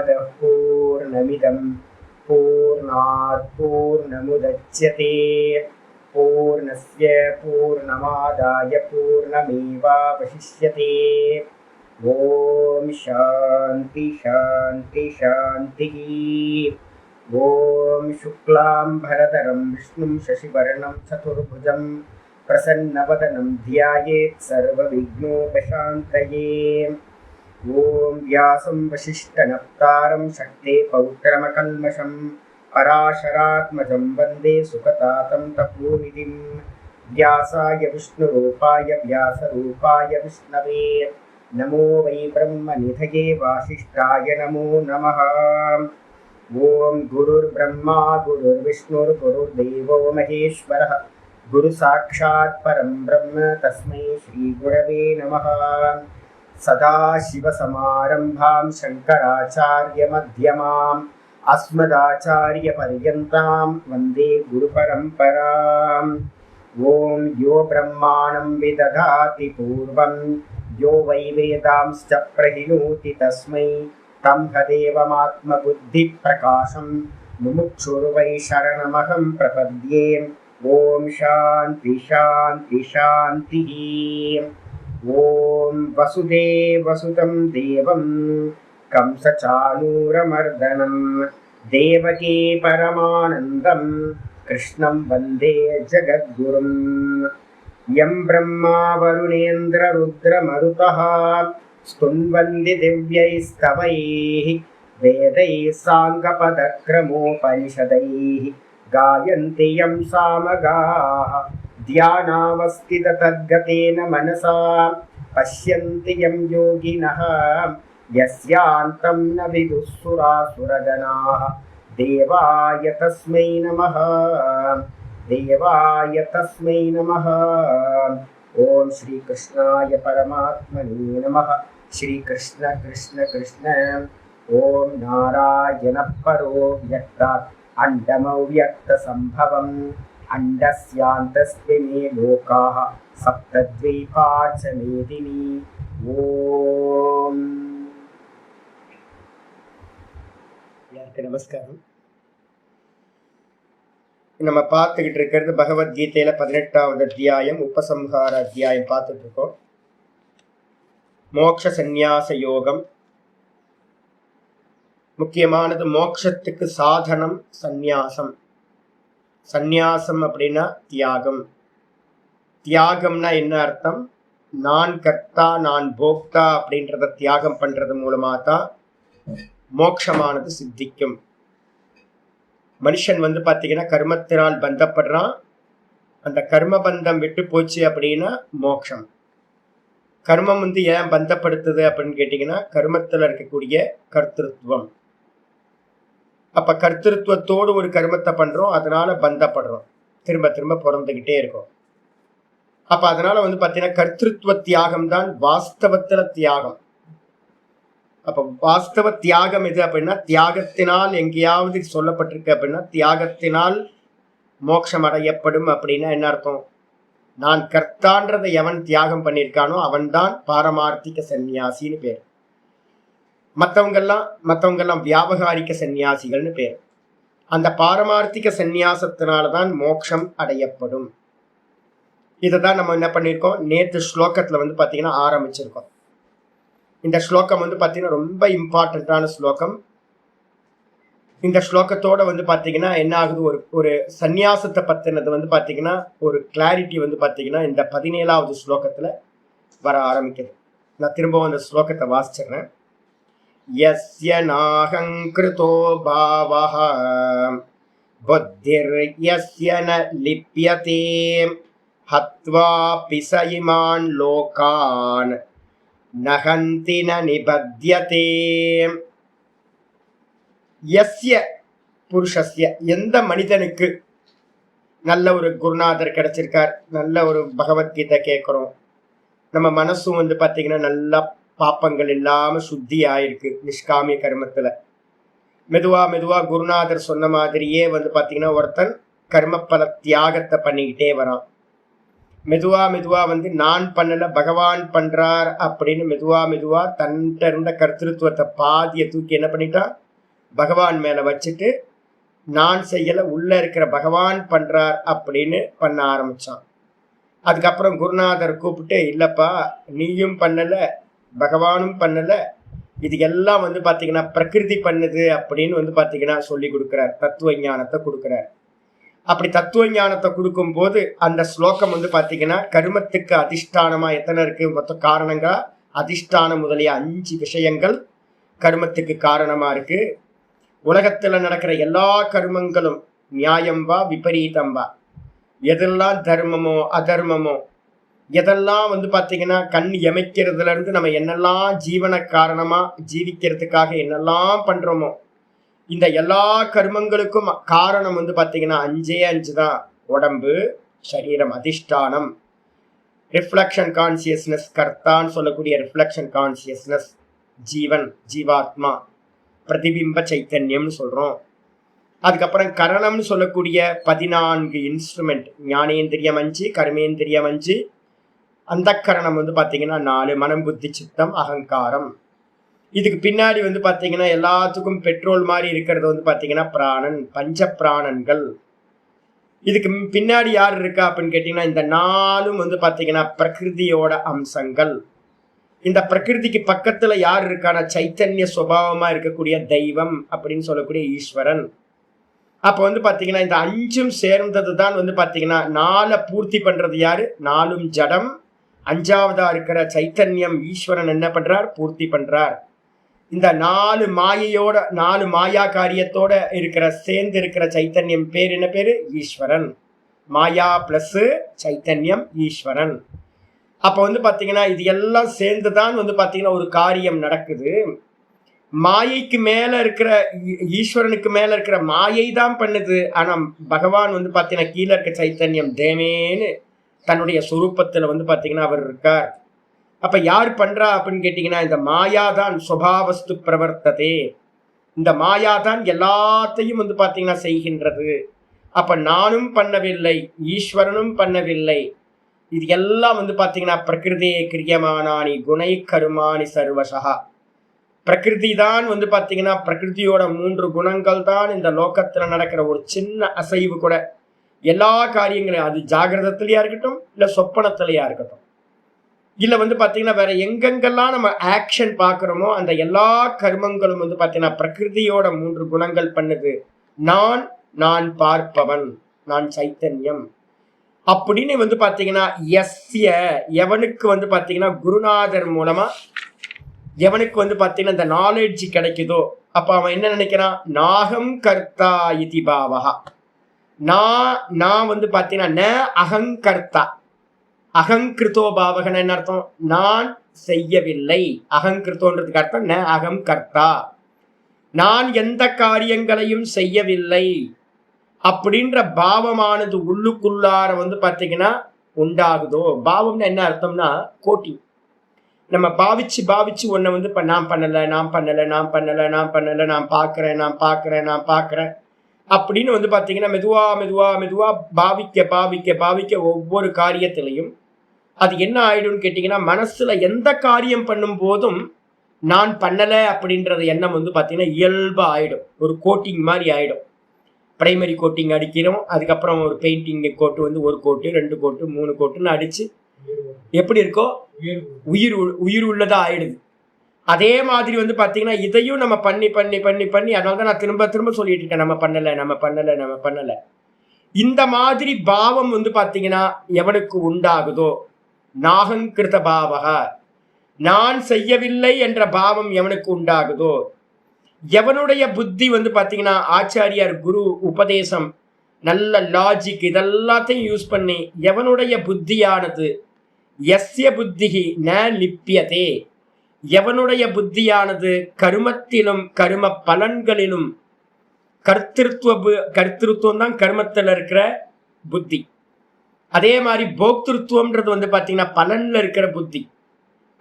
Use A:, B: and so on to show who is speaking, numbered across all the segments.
A: पूर्णमदः पूर्णमिदं पूर्णात् पूर्णमुदच्यते पूर्णस्य पूर्णमादाय पूर्णमेवावशिष्यते। ॐ शान्ति शान्ति शान्तिः। ॐ शुक्लाम्बरधरं विष्णुं शशिवर्णं चतुर्भुजं प्रसन्नवदनं ध्यायेत् सर्वविघ्नोपशान्तये। ॐ व्यासं वसिष्ठनप्तारं शक्ते पौत्रमकल्मषं पराशरात्मजं वन्दे सुखतातं तपोनिधिं। व्यासाय विष्णुरूपाय व्यासरूपाय विष्णवे नमो वै ब्रह्मनिधये वासिष्ठाय नमो नमः। ॐ गुरुर्ब्रह्मा गुरुर्विष्णुर्गुरुर्देवो महेश्वरः गुरुसाक्षात् परं ब्रह्म तस्मै श्रीगुरवे नमः। सदाशिवसमारम्भां शङ्कराचार्यमध्यमाम् अस्मदाचार्यपर्यन्तां वन्दे गुरुपरम्पराम्। ॐ यो ब्रह्माणं विदधाति पूर्वं यो वै वेदांश्च प्रहिणोति तस्मै तदेवमात्मबुद्धिप्रकाशं मुमुक्षुर्वै शरणमहं प्रपद्ये। ॐ शान्ति शान्ति शान्तिः। ॐ वसुदेवसुतं देवं कंसचाणूरमर्दनं देवकी परमानन्दं कृष्णं वन्दे जगद्गुरुं। यं ब्रह्मा वरुणेन्द्ररुद्रमरुतः स्तुन्वन्ति दिव्यैस्तवैः वेदैः साङ्गपदक्रमोपनिषदैः गायन्ति यं सामगाः ध्यानावस्थिततद्गतेन मनसा पश्यन्ति यं योगिनः यस्यान्तं न विदुःसुरासुरगणाः। देवाय तस्मै नमः देवाय तस्मै नमः। ॐ श्रीकृष्णाय परमात्मने नमः। श्रीकृष्ण कृष्ण कृष्ण। ॐ नारायणः परो व्यक्तात् अण्डमव्यक्तसम्भवम् अण्डस्यान्तस्मिन् लोकाः सप्तद्वीपा च मेदिनी। ॐ நமஸ்காரம். நம்ம பார்த்துக்கிட்டு இருக்கிறது பகவத்கீதையில 18வது அத்தியாயம் உபசம்ஹார அத்தியாயம் பார்த்துட்டு இருக்கோம். மோட்ச சந்நியாச யோகம். முக்கியமானது மோட்சத்துக்கு சாதனம் சந்நியாசம். சந்நியாசம் அப்படின்னா தியாகம். தியாகம்னா என்ன அர்த்தம்? நான் கர்த்தா நான் போக்தா அப்படின்றத தியாகம் பண்றது மூலமா தான் மோட்சமானது சித்திக்கும். மனுஷன் பார்த்தீங்கன்னா கர்மத்தினால் பந்தப்படுறான். அந்த கர்ம பந்தம் விட்டு போச்சு அப்படின்னா மோட்சம். கர்மம் ஏன் பந்தப்படுத்துது அப்படின்னு கேட்டீங்கன்னா கர்மத்தில் இருக்கக்கூடிய கர்த்திருவம். அப்ப கர்த்திருவத்தோடு ஒரு கர்மத்தை பண்றோம், அதனால பந்தப்படுறோம், திரும்ப திரும்ப பிறந்துகிட்டே இருக்கும். அப்ப அதனால பாத்தீங்கன்னா கர்த்திருவ தியாகம் தான் வாஸ்தவத்துல தியாகம். அப்ப வாஸ்தவ தியாகம் எது அப்படின்னா தியாகத்தினால் எங்கேயாவது சொல்லப்பட்டிருக்கு அப்படின்னா தியாகத்தினால் மோட்சம் அடையப்படும் அப்படின்னா என்ன அர்த்தம்? நான் கர்த்தான்றதை எவன் தியாகம் பண்ணியிருக்கானோ அவன் தான் பாரமார்த்திக சந்நியாசின்னு பேர். மற்றவங்கெல்லாம் வியாபகாரிக சந்நியாசிகள்னு பேர். அந்த பாரமார்த்திக சந்நியாசத்தினாலதான் மோட்சம் அடையப்படும். இதை தான் நம்ம என்ன பண்ணியிருக்கோம், நேற்று ஸ்லோகத்துல பாத்தீங்கன்னா ஆரம்பிச்சிருக்கோம். இந்த ஸ்லோகம் பாத்தீங்கன்னா ரொம்ப இம்பார்ட்டன்டான ஸ்லோகம். இந்த ஸ்லோகத்தோட பாத்தீங்கன்னா என்ன ஆகுது, ஒரு சந்நியாசத்தை பத்தினது பாத்தீங்கன்னா ஒரு கிளாரிட்டி பாத்தீங்கன்னா இந்த 17வது ஸ்லோகத்துல வர ஆரம்பிக்குது. நான் திரும்பவும் அந்த ஸ்லோகத்தை வாசிச்சிடுறேன். யஸ்ய நாஹங்கிருதோ பாவஹ புத்திர் யஸ்ய ந லிப்யதே ஹத்வா பிசயிமான் லோகான் நஹந்தி ந நிபத்யதே. யஸ்ய புருஷஸ்ய, எந்த மனிதனுக்கு நல்ல ஒரு குருநாதர் கிடைச்சிருக்கார், நல்ல ஒரு பகவத்கீதை கேட்கிறோம், நம்ம மனசும் பாத்தீங்கன்னா நல்லா பாப்பங்கள் இல்லாம சுத்தி ஆயிருக்கு நிஷ்காமிய கர்மத்துல. மெதுவா குருநாதர் சொன்ன மாதிரியே பாத்தீங்கன்னா ஒருத்தன் கர்மப்பல தியாகத்தை பண்ணிக்கிட்டே வரான். மெதுவா மெதுவா வந்து நான் பண்ணல பகவான் பண்றார் அப்படின்னு மெதுவா மெதுவா தன்கிட்ட இருந்த கர்த்திருவத்தை பாதியை தூக்கி என்ன பண்ணிட்டான், பகவான் மேல வச்சுட்டு நான் செய்யல, உள்ள இருக்கிற பகவான் பண்றார் அப்படின்னு பண்ண ஆரம்பிச்சான். அதுக்கப்புறம் குருநாதர் கூப்பிட்டு, இல்லப்பா நீயும் பண்ணல பகவானும் பண்ணல, இது எல்லாம் வந்து பாத்தீங்கன்னா பிரகிருதி பண்ணுது அப்படின்னு வந்து பாத்தீங்கன்னா சொல்லி கொடுக்கிறார், தத்துவ ஞானத்தை கொடுக்கிறார். அப்படி தத்துவ ஞானத்தை கொடுக்கும் போது அந்த ஸ்லோகம் வந்து பாத்தீங்கன்னா கர்மத்துக்கு அதிஷ்டானமா எத்தனை இருக்கு மொத்த காரணங்களா, அதிஷ்டானம் முதலிய 5 விஷயங்கள் கர்மத்துக்கு காரணமா இருக்கு. உலகத்துல நடக்கிற எல்லா கர்மங்களும் நியாயம்பா விபரீதம்பா, எதெல்லாம் தர்மமோ அதர்மமோ, எதெல்லாம் வந்து பாத்தீங்கன்னா கண் எமைக்கிறதுல இருந்து நம்ம என்னெல்லாம் ஜீவன காரணமா ஜீவிக்கிறதுக்காக என்னெல்லாம் பண்றோமோ, இந்த எல்லா கர்மங்களுக்கும் காரணம் வந்து பாத்தீங்கன்னா 5 தான். உடம்பு, சரீரம், அதிஷ்டானம், ரிஃப்ளெக்ஷன் கான்சியஸ்னஸ், கர்த்தான்னு சொல்லக்கூடிய ரிஃப்ளெக்ஷன் கான்சியஸ்னஸ், ஜீவன், ஜீவாத்மா, பிரதிபிம்ப சைத்தன்யம்னு சொல்றோம். அதுக்கப்புறம் கரணம்னு சொல்லக்கூடிய 14 இன்ஸ்ட்ருமெண்ட், ஞானேந்திரியம் 5, கர்மேந்திரியம் 5, அந்த கரணம் வந்து பாத்தீங்கன்னா 4, மனம் புத்தி சித்தம் அகங்காரம். இதுக்கு பின்னாடி வந்து பாத்தீங்கன்னா எல்லாத்துக்கும் பெட்ரோல் மாதிரி இருக்கிறது வந்து பாத்தீங்கன்னா பிராணன், பஞ்ச பிராணன்கள். இதுக்கு பின்னாடி யார் இருக்கா அப்படின்னு கேட்டீங்கன்னா இந்த 4ம் வந்து பாத்தீங்கன்னா பிரகிருதியோட அம்சங்கள். இந்த பிரகிருதிக்கு பக்கத்துல யார் இருக்கான, சைத்தன்ய சுபாவமா இருக்கக்கூடிய தெய்வம் அப்படின்னு சொல்லக்கூடிய ஈஸ்வரன். அப்ப வந்து பாத்தீங்கன்னா இந்த 5ம் சேர்ந்தது தான் வந்து பாத்தீங்கன்னா 4 பூர்த்தி பண்றது யாரு, 4ம் ஜடம், 5வதா இருக்கிற சைத்தன்யம் ஈஸ்வரன் என்ன பண்றார், பூர்த்தி பண்றார். இந்த 4 மாயையோட 4 மாயா காரியத்தோட இருக்கிற சேர்ந்து இருக்கிற சைத்தன்யம் பேர் என்ன பேரு, ஈஸ்வரன். மாயா பிளஸ் சைத்தன்யம் ஈஸ்வரன். அப்ப வந்து பாத்தீங்கன்னா இது எல்லாம் சேர்ந்துதான் வந்து பாத்தீங்கன்னா ஒரு காரியம் நடக்குது. மாயைக்கு மேல இருக்கிற ஈஸ்வரனுக்கு மேல இருக்கிற மாயை தான் பண்ணுது. ஆனா பகவான் வந்து பாத்தீங்கன்னா கீழே இருக்க சைத்தன்யம் தேமேன்னு தன்னுடைய சொரூபத்துல வந்து பாத்தீங்கன்னா அவர் இருக்கார். அப்ப யார் பண்றா அப்படின்னு கேட்டீங்கன்னா இந்த மாயாதான் சுபாவஸ்து பிரவர்த்ததே. இந்த மாயாதான் எல்லாத்தையும் வந்து பாத்தீங்கன்னா செய்கின்றது. அப்ப நானும் பண்ணவில்லை, ஈஸ்வரனும் பண்ணவில்லை. இது எல்லாம் வந்து பாத்தீங்கன்னா பிரகிருதியே கிரியமானானி குணை கருமானி சர்வசா. பிரகிருதி தான் வந்து பாத்தீங்கன்னா பிரகிருதியோட 3 குணங்கள் தான் இந்த லோகத்துல நடக்கிற ஒரு சின்ன அசைவு கூட எல்லா காரியங்களையும், அது ஜாகிரதத்திலயா இருக்கட்டும் இல்ல சொப்பனத்திலயா இருக்கட்டும், இல்ல வந்து பாத்தீங்கன்னா வேற எங்கெங்கெல்லாம் நம்ம ஆக்ஷன் பாக்குறோமோ அந்த எல்லா கர்மங்களும் வந்து பாத்தீங்கன்னா பிரகிருதியோட 3 குணங்கள் பண்ணுது. நான் பார்ப்பவன், நான் சைத்தன்யம் அப்படின்னு வந்து பாத்தீங்கன்னா எவனுக்கு வந்து பாத்தீங்கன்னா குருநாதர் மூலமா எவனுக்கு வந்து பாத்தீங்கன்னா இந்த நாலேஜ் கிடைக்குதோ அப்ப அவன் என்ன நினைக்கிறான், நாகம் கர்த்தா இதி பாவகா. நான் வந்து பாத்தீங்கன்னா அகங்கர்த்தா, அகங்கிருத்தோ பாவகன் என்ன அர்த்தம், நான் செய்யவில்லை. அகங்கிருத்தோன்றதுக்கு அர்த்தம் அகம் கர்த்தா, நான் எந்த காரியங்களையும் செய்யவில்லை அப்படின்ற பாவமானது உள்ளுக்குள்ளார வந்து பாத்தீங்கன்னா உண்டாகுதோ. பாவம்னா என்ன அர்த்தம்னா கோட்டிங். நம்ம பாவிச்சு ஒன்ன வந்து நான் பண்ணல, நான் பாக்குறேன் அப்படின்னு வந்து பாத்தீங்கன்னா மெதுவா பாவிக்க ஒவ்வொரு காரியத்திலையும் அது என்ன ஆயிடும்னு கேட்டீங்கன்னா மனசுல எந்த காரியம் பண்ணும் போதும் நான் பண்ணல அப்படின்றது எண்ணம் வந்து பாத்தீங்கன்னா இயல்பா ஆயிடும். ஒரு கோட்டிங் மாதிரி ஆயிடும். பிரைமரி கோட்டிங் அடிக்கிறோம், அதுக்கப்புறம் ஒரு பெயிண்டிங் கோட்டு வந்து 1 கோட்டு 2 கோட்டு 3 கோட்டுன்னு அடிச்சு எப்படி இருக்கோ உயிர் உள்ளதா ஆயிடுது. அதே மாதிரி வந்து பாத்தீங்கன்னா இதையும் நம்ம பண்ணி அதனாலதான் நான் திரும்ப சொல்லிட்டு இருக்கேன், நம்ம பண்ணல. இந்த மாதிரி பாவம் வந்து பாத்தீங்கன்னா எவனுக்கு உண்டாகுதோ, நாகங்கிருத பாவகா, நான் செய்யவில்லை என்ற பாவம் எவனுக்கு உண்டாகுதோ, எவனுடைய புத்தி வந்து பாத்தீங்கன்னா ஆச்சாரியார் குரு உபதேசம் நல்ல லாஜிக் இதெல்லாத்தையும் யூஸ் பண்ணி எவனுடைய புத்தியானது யஸ்ய புத்திஹி ந லிப்யதே, எவனுடைய புத்தியானது கர்மத்திலும் கர்ம பலன்களிலும், கர்த்திருவம் தான் கர்மத்தில் இருக்கிற புத்தி. அதே மாதிரி போக்திருத்துவம்ன்றது வந்து பாத்தீங்கன்னா பலன்ல இருக்கிற புத்தி.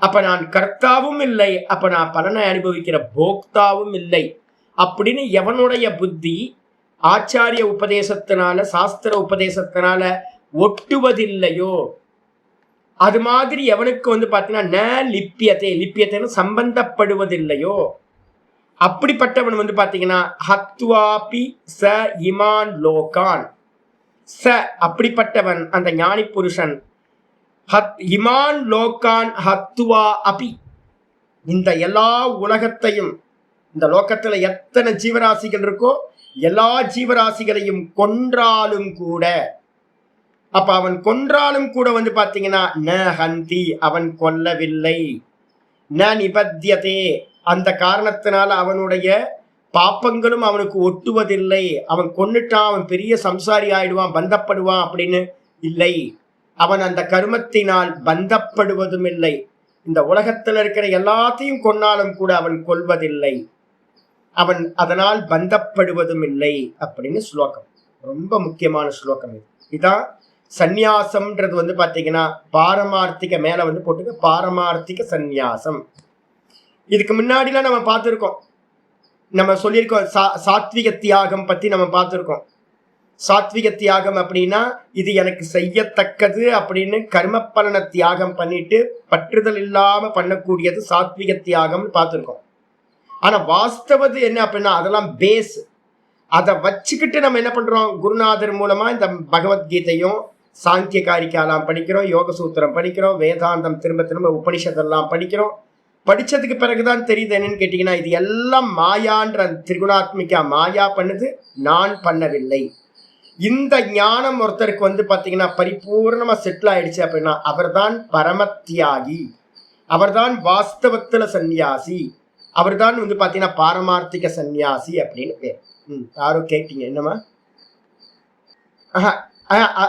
A: அப்ப நான் கர்த்தாவும் இல்லை, அப்ப நான் பலனை அனுபவிக்கிற போக்தாவும் இல்லை அப்படின்னு எவனுடைய புத்தி ஆச்சாரிய உபதேசத்தினால சாஸ்திர உபதேசத்தினால ஒட்டுவதில்லையோ அது மாதிரி எவனுக்கு வந்து பார்த்தீங்கன்னா ந லிப்பியத்தை, லிப்பியத்தைன்னு சம்பந்தப்படுவதில்லையோ அப்படிப்பட்டவன் வந்து பார்த்தீங்கன்னா ஹத்வாபி ச இமான் லோகான், ச அப்படிப்பட்டவன் அந்த ஞானி புருஷன் இமான் லோகான் ஹத்வா அபி, இந்த எல்லா உலகத்தையும், இந்த லோகத்துல எத்தனை ஜீவராசிகள் இருக்கோ எல்லா ஜீவராசிகளையும் கொன்றாலும் கூட, அப்ப அவன் கொன்றாலும் கூட வந்து பாத்தீங்கன்னா ந ஹந்தி, அவன் கொல்லவில்லை, ந நிபத்தியதே, அந்த காரணத்தினால அவனுடைய பாப்பங்களும் அவனுக்கு ஒட்டுவதில்லை, அவன் கொன்னுட்டான் அவன் பெரிய சம்சாரி ஆயிடுவான் பந்தப்படுவான் அப்படின்னு இல்லை, அவன் அந்த கர்மத்தினால் பந்தப்படுவதும் இல்லை, இந்த உலகத்தில் இருக்கிற எல்லாத்தையும் கொன்னாலும் கூட அவன் கொல்வதில்லை, அவன் அதனால் பந்தப்படுவதும் இல்லை அப்படின்னு ஸ்லோகம். ரொம்ப முக்கியமான ஸ்லோகம் இது. இதான் சந்நியாசம்ன்றது வந்து பாத்தீங்கன்னா பாரமார்த்திக மேல வந்து போட்டுக்க பாரமார்த்திக சந்நியாசம். இதுக்கு முன்னாடிலாம் நம்ம பார்த்துருக்கோம், நம்ம சொல்லியிருக்கோம் சாத்விக தியாகம் பத்தி நம்ம பார்த்துருக்கோம். சாத்விக தியாகம் அப்படின்னா இது எனக்கு செய்யத்தக்கது அப்படின்னு கர்ம பலனை தியாகம் பண்ணிட்டு பற்றுதல் இல்லாம பண்ணக்கூடியது சாத்விக தியாகம் பார்த்துருக்கோம். ஆனா வாஸ்தவது என்ன அப்படின்னா அதெல்லாம் பேஸ். அதை வச்சுக்கிட்டு நம்ம என்ன பண்றோம், குருநாதர் மூலமா இந்த பகவத்கீதையும் சாங்கிய காரிக்காலாம் படிக்கிறோம், யோக சூத்திரம் படிக்கிறோம், வேதாந்தம் திரும்ப திரும்ப உபனிஷதெல்லாம் படிக்கிறோம். படிச்சதுக்கு பிறகுதான் தெரியுது என்னன்னு கேட்டீங்கன்னா இது எல்லாம் மாயான்ற திரிகுணாத்மிகா மாயா பண்ணுது, நான் பண்ணவில்லை. இந்த ஞானம் ஒருத்தருக்கு வந்து பாத்தீங்கன்னா பரிபூர்ணமா செட்டில் ஆயிடுச்சு அப்படின்னா அவர்தான் பரமத்தியாகி, அவர்தான் வாஸ்தவத்துல சந்நியாசி, அவர்தான் வந்து பாத்தீங்கன்னா பாரமார்த்திக சந்நியாசி அப்படின்னு பேர். யாரும் கேட்டீங்க என்னமா?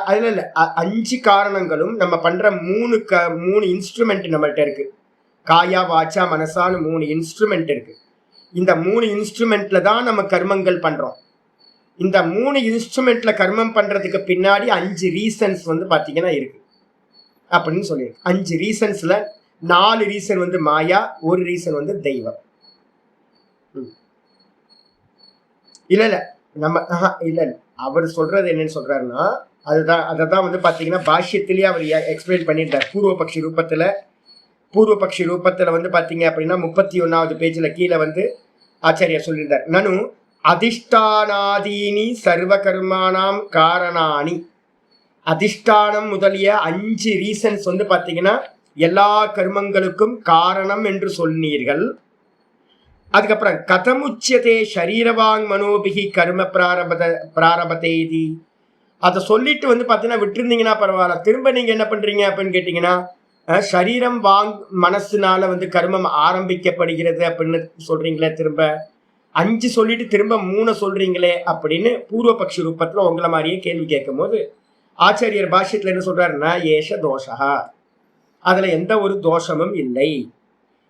A: அதுல இல்ல, 5 காரணங்களும் நம்ம பண்ற மூணு இன்ஸ்ட்ருமெண்ட் நம்மள்ட்ட இருக்கு. காயா வாச்சா மனசான்னு 3 இன்ஸ்ட்ருமெண்ட் இருக்கு. இந்த 3 இன்ஸ்ட்ருமெண்ட்ல தான் நம்ம கர்மங்கள் பண்றோம். இந்த 3 இன்ஸ்ட்ருமெண்ட்ல கர்மம் பண்றதுக்கு பின்னாடி 5 ரீசன்ஸ் வந்து பாத்தீங்கன்னா இருக்கு அப்படின்னு சொல்லியிருக்கு. 5 ரீசன்ஸ்ல 4 ரீசன் வந்து மாயா, 1 ரீசன் வந்து தெய்வம். இல்ல இல்ல நம்ம இல்ல அவர் சொல்றது என்னன்னு சொல்றாருன்னா அதைதான் வந்து பாத்தீங்கன்னா பாஷ்யத்திலேயே அவர் எக்ஸ்பிளைன் பண்ணிட்டார். பூர்வபக்ஷி ரூபத்துல வந்து பாத்தீங்க அப்படின்னா 31வது பேஜ்ல கீழே வந்து ஆச்சாரியா சொல்லியிருந்தார், நனு அதிஷ்டானாதீனி சர்வ கர்மானாம் காரணானி, அதிஷ்டானம் முதலிய 5 ரீசன்ஸ் வந்து பாத்தீங்கன்னா எல்லா கர்மங்களுக்கும் காரணம் என்று சொன்னீர்கள். அதுக்கப்புறம் கதமுச்சியதே ஷரீரவாங் மனோபிகி கர்ம பிராரபதேதி, அதை சொல்லிட்டு வந்து பாத்தீங்கன்னா விட்டுருந்தீங்கன்னா பரவாயில்ல, திரும்ப நீங்க என்ன பண்றீங்க அப்படின்னு கேட்டீங்கன்னா சரீரம் மனசுனால வந்து கர்மம் ஆரம்பிக்கப்படுகிறது அப்படின்னு சொல்றீங்களே, திரும்ப 5 சொல்லிட்டு திரும்ப 3 சொல்றீங்களே அப்படின்னு பூர்வபக்ஷி ரூபத்துல உங்களை மாதிரியே கேள்வி கேட்கும் போது ஆச்சாரியர் பாஷ்யத்துல என்ன சொல்றாருன்னா ஏஷ தோஷா, அதுல எந்த ஒரு தோஷமும் இல்லை.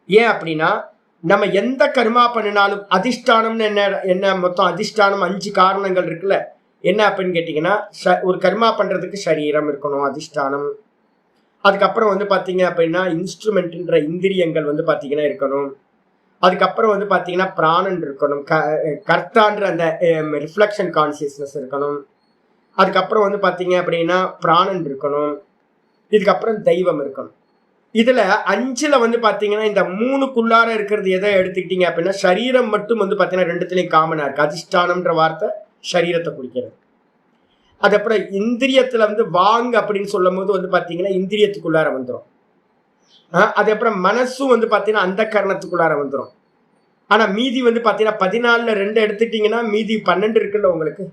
A: ஏன் அப்படின்னா நம்ம எந்த கர்மா பண்ணினாலும் அதிஷ்டானம்னு என்ன மொத்தம் அதிஷ்டானம் 5 காரணங்கள் இருக்குல்ல, என்ன அப்படின்னு கேட்டீங்கன்னா ஒரு கர்மா பண்றதுக்கு சரீரம் இருக்கணும் அதிஷ்டானம். அதுக்கப்புறம் வந்து பாத்தீங்க அப்படின்னா இன்ஸ்ட்ருமெண்ட்ன்ற இந்திரியங்கள் வந்து பாத்தீங்கன்னா இருக்கணும். அதுக்கப்புறம் வந்து பாத்தீங்கன்னா பிராணன் இருக்கணும், கர்த்தான்ற அந்த ரிஃப்ளெக்ஷன் கான்சியஸ்னஸ் இருக்கணும். அதுக்கப்புறம் வந்து பாத்தீங்க அப்படின்னா பிராணன் இருக்கணும். இதுக்கப்புறம் தெய்வம் இருக்கணும். இதுல 5ல வந்து பாத்தீங்கன்னா இந்த 3க்குள்ளார இருக்கிறது எதை எடுத்துக்கிட்டீங்க அப்படின்னா சரீரம் மட்டும் வந்து பாத்தீங்கன்னா 2த்துலயும் காமனா இருக்கு. அதிஷ்டானம்ன்ற வார்த்தை சரீரத்தை குறிக்கிறது. அதுக்கப்புறம் இந்திரியத்துல வந்து வாங்க அப்படின்னு சொல்லும் போது வந்து பாத்தீங்கன்னா இந்திரியத்துக்குள்ளார வந்துடும். அதுக்கப்புறம் மனசும் வந்து பாத்தீங்கன்னா அந்த கரணத்துக்குள்ளார வந்துடும். ஆனா மீதி வந்து பாத்தீங்கன்னா 14ல 2 எடுத்துட்டீங்கன்னா மீதி 12 இருக்குல்ல உங்களுக்கு,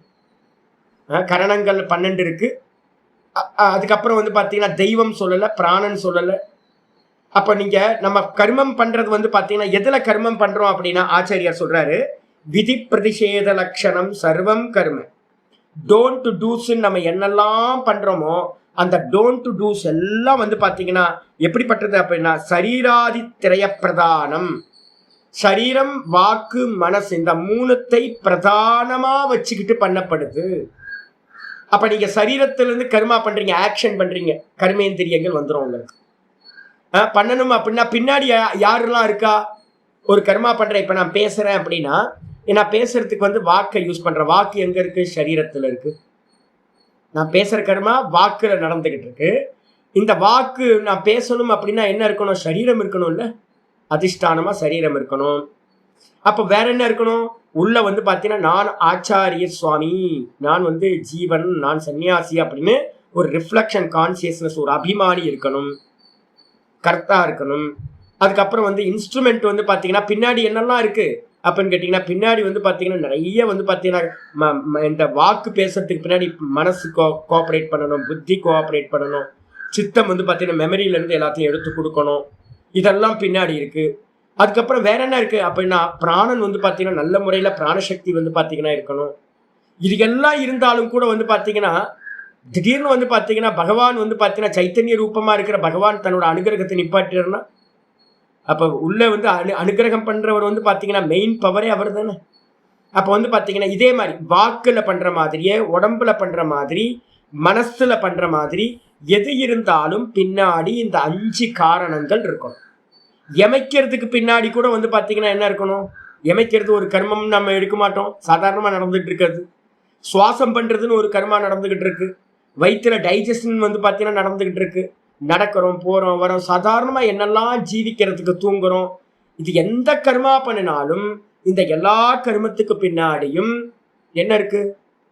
A: கரணங்கள் 12 இருக்கு. அதுக்கப்புறம் வந்து பாத்தீங்கன்னா தெய்வம் சொல்லல, பிராணன் சொல்லல. அப்ப நீங்க நம்ம கர்மம் பண்றது வந்து பாத்தீங்கன்னா எதுல கர்மம் பண்றோம் அப்படின்னா ஆச்சாரியார் சொல்றாரு விதி பிரதிஷேத லட்சணம் சர்வம் கர்ம. டோன்ட் டூஸ் நம்ம என்னெல்லாம் பண்றோமோ அந்த டோன்ட் டூஸ் எல்லாம் வந்து பாத்தீங்கன்னா எப்படிப்பட்டது அப்படின்னா சரீராதி திரைய பிரதானம், சரீரம் வாக்கு மனசு இந்த 3த்தை பிரதானமா வச்சுக்கிட்டு பண்ணப்படுது. அப்ப நீங்க சரீரத்திலிருந்து கர்மா பண்றீங்க, ஆக்ஷன் பண்றீங்க, கர்மேந்திரியங்கள் வந்துடும் உங்களுக்கு. பண்ணணும் அப்படின்னா பின்னாடி யாரெல்லாம் இருக்கா, ஒரு கர்மா பண்றேன். இப்ப நான் பேசுறேன் அப்படின்னா நான் பேசுறதுக்கு வந்து வாக்கை யூஸ் பண்றேன். வாக்கு எங்க இருக்கு, சரீரத்துல இருக்கு. நான் பேசுற கர்மா வாக்குல நடந்துகிட்டு இருக்கு. இந்த வாக்கு நான் பேசணும் அப்படின்னா என்ன இருக்கணும்? சரீரம் இருக்கணும்ல, அதிஷ்டானமா சரீரம் இருக்கணும். அப்ப வேற என்ன இருக்கணும்? உள்ள வந்து பாத்தீங்கன்னா நான் ஆச்சாரிய சுவாமி, நான் வந்து ஜீவன், நான் சன்னியாசி அப்படின்னு ஒரு ரிஃப்ளெக்ஷன் கான்சியஸ்னஸ், ஒரு அபிமானி இருக்கணும், கர்த்தா இருக்கணும். அதுக்கப்புறம் வந்து இன்ஸ்ட்ருமெண்ட் வந்து பாத்தீங்கன்னா பின்னாடி என்னெல்லாம் இருக்கு அப்படின்னு கேட்டீங்கன்னா, பின்னாடி வந்து பாத்தீங்கன்னா நிறைய வந்து பாத்தீங்கன்னா இந்த வாக்கு பேசுறதுக்கு பின்னாடி மனசு கோஆபரேட் பண்ணணும், புத்தி கோஆபரேட் பண்ணணும், சித்தம் வந்து பாத்தீங்கன்னா மெமரியில இருந்து எல்லாத்தையும் எடுத்து கொடுக்கணும். இதெல்லாம் பின்னாடி இருக்கு. அதுக்கப்புறம் வேற என்ன இருக்கு அப்படின்னா, பிராணன் வந்து பாத்தீங்கன்னா நல்ல முறையில பிராணசக்தி வந்து பாத்தீங்கன்னா இருக்கணும். இது எல்லாம் இருந்தாலும் கூட வந்து பாத்தீங்கன்னா திடீர்னு வந்து பாத்தீங்கன்னா பகவான் வந்து பாத்தீங்கன்னா சைத்தன்ய ரூபமா இருக்கிற பகவான் தன்னோட அனுகிரகத்தை நிப்பாட்டினா, அப்ப உள்ள வந்து அனுகிரகம் பண்றவர் வந்து பாத்தீங்கன்னா மெயின் பவரே அவர் தானே. அப்ப வந்து பாத்தீங்கன்னா இதே மாதிரி வாக்குல பண்ற மாதிரியே, உடம்புல பண்ற மாதிரி, மனசுல பண்ற மாதிரி எது இருந்தாலும் பின்னாடி இந்த 5 காரணங்கள் இருக்கணும். எமைக்கிறதுக்கு பின்னாடி கூட வந்து பாத்தீங்கன்னா என்ன இருக்கணும்? எமைக்கிறது ஒரு கர்மம் நம்ம எடுக்க மாட்டோம், சாதாரணமா நடந்துட்டு இருக்கிறது. சுவாசம் பண்றதுன்னு ஒரு கர்மா நடந்துகிட்டு இருக்கு. வயிற்றுல டைஜஷன் வந்து பாத்தீங்கன்னா நடந்துகிட்டு இருக்கு. நடக்கிறோம், போறோம், வரோம், சாதாரணமா என்னெல்லாம் ஜீவிக்கிறதுக்கு தூங்குறோம். இது எந்த கர்மா பண்ணினாலும் இந்த எல்லா கர்மத்துக்கு பின்னாடியும் என்ன இருக்கு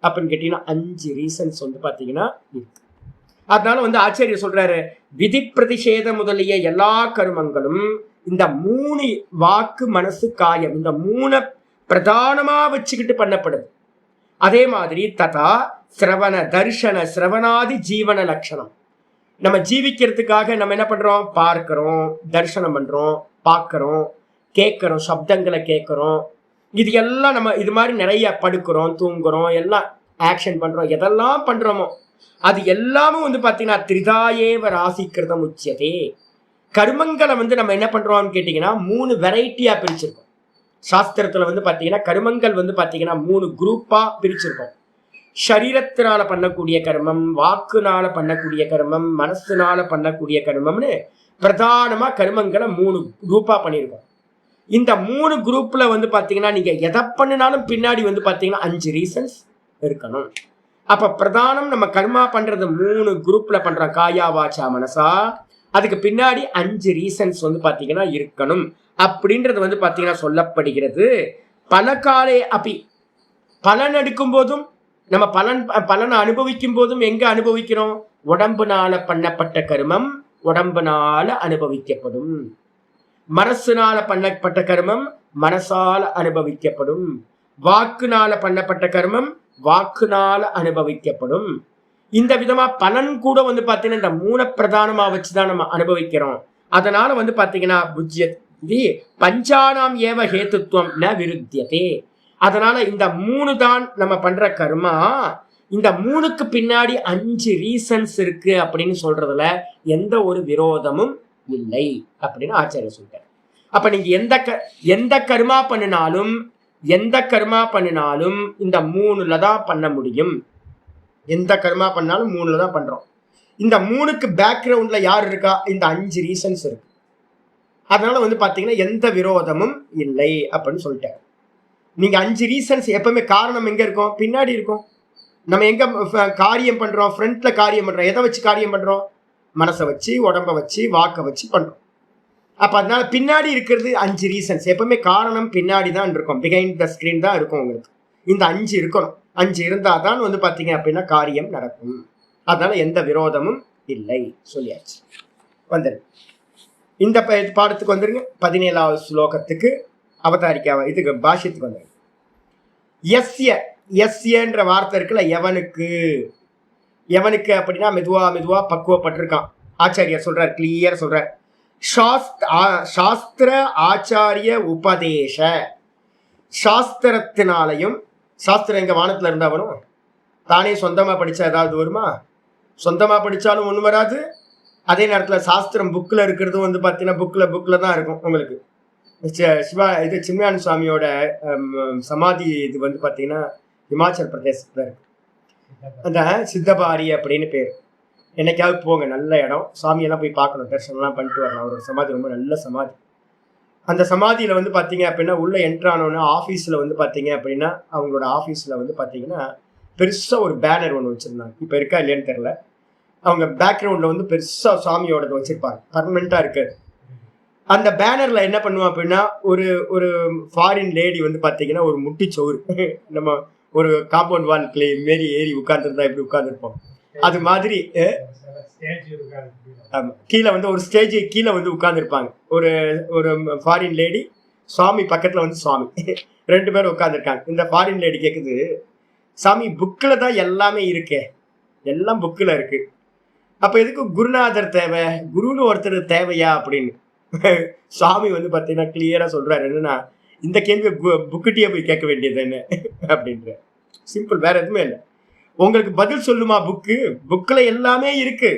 A: அப்படின்னு கேட்டீங்கன்னா 5 ரீசன்ஸ் வந்து பாத்தீங்கன்னா இருக்கு. அதனால வந்து ஆச்சாரியர் சொல்றாரு, விதி பிரதிஷேத முதலிய எல்லா கர்மங்களும் இந்த 3 வாக்கு, மனசு, காயம், இந்த 3 பிரதானமா வச்சுக்கிட்டு பண்ணப்படுது. அதே மாதிரி ததா சிரவண தர்ஷன சிரவணாதி ஜீவன லட்சணம். நம்ம ஜீவிக்கிறதுக்காக நம்ம என்ன பண்றோம்? பார்க்கிறோம், தரிசனம் பண்றோம், பார்க்கிறோம், கேட்கிறோம், சப்தங்களை கேட்கிறோம். இது எல்லாம் நம்ம இது மாதிரி நிறைய படுக்கிறோம், தூங்குறோம், எல்லாம் ஆக்ஷன் பண்றோம். எதெல்லாம் பண்றோமோ அது எல்லாமும் வந்து பாத்தீங்கன்னா திரிதாயேவ ராசிக்கிருதம் உச்சியதே. கர்மங்களை வந்து நம்ம என்ன பண்றோம்னு கேட்டீங்கன்னா 3 வெரைட்டியா பிரிச்சிருக்கோம். சாஸ்திரத்துல வந்து பாத்தீங்கன்னா கர்மங்கள் வந்து பாத்தீங்கன்னா 3 குரூப்பா பிரிச்சிருக்கோம். சரீரத்தினால பண்ணக்கூடிய கர்மம், வாக்குனால பண்ணக்கூடிய கர்மம், மனசுனால பண்ணக்கூடிய கர்மம்னு பிரதானமா கர்மங்களை 3 குரூப்பா பண்ணியிருக்கோம். இந்த 3 குரூப்ல வந்து பாத்தீங்கன்னா நீங்க எதை பண்ணினாலும் பின்னாடி வந்து பாத்தீங்கன்னா 5 ரீசன்ஸ் இருக்கணும். அப்ப பிரதானம் நம்ம கர்மா பண்றது 3 குரூப்ல பண்றோம், காயா வாச்சா மனசா. அதுக்கு பின்னாடி 5 ரீசன்ஸ் வந்து பாத்தீங்கன்னா இருக்கணும் அப்படின்றது வந்து பாத்தீங்கன்னா சொல்லப்படுகிறது. பல காலே அப்படி பலன் எடுக்கும் போதும் நம்ம பலனை அனுபவிக்கும் போதும் எங்க அனுபவிக்கிறோம்? உடம்புனால பண்ணப்பட்ட கர்மம் உடம்புனால அனுபவிக்கப்படும், மனசுனால பண்ணப்பட்ட கர்மம் மனசால அனுபவிக்கப்படும், வாக்குனால பண்ணப்பட்ட கர்மம் வாக்குனால அனுபவிக்கப்படும். இந்த விதமா பலன் கூட வந்து பாத்தீங்கன்னா இந்த 3 பிரதானமா வச்சுதான் நம்ம அனுபவிக்கிறோம். அதனால வந்து பாத்தீங்கன்னா புஜ்யதி பஞ்சானாம் ஏவ ஹேத்துவம் ந விருத்தியதே. அதனால இந்த 3 தான் நம்ம பண்ற கர்மா. இந்த 3க்கு பின்னாடி 5 ரீசன்ஸ் இருக்கு அப்படின்னு சொல்றதுல எந்த ஒரு விரோதமும் இல்லை அப்படின்னு ஆச்சாரியர் சொல்றாரு. அப்ப நீங்க எந்த கர்மா பண்ணினாலும் இந்த 3ல தான் பண்ண முடியும். எந்த கர்மா பண்ணாலும் 3ல தான் பண்றோம். இந்த 3க்கு பேக்ரவுண்ட்ல யார் இருக்கா? இந்த 5 ரீசன்ஸ் இருக்கு. அதனால வந்து பாத்தீங்கன்னா எந்த விரோதமும் இல்லை அப்படின்னு சொல்லிட்டாரு. நீங்க 5 ரீசன்ஸ் எப்பவுமே காரணம் எங்க இருக்கும்? பின்னாடி இருக்கும். நம்ம எங்க காரியம் பண்றோம்? ஃப்ரண்ட்ல காரியம் பண்றோம். எதை வச்சு காரியம் பண்றோம்? மனசை வச்சு, உடம்ப வச்சு, வாக்க வச்சு பண்றோம். அப்ப அதனால பின்னாடி இருக்கிறது 5 ரீசன்ஸ். எப்பவுமே காரணம் பின்னாடி தான் இருக்கும், பிஹைண்ட் த ஸ்கிரீன் தான் இருக்கும் உங்களுக்கு. இந்த 5 இருக்கணும். 5 இருந்தாதான் வந்து பாத்தீங்க அப்படின்னா காரியம் நடக்கும். அதனால எந்த விரோதமும் இல்லை சொல்லியாச்சு. வந்துரு இந்த பாடத்துக்கு வந்துருங்க. 17வது ஸ்லோகத்துக்கு அவதாரிக்கா இதுக்கு பாஷ்யத்துக்கு வந்துருங்க. எஸ்யன்ற வார்த்தை இருக்குல்ல, எவனுக்கு அப்படின்னா மெதுவா பக்குவப்பட்டிருக்கான். ஆச்சாரியர் சொல்றார், கிளியர் சொல்றார். சாஸ்திர ஆச்சாரிய உபதேச. சாஸ்திரத்தினாலையும், சாஸ்திரம் எங்க வானத்துல இருந்தா வரும்? தானே சொந்தமா படிச்சா ஏதாவது வருமா? சொந்தமா படிச்சாலும் ஒண்ணு வராது. அதே நேரத்துல சாஸ்திரம் புக்ல இருக்கிறது வந்து பாத்தீங்கன்னா புக்ல தான் இருக்கும் உங்களுக்கு. இது சின்மயான சுவாமியோட சமாதி இது வந்து பாத்தீங்கன்னா ஹிமாச்சல் பிரதேசத்துல இருக்கு. அந்த சித்தபாரி அப்படின்னு பேர். என்னைக்காவது போங்க, நல்ல இடம். சுவாமியெல்லாம் போய் பார்க்கணும், தரிசனம்லாம் பண்ணிட்டு வரலாம். அவரோட சமாதி ரொம்ப நல்ல சமாதி. அந்த சமாதியில வந்து பாத்தீங்க அப்படின்னா உள்ள என்ட்ரானோன்னு ஆஃபீஸில் வந்து பாத்தீங்க அப்படின்னா அவங்களோட ஆஃபீஸில் வந்து பாத்தீங்கன்னா பெருசா ஒரு பேனர் ஒன்று வச்சிருந்தாங்க. இப்போ இருக்கா இல்லையான்னு தெரியல. அவங்க பேக்ரவுண்ட்ல வந்து பெருசா சாமியோடது வச்சிருப்பாங்க, பர்மனண்டா இருக்கு. அந்த பேனர்ல என்ன பண்ணுவோம் அப்படின்னா, ஒரு ஒரு ஃபாரின் லேடி வந்து பாத்தீங்கன்னா ஒரு முட்டிச்சோறு நம்ம ஒரு காம்பவுண்ட் வால் மாரி ஏறி உட்கார்ந்துருந்தா எப்படி உட்கார்ந்துருப்போம், அது மாதிரி கீழே வந்து ஒரு ஸ்டேஜ் கீழே வந்து உட்கார்ந்துருப்பாங்க. ஒரு ஒரு ஃபாரின் லேடி, சுவாமி பக்கத்துல வந்து சுவாமி 2 பேரும் உட்கார்ந்துருக்காங்க. இந்த ஃபாரின் லேடி கேக்குது, சாமி புக்கில் தான் எல்லாமே இருக்கே, எல்லாம் புக்கில் இருக்கு, அப்ப எதுக்கு குருநாதர் தேவை, குருன்னு ஒருத்தர் தேவையா அப்படின்னு. சுவாமி வந்து பாத்தீங்கன்னா கிளியரா சொல்றாரு, என்னன்னா இந்த கேள்வி புக்கிட்டே போய் கேட்க வேண்டியது என்ன அப்படின்ற. சிம்பிள், வேற எதுவுமே இல்லை. உங்களுக்கு பதில் சொல்லுமா புக்கு, புக்கில் எல்லாமே இருக்கு.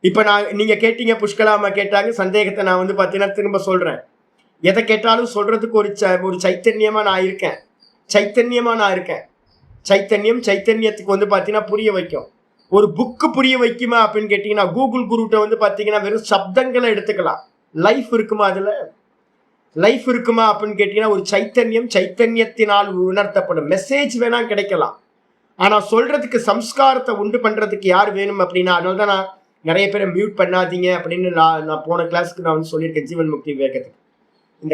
A: இப்ப நீங்க கேட்டீங்க, புஷ்கலாமா கேட்டாங்க, சந்தேகத்தை நான் வந்து பாத்தீங்கன்னா திரும்ப சொல்றேன். எதை கேட்டாலும் சொல்றதுக்கு ஒரு சைத்தன்யமா நான் இருக்கேன், சைத்தன்யத்துக்கு வந்து பாத்தீங்கன்னா புரிய வைக்கும். ஒரு புக்கு புரிய வைக்குமா அப்படின்னு கேட்டீங்கன்னா, கூகுள் குருட்ட வந்து பாத்தீங்கன்னா வெறும் சப்தங்களை எடுத்துக்கலாம். லைஃப் இருக்குமா, அதுல லைஃப் இருக்குமா அப்படின்னு கேட்டீங்கன்னா, ஒரு சைத்தன்யத்தினால் உணர்த்தப்படும் மெசேஜ் வேணா கிடைக்கலாம். ஆனா சொல்றதுக்கு, சம்ஸ்காரத்தை உண்டு பண்றதுக்கு யார் வேணும் அப்படின்னா, அதனாலதான் நான் நிறைய பேரை மியூட் பண்ணாதீங்க அப்படின்னு நான் போன கிளாஸ்க்கு நான் வந்து சொல்லியிருக்கேன், ஜீவன் முக்தி விவேகத்துக்கு. இந்த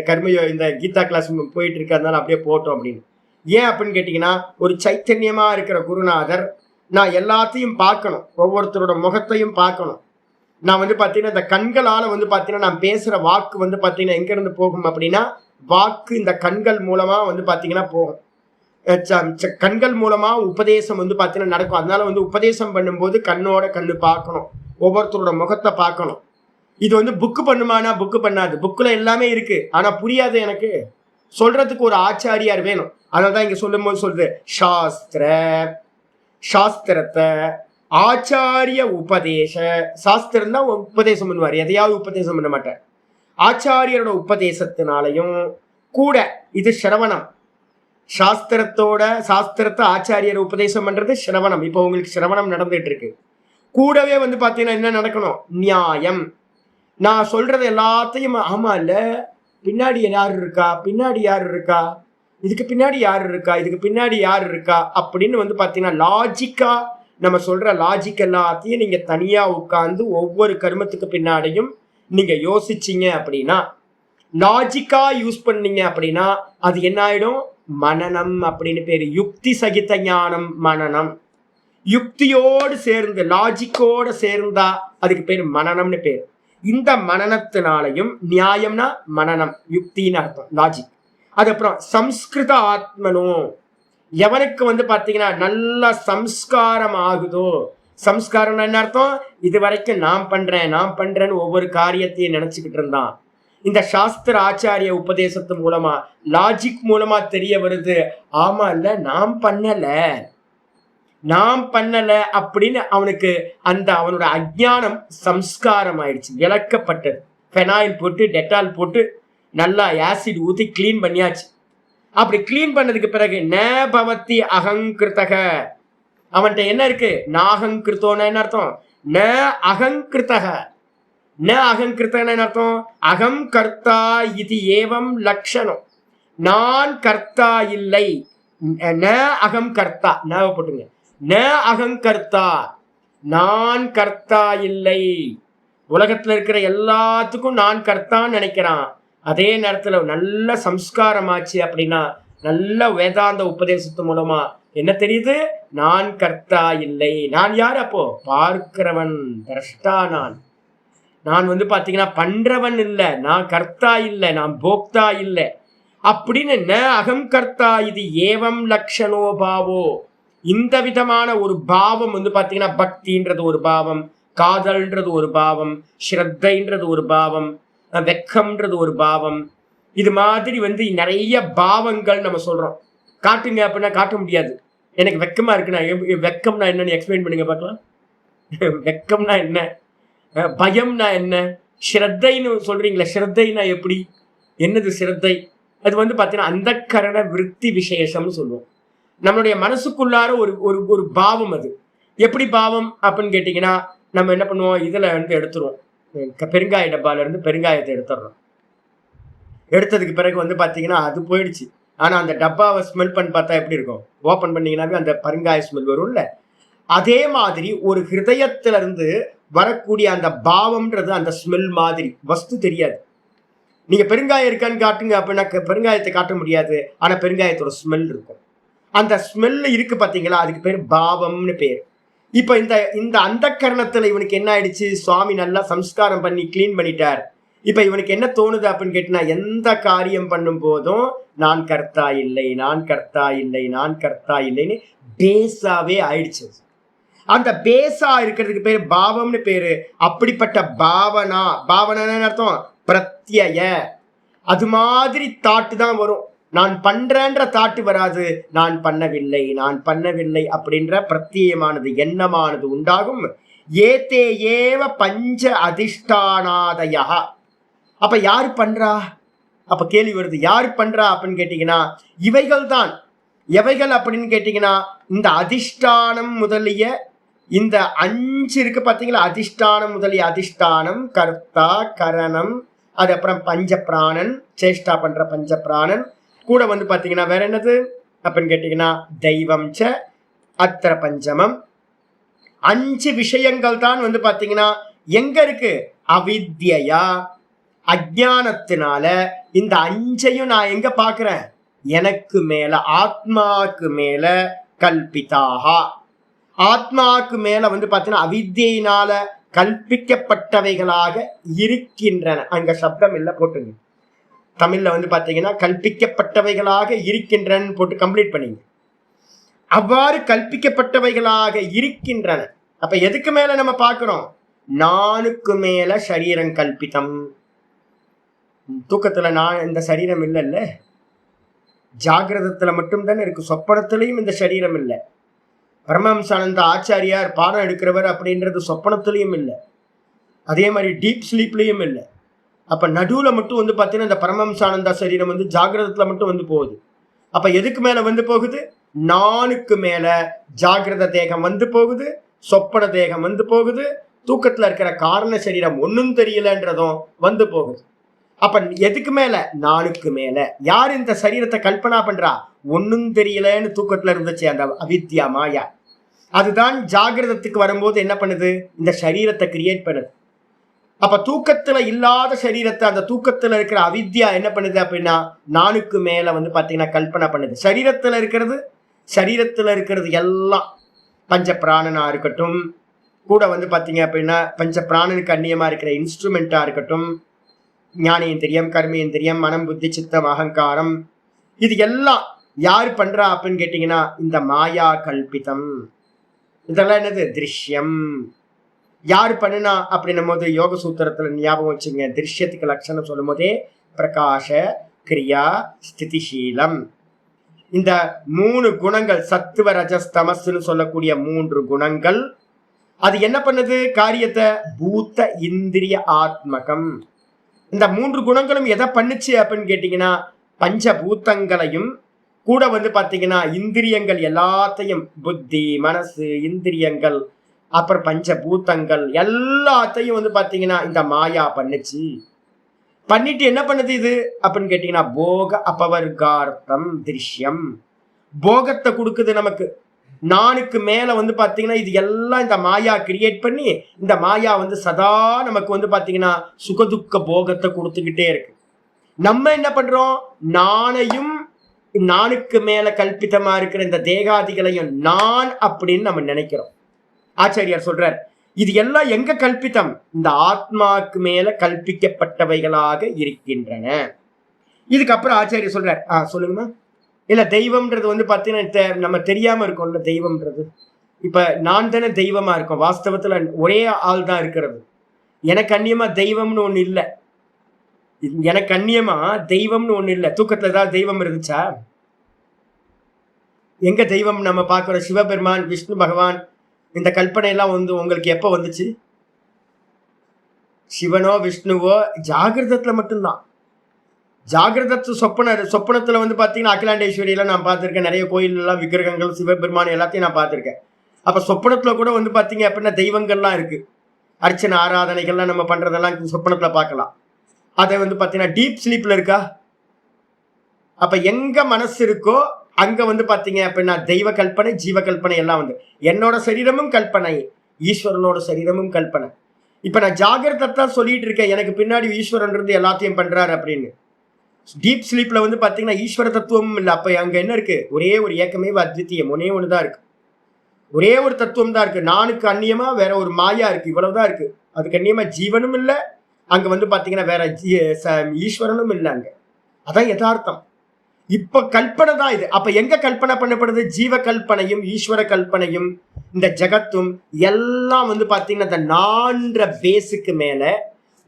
A: இந்த கீதா கிளாஸ் போயிட்டு இருக்கிறதுனால அப்படியே போட்டோம் அப்படின்னு. ஏன் அப்படின்னு கேட்டீங்கன்னா, ஒரு சைத்தன்யமா இருக்கிற குருநாதர், நான் எல்லாத்தையும் பார்க்கணும், ஒவ்வொருத்தரோட முகத்தையும் பார்க்கணும். நான் வந்து பாத்தீங்கன்னா இந்த கண்களால வந்து பாத்தீங்கன்னா நான் பேசுற வாக்கு வந்து பாத்தீங்கன்னா எங்க இருந்து போகும் அப்படின்னா, வாக்கு இந்த கண்கள் மூலமா வந்து பாத்தீங்கன்னா போகும். கண்கள் மூலமா உபதேசம் வந்து பாத்தீங்கன்னா நடக்கும். அதனால வந்து உபதேசம் பண்ணும்போது கண்ணோட கண்ணு பார்க்கணும், ஒவ்வொருத்தரோட முகத்தை பார்க்கணும். இது வந்து புக்கு பண்ணுமானா புக்கு பண்ணாது, புக்குல எல்லாமே இருக்கு, ஆனா புரியாது எனக்கு. சொல்றதுக்கு ஒரு ஆச்சாரியார் வேணும். அதனாலதான் இங்க சொல்லும் போது சொல்றது, சாஸ்திரத்தை ஆச்சாரிய உபதேச. சாஸ்திரம் தான் உபதேசம் பண்ணுவார், எதையாவது உபதேசம் பண்ண மாட்டார். ஆச்சாரியரோட உபதேசத்தினாலையும் கூட இது சிரவணம். சாஸ்திரத்தை ஆச்சாரியர் உபதேசம் பண்றது சிரவணம். இப்போ உங்களுக்கு சிரவணம் நடந்துட்டு இருக்கு. கூடவே வந்து பாத்தீங்கன்னா என்ன நடக்கணும், நியாயம். நான் சொல்றது எல்லாத்தையும் ஆமா இல்ல, பின்னாடி யார் இருக்கா, இதுக்கு பின்னாடி யார் இருக்கா அப்படின்னு வந்து பாத்தீங்கன்னா லாஜிக்கா நம்ம சொல்ற லாஜிக் எல்லாத்தையும் நீங்க தனியா உட்கார்ந்து ஒவ்வொரு கர்மத்துக்கு பின்னாடியும் நீங்க யோசிச்சீங்க அப்படின்னா, லாஜிக்கா யூஸ் பண்ணீங்க அப்படின்னா அது என்ன ஆயிடும், மனனம் அப்படின்னு பேரு. யுக்தி சகித ஞானம் மனனம். யுக்தியோடு சேர்ந்து லாஜிக்கோட சேர்ந்தா அதுக்கு பேரு மனனம்னு பேரு. இந்த மனனத்தினாலையும், நியாயம்னா மனனம், யுக்தின்னு அர்த்தம், லாஜிக். அதுக்கப்புறம் சம்ஸ்கிருத ஆத்மனும், எவனுக்கு வந்து பாத்தீங்கன்னா நல்ல சம்ஸ்காரம் ஆகுதோ, சம்ஸ்காரம்னா என்ன அர்த்தம், இது வரைக்கும் நான் பண்றேன்னு ஒவ்வொரு காரியத்தையும் நினைச்சுக்கிட்டு இருந்தான். இந்த சாஸ்திர ஆச்சாரிய உபதேசத்து மூலமா, லாஜிக் மூலமா தெரிய வருது, ஆமா இல்ல நான் பண்ணல அப்படின்னு அவனுக்கு அந்த அவனோட அஜ்ஞானம் சம்ஸ்காரம் ஆயிடுச்சு, விளக்கப்பட்டது. பெனாயில் போட்டு டெட்டால் போட்டு நல்லா ஆசிட் ஊத்தி கிளீன் பண்ணியாச்சு. அப்படி கிளீன் பண்ணதுக்கு பிறகு ந பவதி அகங்கிருத்தக, அவன்கிட்ட என்ன இருக்கு, நாகங்கிருத்தோன்னு என்ன அர்த்தம், ந அகங்கிருத்தக. ந அகங்கிருத்தன அர்த்தம், அகம் கர்த்தா இது ஏவம் லட்சணம், நான் கர்த்தா இல்லை. ந அகம் கர்த்தா, போட்டுங்க, ந அகங்கர்த்தா, நான் கர்த்தா இல்லை. உலகத்துல இருக்கிற எல்லாத்துக்கும் நான் கர்த்தான்னு நினைக்கிறான். அதே நேரத்துல நல்ல சம்ஸ்காரமாச்சு அப்படின்னா, நல்ல வேதாந்த உபதேசத்து மூலமா என்ன தெரியுது, நான் கர்த்தா இல்லை. நான் யார் அப்போ, பார்க்கிறவன், திரஷ்டா. நான் வந்து பாத்தீங்கன்னா பண்றவன் இல்லை, நான் கர்த்தா இல்லை, நான் போக்தா இல்லை அப்படின்னு. ந அகம் கர்த்தா இது ஏவம் லட்சணோ பாவோ, இந்த விதமான ஒரு பாவம் வந்து பாத்தீங்கன்னா, பக்தின்றது ஒரு பாவம், காதல்ன்றது ஒரு பாவம், ஸ்ரத்தைன்றது ஒரு பாவம், வெக்கம்ன்றது ஒரு பாவம். இது மாதிரி வந்து நிறைய பாவங்கள் நம்ம சொல்றோம். காட்டுங்க அப்படின்னா காட்ட முடியாது. எனக்கு வெக்கமா இருக்குன்னா, வெக்கம்னா என்னன்னு எக்ஸ்பிளைன் பண்ணுங்க பார்க்கலாம். வெக்கம்னா என்ன, பயம்னா என்ன, ஸ்ரத்தைன்னு சொல்றீங்களா, ஸ்ரத்தைனா எப்படி, என்னது ஸ்ரத்தை? அது வந்து பாத்தீங்கன்னா அந்த கரண விருத்தி விசேஷம்னு சொல்லுவோம். நம்மளுடைய மனசுக்குள்ளார ஒரு பாவம். அது எப்படி பாவம் அப்படின்னு கேட்டீங்கன்னா, நம்ம என்ன பண்ணுவோம், இதுல இருந்து எடுத்துருவோம், பெருங்காய டப்பால இருந்து பெருங்காயத்தை எடுத்துடுறோம். எடுத்ததுக்கு பிறகு வந்து பாத்தீங்கன்னா அது போயிடுச்சு. ஆனா அந்த டப்பாவை ஸ்மெல் பண்ணி பார்த்தா எப்படி இருக்கும், ஓப்பன் பண்ணீங்கன்னாவே அந்த பெருங்காய ஸ்மெல் வரும்ல. அதே மாதிரி ஒரு ஹிருதயத்திலிருந்து வரக்கூடிய அந்த பாவம்ன்றது அந்த ஸ்மெல் மாதிரி, வஸ்து தெரியாது. நீங்க பெருங்காயம் இருக்கான்னு காட்டுங்க அப்படின்னா பெருங்காயத்தை காட்ட முடியாது, ஆனா பெருங்காயத்தோட ஸ்மெல் இருக்கும். அந்த ஸ்மெல் இருக்கு பாத்தீங்களா, அதுக்கு பேர் பாவம்னு பேர். இப்ப இந்த இந்த அந்த கரணத்துல இவனுக்கு என்ன ஆயிடுச்சு, சுவாமி நல்லா சம்ஸ்காரம் பண்ணி கிளீன் பண்ணிட்டார். இப்ப இவனுக்கு என்ன தோணுது அப்படின்னு கேட்டினா, எந்த காரியம் பண்ணும் போதும் நான் கர்த்தா இல்லை, நான் கர்த்தா இல்லை, நான் கர்த்தா இல்லைன்னு பேஸாவே ஆயிடுச்சு. அந்த பேஸா இருக்கிறதுக்கு பேர் பாவம்னு பேரு. அப்படிப்பட்ட பாவனா, பாவனான்னு அர்த்தம் பிரத்யய, அது மாதிரி தாட்டு தான் வரும். நான் பண்றேன்ற தாட்டு வராது, நான் பண்ணவில்லை, நான் பண்ணவில்லை அப்படின்ற பிரத்யேகமானது எண்ணமானது உண்டாகும். ஏதே ஏவ பஞ்ச அதிஷ்டானாதயா. அப்ப யாரு பண்றா? அப்ப கேள்வி வருது, யாரு பண்றா அப்படின்னு கேட்டீங்கன்னா, இவைகள் தான். எவைகள் அப்படின்னு கேட்டீங்கன்னா, இந்த அதிஷ்டானம் முதலிய இந்த 5 இருக்கு பாத்தீங்களா, அதிஷ்டானம் முதலிய அதிஷ்டானம், கர்த்தா, கரணம், அது அப்புறம் பஞ்ச பிராணன், சேஷ்டா பண்ற பஞ்ச பிராணன், கூட வந்து பாத்தீங்கன்னா வேற என்னது அப்படின்னு கேட்டீங்கன்னா தெய்வம் ச அத்திர பஞ்சமம். 5 விஷயங்கள் தான் வந்து பாத்தீங்கன்னா எங்க இருக்கு, அவித்யா, அஜானத்தினால. இந்த 5ஐயும் நான் எங்க பாக்குறேன், எனக்கு மேல, ஆத்மாக்கு மேல கல்பிதாகா, ஆத்மாக்கு மேல வந்து பாத்தீங்கன்னா அவித்தியினால கல்பிக்கப்பட்டவைகளாக இருக்கின்றன. அங்க சப்தம் இல்ல போட்டுங்க, தமிழ்ல வந்து பாத்தீங்கன்னா கல்பிக்கப்பட்டவைகளாக இருக்கின்றன போட்டு கம்ப்ளீட் பண்ணீங்க. அவ்வாறு கல்பிக்கப்பட்டவைகளாக இருக்கின்றன. அப்ப எதுக்கு மேல நம்ம பார்க்கிறோம், நானுக்கு மேல சரீரம் கல்பிதம். தூக்கத்துல நான் இந்த சரீரம் இல்லைல்ல, ஜாகிரதத்துல மட்டும் தானே இருக்கு, சொப்பனத்திலையும் இந்த சரீரம் இல்லை. பரமஹம்சானந்த ஆச்சாரியார் பாடம் எடுக்கிறவர் அப்படின்றது சொப்பனத்திலையும் இல்லை, அதே மாதிரி டீப் ஸ்லீப்லயும் இல்லை. அப்ப நடுவுல மட்டும் வந்து பாத்தீங்கன்னா இந்த பரமஹம்சானந்தா சரீரம் வந்து ஜாகிரதத்துல மட்டும் வந்து போகுது. அப்ப எதுக்கு மேல வந்து போகுது, நானுக்கு மேல ஜாகிரத தேகம் வந்து போகுது, சொப்பன தேகம் வந்து போகுது, தூக்கத்துல இருக்கிற காரண சரீரம் ஒன்னும் தெரியலன்றதும் வந்து போகுது. அப்ப எதுக்கு மேல, நானுக்கு மேல. யார் இந்த சரீரத்தை கல்பனா பண்றா, ஒன்னும் தெரியலன்னு தூக்கத்துல இருந்துச்சு அந்த அவித்யா மாயா. அதுதான் ஜாகிரதத்துக்கு வரும்போது என்ன பண்ணுது, இந்த சரீரத்தை கிரியேட் பண்ணுது. அப்ப தூக்கத்துல இல்லாத சரீரத்தை அந்த தூக்கத்துல இருக்கிற அவித்யா என்ன பண்ணுது அப்படின்னா நானுக்கு மேல வந்து பாத்தீங்கன்னா கல்பனை பண்ணுது. சரீரத்துல இருக்கிறது எல்லாம் பஞ்ச பிராணனா இருக்கட்டும், கூட வந்து பாத்தீங்க அப்படின்னா பஞ்ச பிராணனுக்கு அந்நியமா இருக்கிற இன்ஸ்ட்ருமெண்டா இருக்கட்டும், ஞானேந்திரியம், கர்மேந்திரியம், மனம், புத்தி, சித்தம், அகங்காரம், இது எல்லாம் யாரு பண்றா அப்படின்னு கேட்டீங்கன்னா இந்த மாயா கல்பிதம். இதெல்லாம் என்னது, திருஷ்யம். யாரு பண்ணுனா அப்படின்னும் போது யோக சூத்திரத்துல ஞாபகம் வச்சுங்க, திருஷ்யத்துக்கு லட்சணம் சொல்லும் போதே பிரகாஷ, கிரியா, ஸ்திதிசீலம். இந்த 3 குணங்கள், சத்துவ ரஜஸ் தமஸ்ன்னு சொல்லக்கூடிய 3 குணங்கள், அது என்ன பண்ணுது காரியத்தை, பூத்த இந்திரிய ஆத்மகம். இந்த 3 குணங்களும் எதை பண்ணுச்சு அப்படின்னு கேட்டீங்கன்னா பஞ்சபூத்தங்களையும் கூட வந்து பாத்தீங்கன்னா இந்திரியங்கள் எல்லாத்தையும், புத்தி, மனசு, இந்திரியங்கள், அப்புறம் பஞ்சபூத்தங்கள் எல்லாத்தையும் வந்து பாத்தீங்கன்னா இந்த மாயா பண்ணுச்சு. பண்ணிட்டு என்ன பண்ணுது இது அப்படின்னு கேட்டீங்கன்னா போக அபவர்கார்த்தம் திருஷ்யம், போகத்தை கொடுக்குது நமக்கு. நானுக்கு மேல வந்து பாத்தீங்கன்னா இது எல்லாம் இந்த மாயா கிரியேட் பண்ணி இந்த மாயா வந்து சதா நமக்கு வந்து பாத்தீங்கன்னா சுகதுக்க போகத்தை கொடுத்துக்கிட்டே இருக்கு. நம்ம என்ன பண்றோம், நானையும் நானுக்கு மேல கல்பிதமா இருக்கிற இந்த தேகாதிகளையும் நான் அப்படின்னு நம்ம நினைக்கிறோம். ஆச்சாரியார் சொல்றார், இது எல்லாம் எங்க கல்பித்தம், இந்த ஆத்மாக்கு மேல கல்பிக்கப்பட்டவைகளாக இருக்கின்றன. இதுக்கப்புறம் ஆச்சாரியர் சொல்றார், சொல்லுங்கம்மா. இல்ல தெய்வம்ன்றது வந்து பாத்தீங்கன்னா நம்ம தெரியாம இருக்கோம்ல தெய்வம்ன்றது. இப்ப நான் தானே தெய்வமா இருக்கோம், வாஸ்தவத்துல ஒரே ஆள் தான் இருக்கிறது. எனக்கு அந்நியமா தெய்வம்னு ஒண்ணு இல்லை, எனக்கு அந்நியமா தெய்வம்னு ஒண்ணு இல்லை. தூக்கத்துல ஏதாவது தெய்வம் இருந்துச்சா? எங்க தெய்வம் நம்ம பார்க்கிறோம், சிவபெருமான், விஷ்ணு பகவான், இந்த கல்பனை எல்லாம் வந்து உங்களுக்கு எப்ப வந்துச்சு? சிவனோ விஷ்ணுவோ ஜாகிரதத்துல மட்டும்தான். ஜாகிரதத்து சொப்பனத்துல வந்து பாத்தீங்கன்னா அகிலாண்டேஸ்வரியெல்லாம் நான் பார்த்திருக்கேன், நிறைய கோயில் எல்லாம் விக்கிரகங்கள், சிவபெருமான் எல்லாத்தையும் நான் பார்த்திருக்கேன். அப்ப சொப்பனத்துல கூட வந்து பாத்தீங்க அப்படின்னா தெய்வங்கள்லாம் இருக்கு, அர்ச்சனை ஆராதனைகள்லாம் நம்ம பண்றதெல்லாம் சொப்பனத்துல பார்க்கலாம். அதை வந்து பாத்தீங்கன்னா டீப் ஸ்லீப்ல இருக்கா? அப்ப எங்க மனசு இருக்கோ அங்க வந்து பாத்தீங்க அப்படின்னா தெய்வ கல்பனை, ஜீவ கல்பனை எல்லாம் வந்து என்னோட சரீரமும் கல்பனை, ஈஸ்வரனோட சரீரமும் கல்பனை. இப்ப நான் ஜாகிரதான் சொல்லிட்டு இருக்கேன், எனக்கு பின்னாடி ஈஸ்வரன் இருந்து எல்லாத்தையும் பண்றாரு அப்படின்னு. டீப் ஸ்லீப்ல வந்து பாத்தீங்கன்னா ஈஸ்வர தத்துவமும் இல்லை. அப்ப அங்க என்ன இருக்கு? ஒரே ஒரு ஏக்கமே அத்விதீயம், ஒன்னே ஒண்ணுதான் இருக்கு. ஒரே ஒரு தத்துவம் தான் இருக்கு. நானுக்கு அந்நியமா வேற ஒரு மாயா இருக்கு, இவ்வளவுதான் இருக்கு. அதுக்கு அந்நியமா ஜீவனும் இல்லை. அங்க வந்து பாத்தீங்கன்னா வேற ஈஸ்வரனும் இல்லை. அங்க அதான் யதார்த்தம். இப்ப கல்பனை தான் இது. அப்ப எங்க கல்பனை பண்ணப்படுது? ஜீவ கல்பனையும் ஈஸ்வர கல்பனையும் இந்த ஜகத்தும் எல்லாம் வந்து பாத்தீங்கன்னா இந்த நான்ற பேஸுக்கு மேல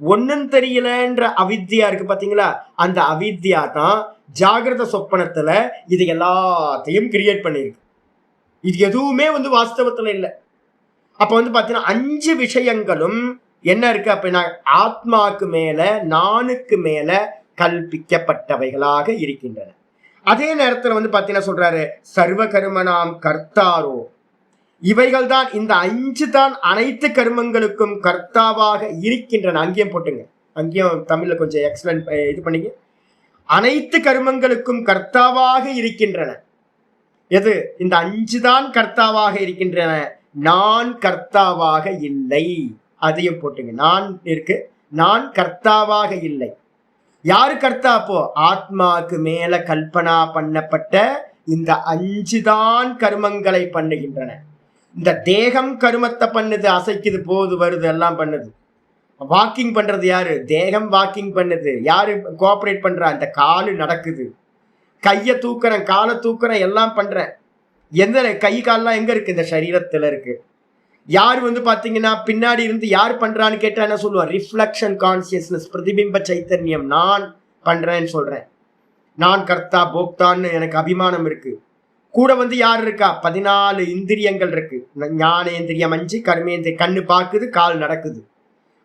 A: ஒன்னும் தெரியலன்ற அவித்யா இருக்கு பாத்தீங்களா? அந்த அவித்யா தான் ஜாகிரத சொப்பனத்துல இது எல்லாத்தையும் கிரியேட் பண்ணிருக்கு. இது எதுவுமே வந்து வாஸ்தவத்துல இல்லை. அப்ப வந்து பாத்தீங்கன்னா 5 விஷயங்களும் என்ன இருக்கு அப்படின்னா ஆத்மாக்கு மேல, நானுக்கு மேல கல்பிக்கப்பட்டவைகளாக இருக்கின்றன. அதே நேரத்துல வந்து பாத்தீங்கன்னா சொல்றாரு, சர்வ கர்மனாம் கர்த்தாரோ, இவைகள் தான், இந்த 5 தான் அனைத்து கர்மங்களுக்கும் கர்த்தாவாக இருக்கின்றன. அங்கேயும் போட்டுங்க, அங்கேயும் தமிழ்ல கொஞ்சம் எக்ஸலன்ட் இது பண்ணீங்க. அனைத்து கர்மங்களுக்கும் கர்த்தாவாக இருக்கின்றன. எது? இந்த 5 தான் கர்த்தாவாக இருக்கின்றன, நான் கர்த்தாவாக இல்லை. அதையும் போட்டுங்க, நான் இருக்கு, நான் கர்த்தாவாக இல்லை. யாரு கர்த்தா? அப்போ ஆத்மாக்கு மேல கல்பனா பண்ணப்பட்ட இந்த 5 தான் கர்மங்களை பண்ணுகின்றன. இந்த தேகம் கருமத்தை பண்ணுது, அசைக்குது, போகுது, வருது, எல்லாம் பண்ணுது. வாக்கிங் பண்றது யாரு? தேகம் வாக்கிங் பண்ணுது. யாரு கோஆபரேட் பண்றா? இந்த காலு நடக்குது, கையை தூக்குறேன், காலை தூக்குறேன், எல்லாம் பண்றேன். எந்த கை கால்லாம் எங்க இருக்கு? இந்த சரீரத்துல இருக்கு. யார் வந்து பாத்தீங்கன்னா பின்னாடி இருந்து யார் பண்றான்னு கேட்டா என்ன சொல்லுவார்? ரிஃப்ளெக்ஷன் கான்சியஸ்னஸ், பிரதிபிம்ப சைத்தன்யம். நான் பண்றேன்னு சொல்றேன், நான் கர்த்தா போக்தான்னு எனக்கு அபிமானம் இருக்கு. கூட வந்து யார் இருக்கா? 14 இந்திரியங்கள் இருக்கு. ஞானேந்திரியம் 5, கர்மேந்திரியம், கண்ணு பாக்குது, கால் நடக்குது,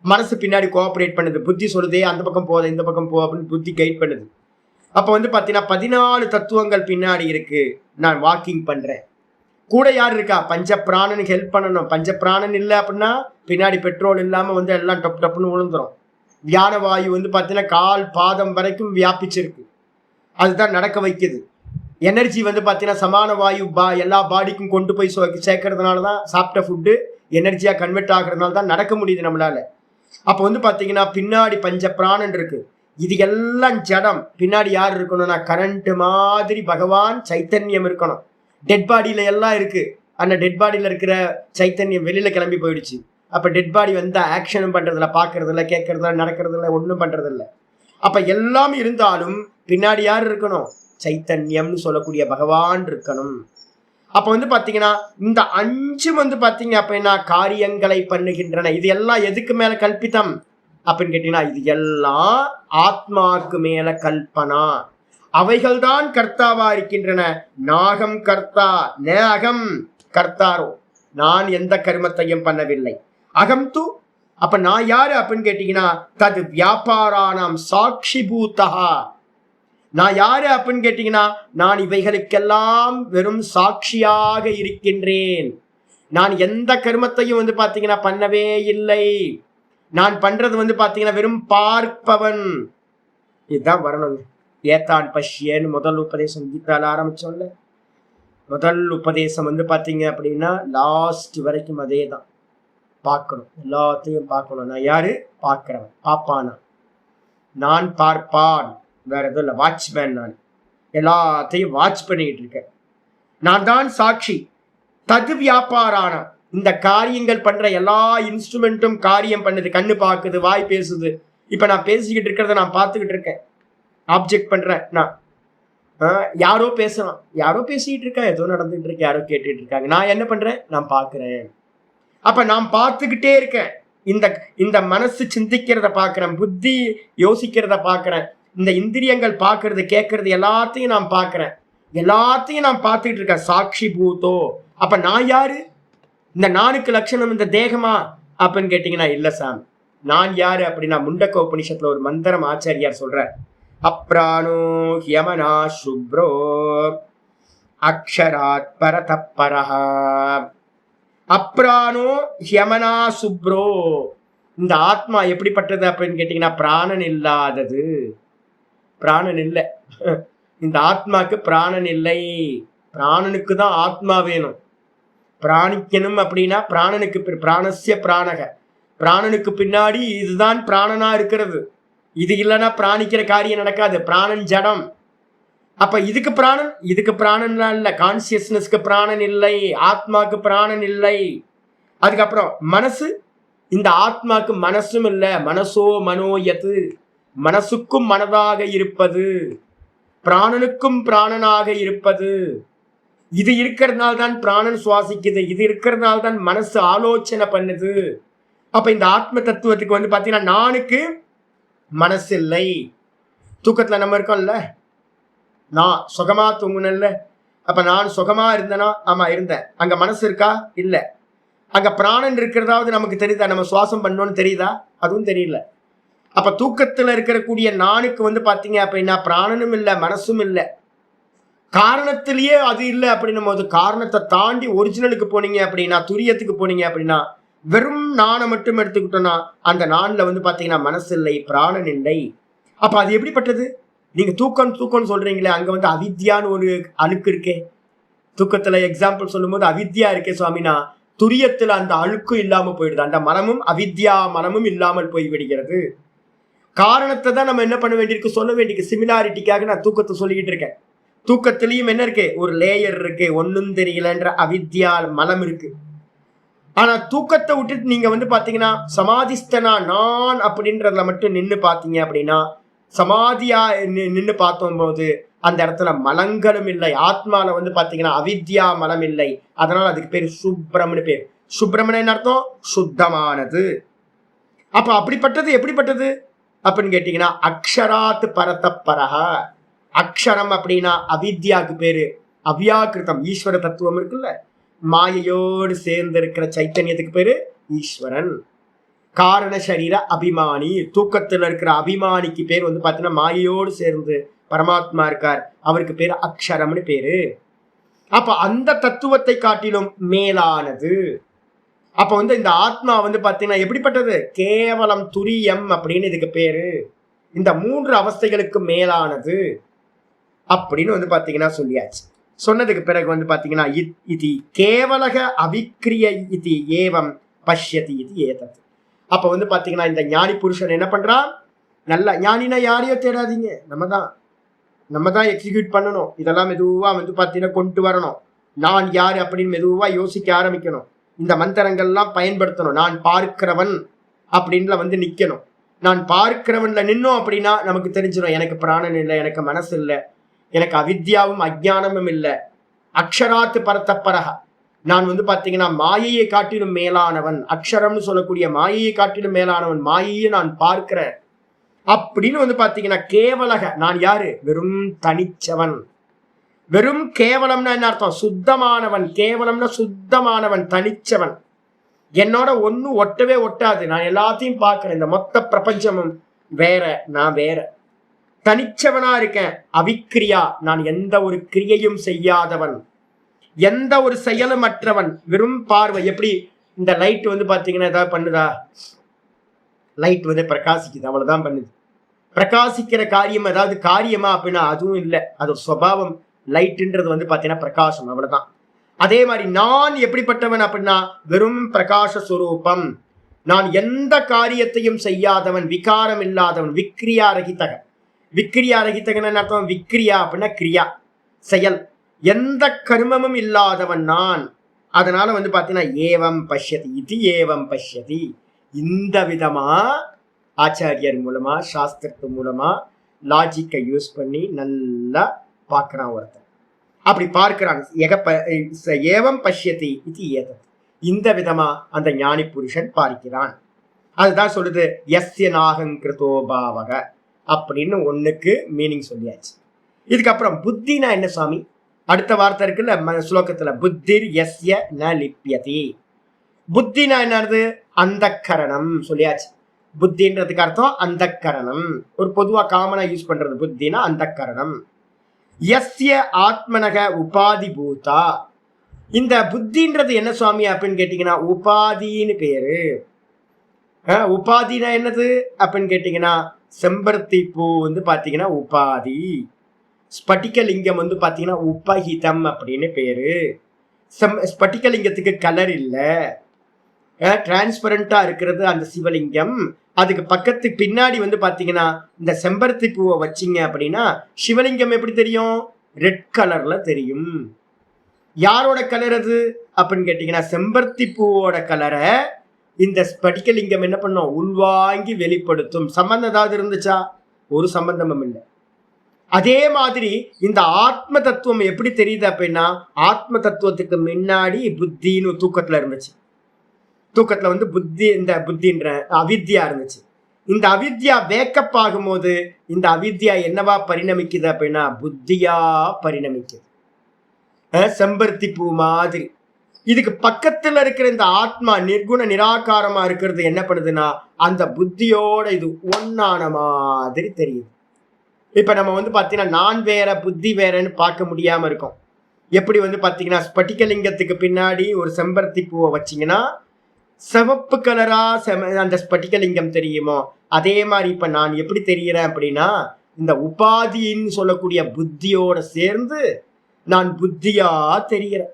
A: மனசு பின்னாடி கோஆபரேட் பண்ணுது, புத்தி சொல்லுதே அந்த பக்கம் போத, இந்த பக்கம் போ அப்படின்னு புத்தி கைட் பண்ணுது. அப்ப வந்து பாத்தீங்கன்னா 14 தத்துவங்கள் பின்னாடி இருக்கு. நான் வாக்கிங் பண்றேன். கூட யார் இருக்கா? பஞ்ச பிராணனுக்கு ஹெல்ப் பண்ணணும். பஞ்ச பிராணன் இல்லை அப்படின்னா பின்னாடி பெட்ரோல் இல்லாம வந்து எல்லாம் டப் டப்புன்னு விழுந்துரும். வியான வாயு வந்து பாத்தீங்கன்னா கால் பாதம் வரைக்கும் வியாபிச்சிருக்கு, அதுதான் நடக்க வைக்குது. எனர்ஜி வந்து பாத்தீங்கன்னா சமான வாயு எல்லா பாடிக்கும் கொண்டு போய் சேர்க்கறதுனாலதான், சாப்பிட்ட ஃபுட்டு எனர்ஜியா கன்வெர்ட் ஆகுறதுனால தான் நடக்க முடியுது நம்மளால. அப்ப வந்து பாத்தீங்கன்னா பின்னாடி பஞ்ச பிராணன் இருக்கு. இது எல்லாம் ஜடம். பின்னாடி யார் இருக்கணும்னா கரண்ட் மாதிரி பகவான் சைத்தன்யம் இருக்கணும். டெட் பாடியில எல்லாம் இருக்கு. அந்த டெட் பாடியில இருக்கிற சைத்தன்யம் வெளியில கிளம்பி போயிடுச்சு. அப்ப டெட் பாடி வந்து ஆக்ஷனும் பண்றதில்ல, பாக்குறது இல்லை, கேட்கறதில்ல, நடக்கிறது இல்லை, ஒன்றும் பண்றது இல்லை. அப்ப எல்லாம் இருந்தாலும் பின்னாடி யார் இருக்கணும்? சைத்தன்யம்னு சொல்லக்கூடிய பகவான் இருக்கணும். அப்ப வந்து பாத்தீங்கன்னா இந்த 5 வந்து பாத்தீங்க அப்படின்னா காரியங்களை பண்ணுகின்றன. இது எல்லாம் எதுக்கு மேல கல்பித்தம் அப்படின்னு கேட்டீங்கன்னா இது எல்லாம் ஆத்மாக்கு மேல கல்பனா. அவைகள் தான் கர்த்தாவா இருக்கின்றன. நாகம் கர்த்தா ந அகம் கர்த்தாரோ, நான் எந்த கர்மத்தையும் பண்ணவில்லை. அகம் தூ, அப்ப நான் யாரு அப்படின்னு கேட்டீங்கன்னா தது வியாபாரானாம் சாட்சி பூதா. நான் யாரு அப்படின்னு கேட்டீங்கன்னா நான் இவைகளுக்கெல்லாம் வெறும் சாட்சியாக இருக்கின்றேன். நான் எந்த கர்மத்தையும் வந்து பாத்தீங்கன்னா பண்ணவே இல்லை. நான் பண்றது வந்து பாத்தீங்கன்னா வெறும் பார்ப்பவன். இதுதான் வரணுங்க. ஏத்தான் பஷ்யன்னு முதல் உபதேசம் கீதால ஆரம்பிச்சோம்ல, முதல் உபதேசம் வந்து பாத்தீங்க அப்படின்னா லாஸ்ட் வரைக்கும் அதே தான். பார்க்கணும், எல்லாத்தையும் பார்க்கணும். நான் யாரு? பார்க்கிறவன். பாப்பானா நான் பார்ப்பான், வேற எதுவும் இல்லை. வாட்ச்மேன். நான் எல்லாத்தையும் வாட்ச் பண்ணிக்கிட்டு இருக்கேன். நான் தான் சாட்சி. தது வியாபாரான, இந்த காரியங்கள் பண்ற எல்லா இன்ஸ்ட்ருமெண்ட்டும் காரியம் பண்ணுது. கண்ணு பார்க்குது, வாய் பேசுது. இப்ப நான் பேசிக்கிட்டு இருக்கிறத நான் பார்த்துக்கிட்டு இருக்கேன், ஆப்ஜெக்ட் பண்றேன். நான் யாரோ பேசலாம், யாரோ பேசிக்கிட்டு இருக்கேன், ஏதோ நடந்துகிட்டு இருக்கு, யாரோ கேட்டுட்டு இருக்காங்க. நான் என்ன பண்றேன்? நான் பார்க்கிறேன். அப்ப நான் பார்த்துக்கிட்டே இருக்கேன். இந்த மனசு சிந்திக்கிறத பார்க்கிறேன், புத்தி யோசிக்கிறத பார்க்கிறேன், இந்த இந்திரியங்கள் பார்க்கறது கேட்கறது எல்லாத்தையும் நான் பார்க்கிறேன், எல்லாத்தையும் நான் பார்த்துக்கிட்டு இருக்கேன். சாட்சி பூதோ. அப்ப நான் யாரு? இந்த நானுக்கு லட்சணம் இந்த தேகமா அப்படின்னு கேட்டீங்கன்னா இல்ல சாம். நான் யாரு அப்படின்னா முண்டக்க உபனிஷத்துல ஒரு மந்திரம் ஆச்சாரியார் சொல்ற, அப்ராணோ ஹியமனா சுப்ரோ அக்ஷராத் பரதப்பரஹா. அப்ராணோ ஹியமனா சுப்ரோ. இந்த ஆத்மா எப்படிப்பட்டது அப்படின்னு கேட்டீங்கன்னா பிராணன் இல்லாதது. பிராணன் இல்லை. இந்த ஆத்மாக்கு பிராணன் இல்லை. பிராணனுக்கு தான் ஆத்மா வேணும். பிராணிக்கணும் அப்படின்னா பிராணனுக்கு பிராணஸ்ய பிராணக, பிராணனுக்கு பின்னாடி இதுதான் பிராணனா இருக்கிறது. இது இல்லைன்னா பிராணிக்கிற காரியம் நடக்காது. பிராணன் ஜடம். அப்ப இதுக்கு பிராணன் இல்ல. கான்சியஸ்னஸ்க்கு பிராணன் இல்லை, ஆத்மாக்கு பிராணன் இல்லை. அதுக்கப்புறம் மனசு, இந்த ஆத்மாக்கு மனசும் இல்ல. மனசோ மனோயத்து, மனசுக்கும் மனதாக இருப்பது, பிராணனுக்கும் பிராணனாக இருப்பது. இது இருக்கிறதுனால தான் பிராணன் சுவாசிக்குது, இது இருக்கிறதுனால தான் மனசு ஆலோசனை பண்ணுது. அப்ப இந்த ஆத்ம தத்துவத்துக்கு வந்து பாத்தீங்கன்னா நானுக்கு மனசு இல்லை. தூக்கத்துல நம்ம இருக்கோம்ல, நான் சுகமா தூங்குனல்ல, அப்ப நான் சுகமா இருந்தேனா? ஆமா இருந்தேன். அங்க மனசு இருக்கா? இல்ல. அங்க பிராணன் இருக்கிறதாவது நமக்கு தெரியுதா? நம்ம சுவாசம் பண்ணோன்னு தெரியுதா? அதுவும் தெரியல. அப்ப தூக்கத்துல இருக்கக்கூடிய நானுக்கு வந்து பாத்தீங்க அப்படின்னா பிராணனும் இல்லை, மனசும் இல்லை. காரணத்திலேயே அது இல்லை அப்படின்னும் போது, காரணத்தை தாண்டி ஒரிஜினலுக்கு போனீங்க அப்படின்னா, துரியத்துக்கு போனீங்க அப்படின்னா, வெறும் நானை மட்டும் எடுத்துக்கிட்டோம்னா அந்த நான்ல வந்து பாத்தீங்கன்னா மனசு இல்லை, பிராணன் இல்லை. அப்ப அது எப்படிப்பட்டது? நீங்க தூக்கம் சொல்றீங்களே, அங்க வந்து அவித்யான்னு ஒரு அழுக்கு இருக்கே. தூக்கத்துல எக்ஸாம்பிள் சொல்லும் போது அவித்யா இருக்கே சுவாமினா, துரியத்துல அந்த அழுக்கும் இல்லாம போயிடுது. அந்த மனமும் அவித்யா மனமும் இல்லாமல் போய் விடுகிறது. காரணத்தை தான் நம்ம என்ன பண்ண வேண்டியிருக்கு, சொல்ல வேண்டியிருக்கு. சிமிலாரிட்டிக்காக நான் தூக்கத்தை சொல்லிக்கிட்டு இருக்கேன். தூக்கத்திலையும் என்ன இருக்கு? ஒரு லேயர் இருக்கு, ஒன்னும் தெரியலன்ற அவித்யா மலம் இருக்கு. ஆனா தூக்கத்தை விட்டுட்டு நீங்க வந்து பாத்தீங்கன்னா சமாதிஸ்தனா நான் அப்படின்றதுல மட்டும் நின்று பாத்தீங்க அப்படின்னா, சமாதியா நின்று பார்த்தோம் போது அந்த இடத்துல மலங்களும் இல்லை. ஆத்மால வந்து பாத்தீங்கன்னா அவித்யா மலம் இல்லை. அதனால அதுக்கு பேர் சுப்ரம்னு பேர். சுப்ரமணியன் அர்த்தம் சுத்தமானது. அப்ப அப்படிப்பட்டது எப்படிப்பட்டது அப்படின்னு கேட்டீங்கன்னா, அக்ஷராத் பரத பரஹா. அக்ஷரம் அப்படின்னா அவித்யாவுக்கு பேரு அவ்யாக்கிருத்தம். ஈஸ்வர தத்துவம் இருக்குல்ல, மாயையோடு சேர்ந்து இருக்கிற சைத்தன்யத்துக்கு பேரு ஈஸ்வரன். காரண சரீர அபிமானி, தூக்கத்துல இருக்கிற அபிமானிக்கு பேர் வந்து பாத்தீங்கன்னா மாயையோடு சேர்ந்து பரமாத்மா இருக்கார், அவருக்கு பேரு அக்ஷரம்னு பேரு. அப்ப அந்த தத்துவத்தை காட்டிலும் மேலானது. அப்ப வந்து இந்த ஆத்மா வந்து பாத்தீங்கன்னா எப்படிப்பட்டது? கேவலம் துரியம் அப்படின்னு இதுக்கு பேரு. இந்த 3 அவஸ்தைகளுக்கு மேலானது அப்படின்னு வந்து பாத்தீங்கன்னா சொல்லியாச்சு. சொன்னதுக்கு பிறகு வந்து பாத்தீங்கன்னா இது கேவலக அவிக்ரிய இது ஏவம் பஷ்யதி இது ஏதது. அப்ப வந்து பாத்தீங்கன்னா இந்த ஞானி புருஷன் என்ன பண்றான்? நல்ல ஞானினா யாரையோ தேடாதீங்க, நம்ம தான் எக்ஸிக்யூட் பண்ணணும். இதெல்லாம் மெதுவா வந்து பாத்தீங்கன்னா கொண்டு வரணும். நான் யாரு அப்படின்னு மெதுவா யோசிக்க ஆரம்பிக்கணும். இந்த மந்திரங்கள்லாம் பயன்படுத்தணும். நான் பார்க்கிறவன் அப்படின்ல வந்து நிக்கணும். நான் பார்க்கிறவன்ல நின்னோம் அப்படின்னா நமக்கு தெரிஞ்சிடும், எனக்கு பிராணன் இல்லை, எனக்கு மனசு இல்லை, எனக்கு அவித்யாவும் அஜ்ஞானமும் இல்லை. அக்ஷராத்து பரத்தப்பரக, நான் வந்து பாத்தீங்கன்னா மாயையை காட்டிலும் மேலானவன். அக்ஷரம்னு சொல்லக்கூடிய மாயையை காட்டிலும் மேலானவன். மாயையை நான் பார்க்கிறேன் அப்படின்னு வந்து பாத்தீங்கன்னா கேவலக, நான் யாரு? வெறும் தனிச்சவன். வெறும் கேவலம்னா என்ன அர்த்தம்? சுத்தமானவன். கேவலம்னா சுத்தமானவன், தனிச்சவன். என்னோட ஒன்னும் ஒட்டவே ஒட்டாது. நான் எல்லாத்தையும் பார்க்கிறேன். இந்த மொத்த பிரபஞ்சமும் வேற, நான் வேற. தனிச்சவனா இருக்கேன். அவிக்கிரியா, நான் எந்த ஒரு கிரியையும் செய்யாதவன், எந்த ஒரு செயலும் அற்றவன். வெறும் பார்வை. எப்படி இந்த லைட் வந்து பாத்தீங்கன்னா ஏதாவது பண்ணுதா? லைட் வந்து பிரகாசிக்குது, அவ்வளவுதான் பண்ணுது. பிரகாசிக்கிற காரியம் ஏதாவது காரியமா அப்படின்னா அதுவும் இல்லை. அது சுபாவம். லைட்ன்றது வந்து பாத்தீங்கன்னா பிரகாசம், அவ்வளவுதான். அதே மாதிரி நான் எப்படிப்பட்டவன் அப்படின்னா வெறும் பிரகாச சுரூபம். நான் எந்த காரியத்தையும் செய்யாதவன், விகாரம் இல்லாதவன். விக்ரியா ரகிதக. விக்ரியா ரகிதகன் அர்த்தம்? விக்ரியா அப்படின்னா கிரியா, செயல். எந்த கர்மமும் இல்லாதவன் நான். அதனால வந்து பாத்தீங்கன்னா ஏவம் பஷ்யதி இது ஏவம் பஷ்யதி. இந்த விதமா ஆச்சாரியர் மூலமா, சாஸ்திரத்து மூலமா, லாஜிக்கை யூஸ் பண்ணி நல்லா பார்க்கிறான் ஒருத்தன். அப்படி பார்க்கிறான். ஏவம் பஷ்யதி இது ஏதத். இந்த விதமா அந்த ஞானி புருஷன் பார்க்கிறான். அதுதான் சொல்லுது யஸ்ய நாகங்கிருதோ பாவக அப்படின்னு ஒண்ணுக்கு மீனிங் சொல்லியாச்சு. இதுக்கப்புறம் புத்தினா என்ன சுவாமி? அடுத்த வார்த்தை இருக்குல்ல ஸ்லோகத்துல, புத்திர் யஸ்ய ந லிப்யதி. புத்தினா என்னது? அந்த கரணம் சொல்லியாச்சு. புத்தின்றதுக்கு அர்த்தம் அந்த கரணம். ஒரு பொதுவா காமனா யூஸ் பண்றது புத்தினா அந்த கரணம். யஸ்ய ஆத்மனக உபாதி பூதா. இந்த புத்தின்றது என்ன சுவாமி அப்படின்னு கேட்டீங்கன்னா உபாதின்னு பேரு. உபாதினா என்னது அப்படின்னு கேட்டீங்கன்னா செம்பருத்தி பூ வந்து பாத்தீங்கன்னா உபாதி. ஸ்பட்டிகலிங்கம் வந்து பாத்தீங்கன்னா உபஹிதம் அப்படின்னு பேரு. ஸ்பட்டிகலிங்கத்துக்கு கலர் இல்ல, டிரான்ஸ்பரண்டா இருக்கிறது அந்த சிவலிங்கம். அதுக்கு பக்கத்து பின்னாடி வந்து பாத்தீங்கன்னா இந்த செம்பருத்தி பூவை வச்சிங்க அப்படின்னா சிவலிங்கம் எப்படி தெரியும்? ரெட் கலர்ல தெரியும். யாரோட கலர் அது அப்படின்னு கேட்டீங்கன்னா செம்பருத்தி பூவோட கலரை இந்த ஸ்பட்டிகலிங்கம் என்ன பண்ணும்? உள்வாங்கி வெளிப்படுத்தும். சம்பந்தம் ஏதாவது இருந்துச்சா? ஒரு சம்பந்தமும் இல்லை. அதே மாதிரி இந்த ஆத்ம தத்துவம் எப்படி தெரியுது அப்படின்னா, ஆத்ம தத்துவத்துக்கு முன்னாடி புத்தின்னு தூக்கத்துல இருந்துச்சு. தூக்கத்துல வந்து இந்த புத்தின்ற அவித்யா இருந்துச்சு. இந்த அவித்யா வேக்கப் ஆகும்போது இந்த அவித்யா என்னவா பரிணமிக்குது அப்படின்னா புத்தியா பரிணமிக்குது. செம்பருத்தி பூ மாதிரி. இதுக்கு பக்கத்துல இருக்கிற இந்த ஆத்மா நிர்குண நிராகாரமா இருக்கிறது என்ன பண்ணுதுன்னா அந்த புத்தியோட இது ஒன்னான மாதிரி தெரியுது. இப்ப நம்ம வந்து பாத்தீங்கன்னா நான் வேற புத்தி வேறன்னு பார்க்க முடியாம இருக்கோம். எப்படி வந்து பாத்தீங்கன்னா ஸ்பட்டிகலிங்கத்துக்கு பின்னாடி ஒரு செம்பருத்தி பூவை வச்சிங்கன்னா சிவப்பு கலரா அந்த ஸ்பட்டிகலிங்கம் தெரியுமோ, அதே மாதிரி இப்ப நான் எப்படி தெரிகிறேன் அப்படின்னா இந்த உபாதின்னு சொல்லக்கூடிய புத்தியோட சேர்ந்து நான் புத்தியா தெரிகிறேன்.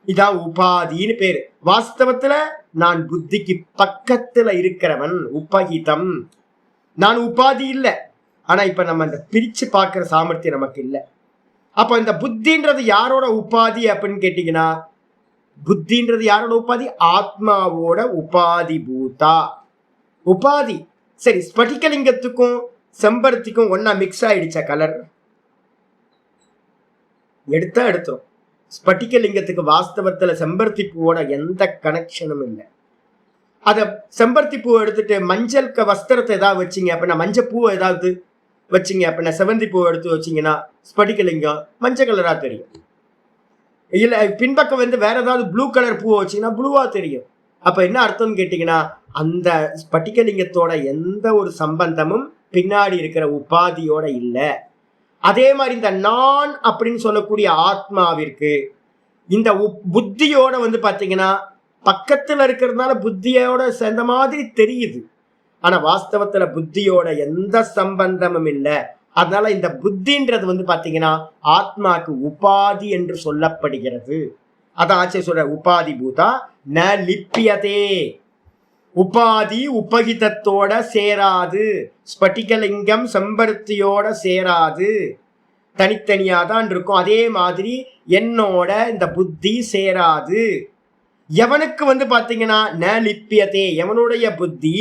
A: இதான் உபாதின்னு பேரு. வாஸ்தவத்துல நான் புத்திக்கு பக்கத்துல இருக்கிறவன், உபஹிதம். நான் உபாதி இல்லை. ஆனா இப்ப நம்ம அந்த பிரிச்சு பார்க்கிற சாமர்த்தியம் நமக்கு இல்லை. அப்ப இந்த புத்தின்றது யாரோட உபாதி அப்படின்னு கேட்டீங்கன்னா, புத்தின்றது யாரோட உபாதி? ஆத்மாவோட உபாதி பூதா. உபாதி சரி. ஸ்பட்டிகலிங்கத்துக்கும் செம்பருத்திக்கும் ஒன்னா மிக்ஸ் ஆயிடுச்ச கலர்? எடுத்துரும். ஸ்பட்டிகலிங்கத்துக்கு வாஸ்தவத்துல செம்பருத்தி பூவோட எந்த கனெக்ஷனும் இல்லை. அத செம்பருத்தி பூவை எடுத்துட்டு மஞ்சள் வஸ்திரத்தை ஏதாவது வச்சிங்க அப்படின்னா, மஞ்சள் பூவை ஏதாவது வச்சிங்க அப்படின்னா, செவந்தி பூவை எடுத்து வச்சிங்கன்னா ஸ்பட்டிகலிங்கம் மஞ்சள் கலரா தெரியும். இல்ல பின்பக்கம் வந்து வேற ஏதாவது ப்ளூ கலர் பூவை வச்சிங்கன்னா ப்ளூவா தெரியும். அப்ப என்ன அர்த்தம் கேட்டீங்கன்னா அந்த ஸ்பட்டிகலிங்கத்தோட எந்த ஒரு சம்பந்தமும் பின்னாடி இருக்கிற உபாதியோட இல்லை. அதே மாதிரி இந்த நான் அப்படின்னு சொல்லக்கூடிய ஆத்மாவிற்கு இந்த புத்தியோட வந்து பாத்தீங்கன்னா பக்கத்துல இருக்கிறதுனால புத்தியோட சேர்ந்த மாதிரி தெரியுது. ஆனா வாஸ்தவத்துல புத்தியோட எந்த சம்பந்தமும் இல்லை. அதனால இந்த புத்தின்றது வந்து பாத்தீங்கன்னா ஆத்மாக்கு உபாதி என்று சொல்லப்படுகிறது. அதான் ஆச்சரிய சொல்ற உபாதி பூதா ந லிப்பியதே. உபாதி உபகிதத்தோட சேராது. ஸ்பட்டிகலிங்கம் செம்பருத்தியோட சேராது, தனித்தனியா தான் இருக்கும். அதே மாதிரி என்னோட இந்த புத்தி சேராது. எவனுக்கு வந்து பாத்தீங்கன்னா ந லிப்பியதே, எவனுடைய புத்தி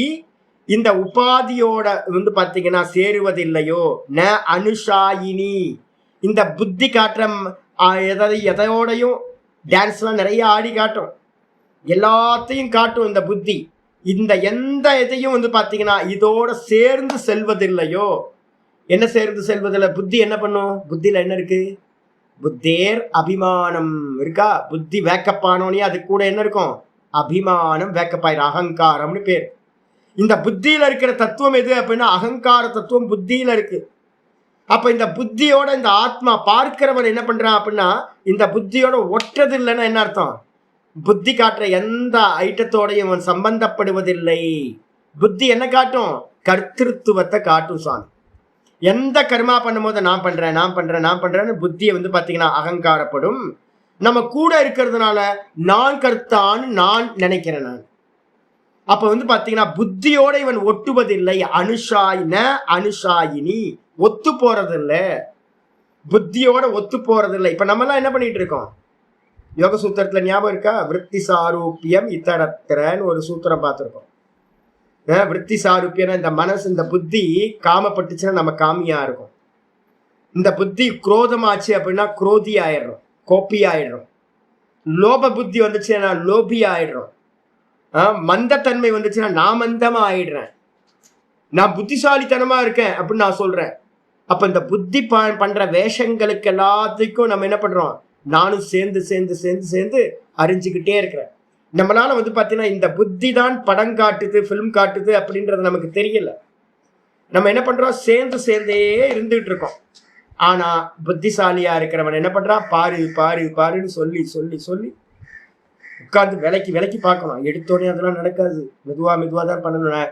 A: இந்த உபாதியோட வந்து பாத்தீங்கன்னா சேருவதில்லையோ, ந அனுஷாயினி. இந்த புத்தி காட்டுற எதையோடையும் டான்ஸ்லாம் நிறைய ஆடி காட்டும், எல்லாத்தையும் காட்டும் இந்த புத்தி. இந்த எந்த இதையும் வந்து பாத்தீங்கன்னா இதோட சேர்ந்து செல்வதில்லையோ. என்ன சேர்ந்து செல்வதில்லை? புத்தி என்ன பண்ணும்? புத்தியில என்ன இருக்கு? புத்தேர் அபிமானம் இருக்கா? புத்தி வேக்கப்பானோனே அது கூட என்ன இருக்கும்? அபிமானம் வேக்கப்பாயிரும், அகங்காரம்னு பேர். இந்த புத்தியில இருக்கிற தத்துவம் எது அப்படின்னா அகங்கார தத்துவம் புத்தியில இருக்கு. அப்ப இந்த புத்தியோட இந்த ஆத்மா பார்க்கிறவன் என்ன பண்றான் அப்படின்னா இந்த புத்தியோட ஒற்றது இல்லைன்னா என்ன அர்த்தம்? புத்தி காட்டுற எந்த ஐட்டத்தோடையும் அவன் சம்பந்தப்படுவதில்லை. புத்தி என்ன காட்டும்? கர்த்திருவத்தை காட்டும். சுவாமி எந்த கர்மா பண்ணும்போது நான் பண்றேன்னு புத்தியை வந்து பாத்தீங்கன்னா அகங்காரப்படும். நம்ம கூட இருக்கிறதுனால நான் கர்த்தான்னு நான் நினைக்கிறேன். நான் அப்ப வந்து பாத்தீங்கன்னா புத்தியோட இவன் ஒட்டுவதில்லை. அனுஷாயினி ஒத்து போறதில்லை, புத்தியோட ஒத்து போறதில்லை. இப்ப நம்ம எல்லாம் என்ன பண்ணிட்டு இருக்கோம்? யோக சூத்திரத்துல ஞாபகம் இருக்கா? விருத்தி சாரூபியம் இத்தரத்திரன்னு ஒரு சூத்திரம் பார்த்திருக்கோம். விருத்தி சாரூபியம் இந்த மனசு, இந்த புத்தி காமப்பட்டுச்சுன்னா நம்ம காமியா இருக்கும். இந்த புத்தி குரோதமாச்சு அப்படின்னா குரோதி ஆயிடுறோம், கோப்பி ஆயிடுறோம். லோப புத்தி வந்துச்சுன்னா லோபி ஆயிடுறோம். மந்தத்தன்மை வந்துச்சுன்னா நான் மந்தமா ஆயிடுறேன், நான் புத்திசாலித்தனமா இருக்கேன் அப்படின்னு நான் சொல்றேன். அப்ப இந்த புத்தி பண்ற வேஷங்களுக்கு எல்லாத்துக்கும் நம்ம என்ன பண்றோம்? நானும் சேர்ந்து சேர்ந்து சேர்ந்து சேர்ந்து அறிஞ்சுக்கிட்டே இருக்கிறேன். நம்மளால வந்து பாத்தீங்கன்னா இந்த புத்தி தான் படம் காட்டுது, பிலிம் காட்டுது அப்படின்றது நமக்கு தெரியல. நம்ம என்ன பண்றோம்? சேர்ந்து சேர்ந்தே இருந்துகிட்டு இருக்கோம். ஆனா புத்திசாலியா இருக்கிறவன் என்ன பண்றான்? பாரு பாரு பாருன்னு சொல்லி சொல்லி சொல்லி உட்கார்ந்து விலைக்கு பார்க்கணும். எடுத்தோடனே அதெல்லாம் நடக்காது, மெதுவா தான் பண்ணணும்.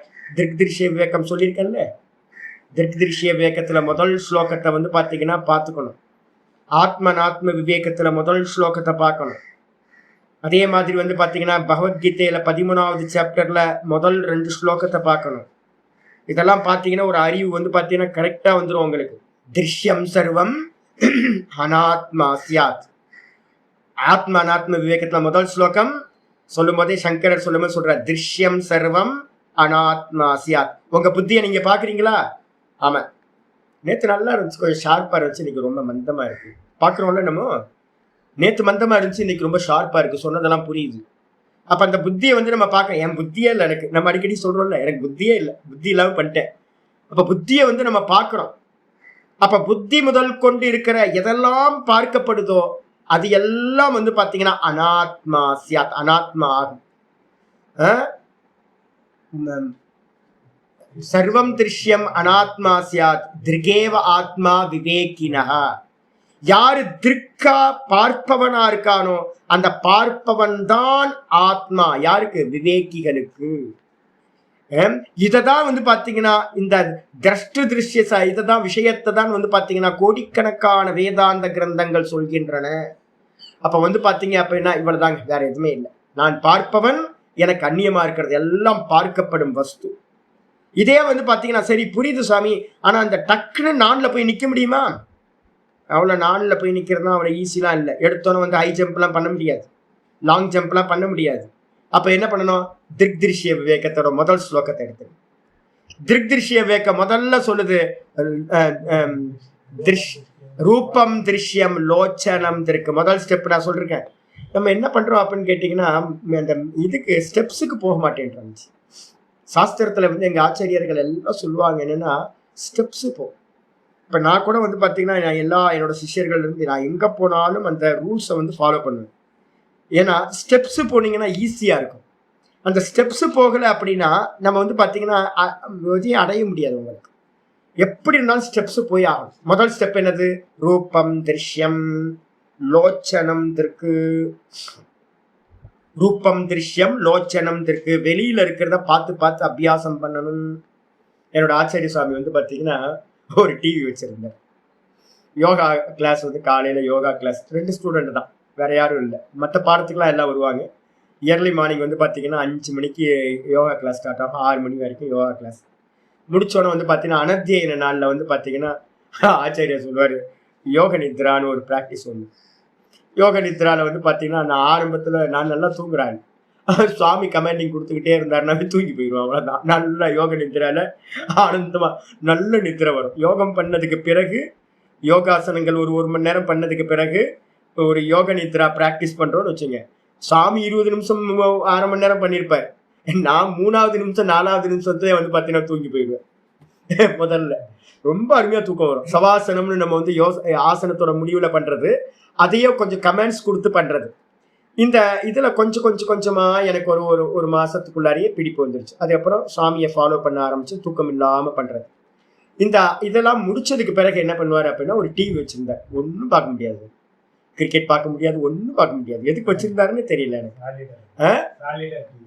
A: திருஷ்ய விவேகம் சொல்லியிருக்கேன்ல, திருஷ்ய விவேகத்துல முதல் ஸ்லோகத்தை வந்து பாத்தீங்கன்னா பார்த்துக்கணும். ஆத்மநாத்ம விவேகத்துல முதல் ஸ்லோகத்தை பார்க்கணும். அதே மாதிரி வந்து பாத்தீங்கன்னா பகவத்கீதையில 13வது சாப்டர்ல முதல் 2 ஸ்லோகத்தை பார்க்கணும். இதெல்லாம் பார்த்தீங்கன்னா ஒரு அறிவு வந்து பார்த்தீங்கன்னா கரெக்டா வந்துடும் உங்களுக்கு. திருஷ்யம் சர்வம் அனாத்மா சியாத். ஆத்மா அனாத்ம விவேகத்துல முதல் ஸ்லோகம் சொல்லும் போதே சங்கரர் சொல்லும் போது சொல்ற திருஷ்யம் சர்வம் அனாத்மா சியாத். உங்க புத்தியை நீங்க பாக்குறீங்களா? ஆமா, நேத்து நல்லா இருந்துச்சு, கொஞ்சம் ஷார்ப்பா இருந்துச்சு, இன்னைக்கு ரொம்ப மந்தமா இருக்கு. பாக்குறோம்ல நம்ம, நேத்து மந்தமா இருந்துச்சு, இன்னைக்கு ரொம்ப ஷார்ப்பா இருக்கு, சொன்னதெல்லாம் புரியுது. அப்ப அந்த புத்தியை வந்து நம்ம பார்க்க, என் புத்தியே இல்லை எனக்கு, நம்ம அடிக்கடி சொல்றோம்ல எனக்கு புத்தியே இல்லை, புத்தி இல்லாம பண்ணிட்டேன். அப்ப புத்தியை வந்து நம்ம பார்க்கிறோம். அப்ப புத்தி முதல் கொண்டு இருக்கிற எதெல்லாம் பார்க்கப்படுதோ அது எல்லாம் வந்து பாத்தீங்கன்னா அனாத்மா சியாத், அனாத்மா ஆகும். சர்வம் திருஷ்யம் அனாத்மா சியாத் திருகேவ ஆத்மா விவேகினஹ. யாரு திருக்கா பார்ப்பவனா இருக்கானோ அந்த பார்ப்பவன் தான் ஆத்மா. யாருக்கு? விவேகிகளுக்கு. இததான் வந்து பாத்தீங்கன்னா இந்த திரஷ்டு திருஷ்ய இததான் விஷயத்தை தான் வந்து பாத்தீங்கன்னா கோடிக்கணக்கான வேதாந்த கிரந்தங்கள் சொல்கின்றன. அப்ப வந்து பாத்தீங்க அப்படின்னா இவ்வளவுதாங்க, வேற எதுவுமே இல்லை. நான் பார்ப்பவன், எனக்கு அந்நியமா இருக்கிறது எல்லாம் பார்க்கப்படும் வஸ்து. இதே வந்து பாத்தீங்கன்னா சரி புரியுது சாமி, ஆனா அந்த டக்குன்னு நான்ல போய் நிக்க முடியுமா? அவ்வளோ நானில் போய் நிற்கிறதுனா அவ்வளோ ஈஸிலாம் இல்லை. எடுத்தோன்னே வந்து ஹை ஜம்ப்லாம் பண்ண முடியாது, லாங் ஜம்ப்லாம் பண்ண முடியாது. அப்போ என்ன பண்ணணும்? திருஷ்ய விவேகத்தோட முதல் ஸ்லோகத்தை எடுத்து, திருஷ்ய விவேகம் முதல்ல சொல்லுது ரூபம் திருஷ்யம் லோச்சனம் திருக்கு. முதல் ஸ்டெப் நான் சொல்லிருக்கேன். நம்ம என்ன பண்றோம் அப்படின்னு கேட்டிங்கன்னா அந்த இதுக்கு ஸ்டெப்ஸுக்கு போக மாட்டேன்றாங்க. சாஸ்திரத்தில் வந்து எங்கள் ஆச்சாரியர்கள் எல்லாம் சொல்லுவாங்க என்னன்னா ஸ்டெப்ஸு போ. இப்போ நான் கூட வந்து பார்த்தீங்கன்னா நான் என்னோட சிஷ்யர்கள் இருந்து நான் எங்கே போனாலும் அந்த ரூல்ஸை வந்து ஃபாலோ பண்ணுவேன். ஏன்னா ஸ்டெப்ஸு போனீங்கன்னா ஈஸியாக இருக்கும். அந்த ஸ்டெப்ஸு போகலை அப்படின்னா நம்ம வந்து பார்த்தீங்கன்னா எதையும் அடைய முடியாது. உங்களுக்கு எப்படி இருந்தாலும் ஸ்டெப்ஸு போய் ஆகும். முதல் ஸ்டெப் என்னது? ரூபம் திருஷ்யம் லோச்சனம் திருக்கு. ரூபம் திருஷ்யம் லோச்சனம் திருக்கு. வெளியில இருக்கிறத பார்த்து பார்த்து அபியாசம் பண்ணணும். என்னோட ஆச்சாரிய சுவாமி வந்து பார்த்தீங்கன்னா ஒரு டிவி வச்சிருந்தார். யோகா கிளாஸ் வந்து காலையில யோகா கிளாஸ் 2 ஸ்டூடெண்ட் தான், வேற யாரும் இல்லை. மற்ற பாடத்துக்குலாம் எல்லாம் வருவாங்க. இயர்லி மார்னிங் வந்து பார்த்தீங்கன்னா 5 மணிக்கு யோகா கிளாஸ் ஸ்டார்ட் ஆகும், 6 மணி வரைக்கும் யோகா கிளாஸ் முடிச்சோன்னே வந்து பார்த்தீங்கன்னா அனத்தியன நாளில் வந்து பார்த்தீங்கன்னா ஆச்சாரியர் சொல்லுவார் யோக நித்ரான்னு ஒரு ப்ராக்டிஸ் ஒன்று. யோக நித்ராவில் வந்து பார்த்தீங்கன்னா நான் ஆரம்பத்தில் நான் நல்லா தூங்குறாங்க, சுவாமி கமாண்டிங் கொடுத்துக்கிட்டே இருந்தாருனாவே தூங்கி போயிடுவோம். அவ்வளோதான். நல்லா யோக நித்திரால ஆனந்தமா நல்ல நித்திரை வரும். யோகம் பண்ணதுக்கு பிறகு யோகாசனங்கள் ஒரு மணி நேரம் பண்ணதுக்கு பிறகு ஒரு யோக நித்ரா ப்ராக்டிஸ் பண்றோம்னு வச்சுங்க. சாமி 20 நிமிஷம் 1/2 மணி நேரம் பண்ணியிருப்பார். நான் 3வது நிமிஷம் 4வது நிமிஷத்துல வந்து பார்த்தீங்கன்னா தூங்கி போயிடுவேன். முதல்ல ரொம்ப அருமையா தூக்கம் வரும். சவாசனம்னு நம்ம வந்து ஆசனத்தோட முடிவுல பண்றது, அதையே கொஞ்சம் கமெண்ட்ஸ் கொடுத்து பண்றது. இந்த இதுல கொஞ்சமா எனக்கு ஒரு மாசத்துக்குள்ளாரியே பிடிப்பு வந்துருச்சு. அதுக்கப்புறம் சாமியை ஃபாலோ பண்ண ஆரம்பிச்சு தூக்கம் இல்லாம பண்றது. இந்த இதெல்லாம் முடிச்சதுக்கு பிறகு என்ன பண்ணுவாரு அப்படின்னா ஒரு டிவி வச்சிருந்தார். ஒன்றும் பார்க்க முடியாது, கிரிக்கெட் பார்க்க முடியாது, ஒன்றும் பார்க்க முடியாது. எதுக்கு வச்சிருந்தாருன்னு தெரியல எனக்கு.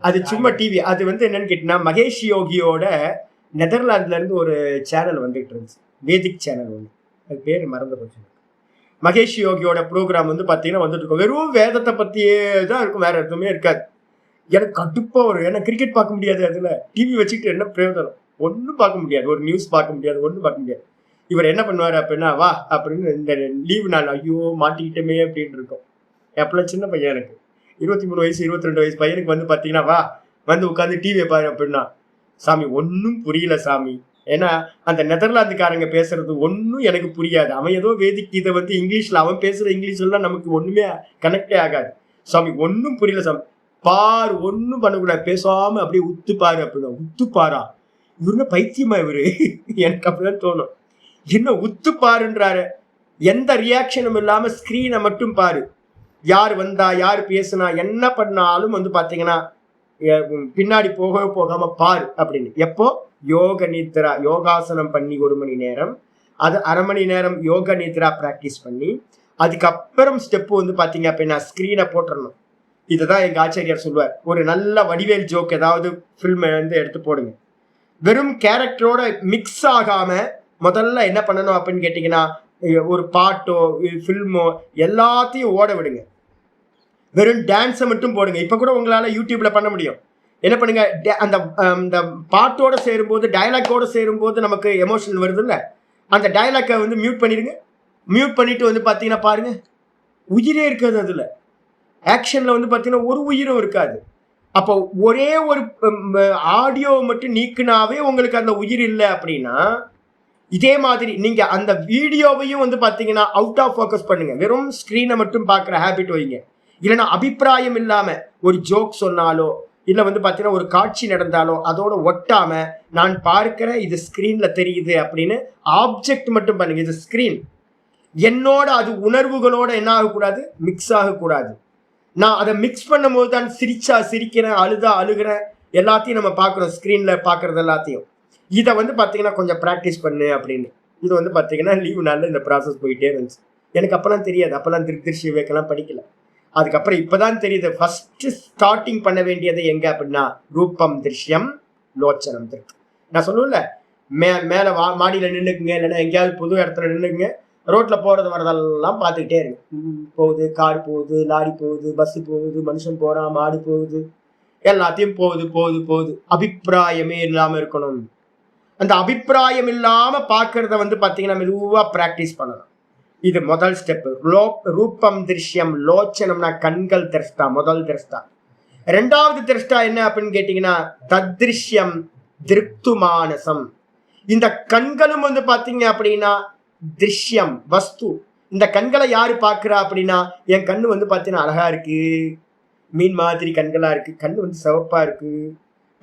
A: அது சும்மா டிவி. அது வந்து என்னன்னு கேட்டீங்கன்னா மகேஷ் யோகியோட நெதர்லாந்துல இருந்து ஒரு சேனல் வந்துட்டு இருந்துச்சு, வேதிக் சேனல் ஒன்று. அது பேர் மறந்து போச்சு. மகேஷ் யோகியோட ப்ரோக்ராம் வந்து பார்த்தீங்கன்னா வந்துட்டு இருக்கும். வெறும் வேதத்தை பற்றியே தான் இருக்கும், வேற எதுவுமே இருக்காது. எனக்கு கடுப்பாக வரும். ஏன்னா கிரிக்கெட் பார்க்க முடியாது, அதில் டிவி வச்சுக்கிட்டு என்ன பிரயோஜனம்? ஒன்றும் பார்க்க முடியாது, ஒரு நியூஸ் பார்க்க முடியாது, ஒன்றும் பார்க்க முடியாது. இவர் என்ன பண்ணுவார் அப்படின்னா வா அப்படின்னு இந்த லீவு நாள் ஐயோ மாட்டிக்கிட்டமே அப்படின்னு இருக்கும். எப்பெல்லாம் சின்ன பையன், எனக்கு 23 வயசு 22 வயசு பையனுக்கு வந்து பார்த்தீங்கன்னா வா வந்து உட்காந்து டிவியை பாரு அப்படின்னா, சாமி ஒன்றும் புரியல சாமி. ஏன்னா அந்த நெதர்லாந்துக்காரங்க பேசுறது ஒன்றும் எனக்கு புரியாது. அவன் ஏதோ வேதிக் இதை வந்து இங்கிலீஷ்ல அவன் பேசுற இங்கிலீஷ் எல்லாம் நமக்கு ஒண்ணுமே கனெக்டே ஆகாது. சாமி ஒன்றும் புரியல சாமி, பார் ஒன்றும் பண்ணக்கூடாது, பேசாம அப்படியே உத்து பாரு அப்படின்னா. உத்து பாரா? இவருன்னா பைத்தியமா இவரு? எனக்கு அப்படிதான் தோணும். என்ன உத்து பாருன்றாரு? எந்த ரியாக்ஷனும் இல்லாம ஸ்கிரீனை மட்டும் பாரு. யார் வந்தா யார் பேசுனா என்ன பண்ணாலும் வந்து பாத்தீங்கன்னா பின்னாடி போகாம பாரு அப்படின்னு. எப்போ? யோக நித்ரா யோகாசனம் பண்ணி 1 மணி நேரம், அது 1/2 மணி நேரம் யோக நித்ரா ப்ராக்டிஸ் பண்ணி அதுக்கப்புறம் ஸ்டெப்பு வந்து பார்த்தீங்க அப்படின்னா ஸ்க்ரீனை போட்டுடணும். இதுதான் எங்கள் ஆச்சாரியார் சொல்லுவார். ஒரு நல்ல வடிவேல் ஜோக் ஏதாவது ஃபில்மை வந்து எடுத்து போடுங்க. வெறும் கேரக்டரோட மிக்ஸ் ஆகாம முதல்ல என்ன பண்ணணும் அப்படின்னு கேட்டீங்கன்னா, ஒரு பாட்டோ ஃபில்மோ எல்லாத்தையும் ஓட விடுங்க. வெறும் டான்ஸை மட்டும் போடுங்க. இப்ப கூட உங்களால யூடியூப்ல பண்ண முடியும். என்ன பண்ணுங்க, அந்த பாட்டோட சேரும்போது டயலாக்கோட சேரும்போது நமக்கு எமோஷன் வருது இல்ல, அந்த டயலாக்கை வந்து மியூட் பண்ணிடுங்க. மியூட் பண்ணிட்டு வந்து பார்த்தீங்கன்னா பாருங்க, உயிரே இருக்காது அதுல. ஆக்ஷன்ல வந்து பார்த்தீங்கன்னா ஒரு உயிரும் இருக்காது. அப்போ ஒரே ஒரு ஆடியோ மட்டும் நீக்குனாவே உங்களுக்கு அந்த உயிர் இல்லை அப்படின்னா, இதே மாதிரி நீங்க அந்த வீடியோவையும் வந்து பார்த்தீங்கன்னா அவுட் ஆஃப் ஃபோக்கஸ் பண்ணுங்க. வெறும் ஸ்க்ரீனை மட்டும் பார்க்குற ஹேபிட் வைங்க. இல்லைன்னா அபிப்பிராயம் இல்லாம ஒரு ஜோக் சொன்னாலோ இல்லை வந்து பார்த்தீங்கன்னா ஒரு காட்சி நடந்தாலோ அதோட ஒட்டாம நான் பார்க்கிறேன் இது ஸ்க்ரீன்ல தெரியுது அப்படின்னு ஆப்ஜெக்ட் மட்டும் பண்ணுங்க. இது ஸ்க்ரீன், என்னோட அது உணர்வுகளோட என்ன ஆகக்கூடாது, மிக்ஸ் ஆகக்கூடாது. நான் அதை மிக்ஸ் பண்ணும் போது தான் சிரிச்சா சிரிக்கிறேன், அழுதா அழுகிறேன், எல்லாத்தையும் நம்ம பார்க்குறோம் ஸ்க்ரீன்ல பார்க்கறது எல்லாத்தையும். இதை வந்து பார்த்தீங்கன்னா கொஞ்சம் ப்ராக்டிஸ் பண்ணு அப்படின்னு. இது வந்து பார்த்தீங்கன்னா லீவு நாளில் இந்த ப்ராசஸ் போயிட்டே இருந்துச்சு. எனக்கு அப்போல்லாம் தெரியாது, அப்போல்லாம் திருஷ்டி விவேக்கெல்லாம் படிக்கல. அதுக்கப்புறம் இப்போதான் தெரியுது ஃபர்ஸ்ட் ஸ்டார்டிங் பண்ண வேண்டியது எங்க அப்படின்னா ரூபம் திருஷ்யம் லோச்சனம் திருக்கு. நான் சொல்லுவேன்ல, மேலே மாடியில் நின்றுக்குங்க, இல்லைன்னா எங்கேயாவது புது இடத்துல நின்றுக்குங்க, ரோட்டில் போகிறது வரதெல்லாம் பார்த்துக்கிட்டே இருக்கு. போகுது, கார் போகுது, லாரி போகுது, பஸ்ஸு போகுது, மனுஷன் போகிறான், மாடு போகுது, எல்லாத்தையும் போகுது போகுது போகுது. அபிப்பிராயமே இல்லாமல் இருக்கணும். அந்த அபிப்பிராயம் இல்லாமல் பார்க்கறத வந்து பார்த்தீங்கன்னா மெதுவாக ப்ராக்டிஸ் பண்ணணும். இது முதல் ஸ்டெப். ரூபம் திருஷ்யம் லோச்சனம்னா கண்கள் திரஷ்டா, முதல் திரஷ்டா. ரெண்டாவது திரஷ்டா என்ன அப்படின்னு கேட்டீங்கன்னா தத்ருஷ்யம் திருப்து மானசம். இந்த கண்களும் வந்து பார்த்தீங்க அப்படின்னா திருஷ்யம் வஸ்து. இந்த கண்களை யாரு பார்க்கிறா அப்படின்னா, என் கண்ணு வந்து பார்த்தீங்கன்னா அழகா இருக்கு, மீன் மாதிரி கண்களா இருக்கு, கண்ணு வந்து சிவப்பா இருக்கு,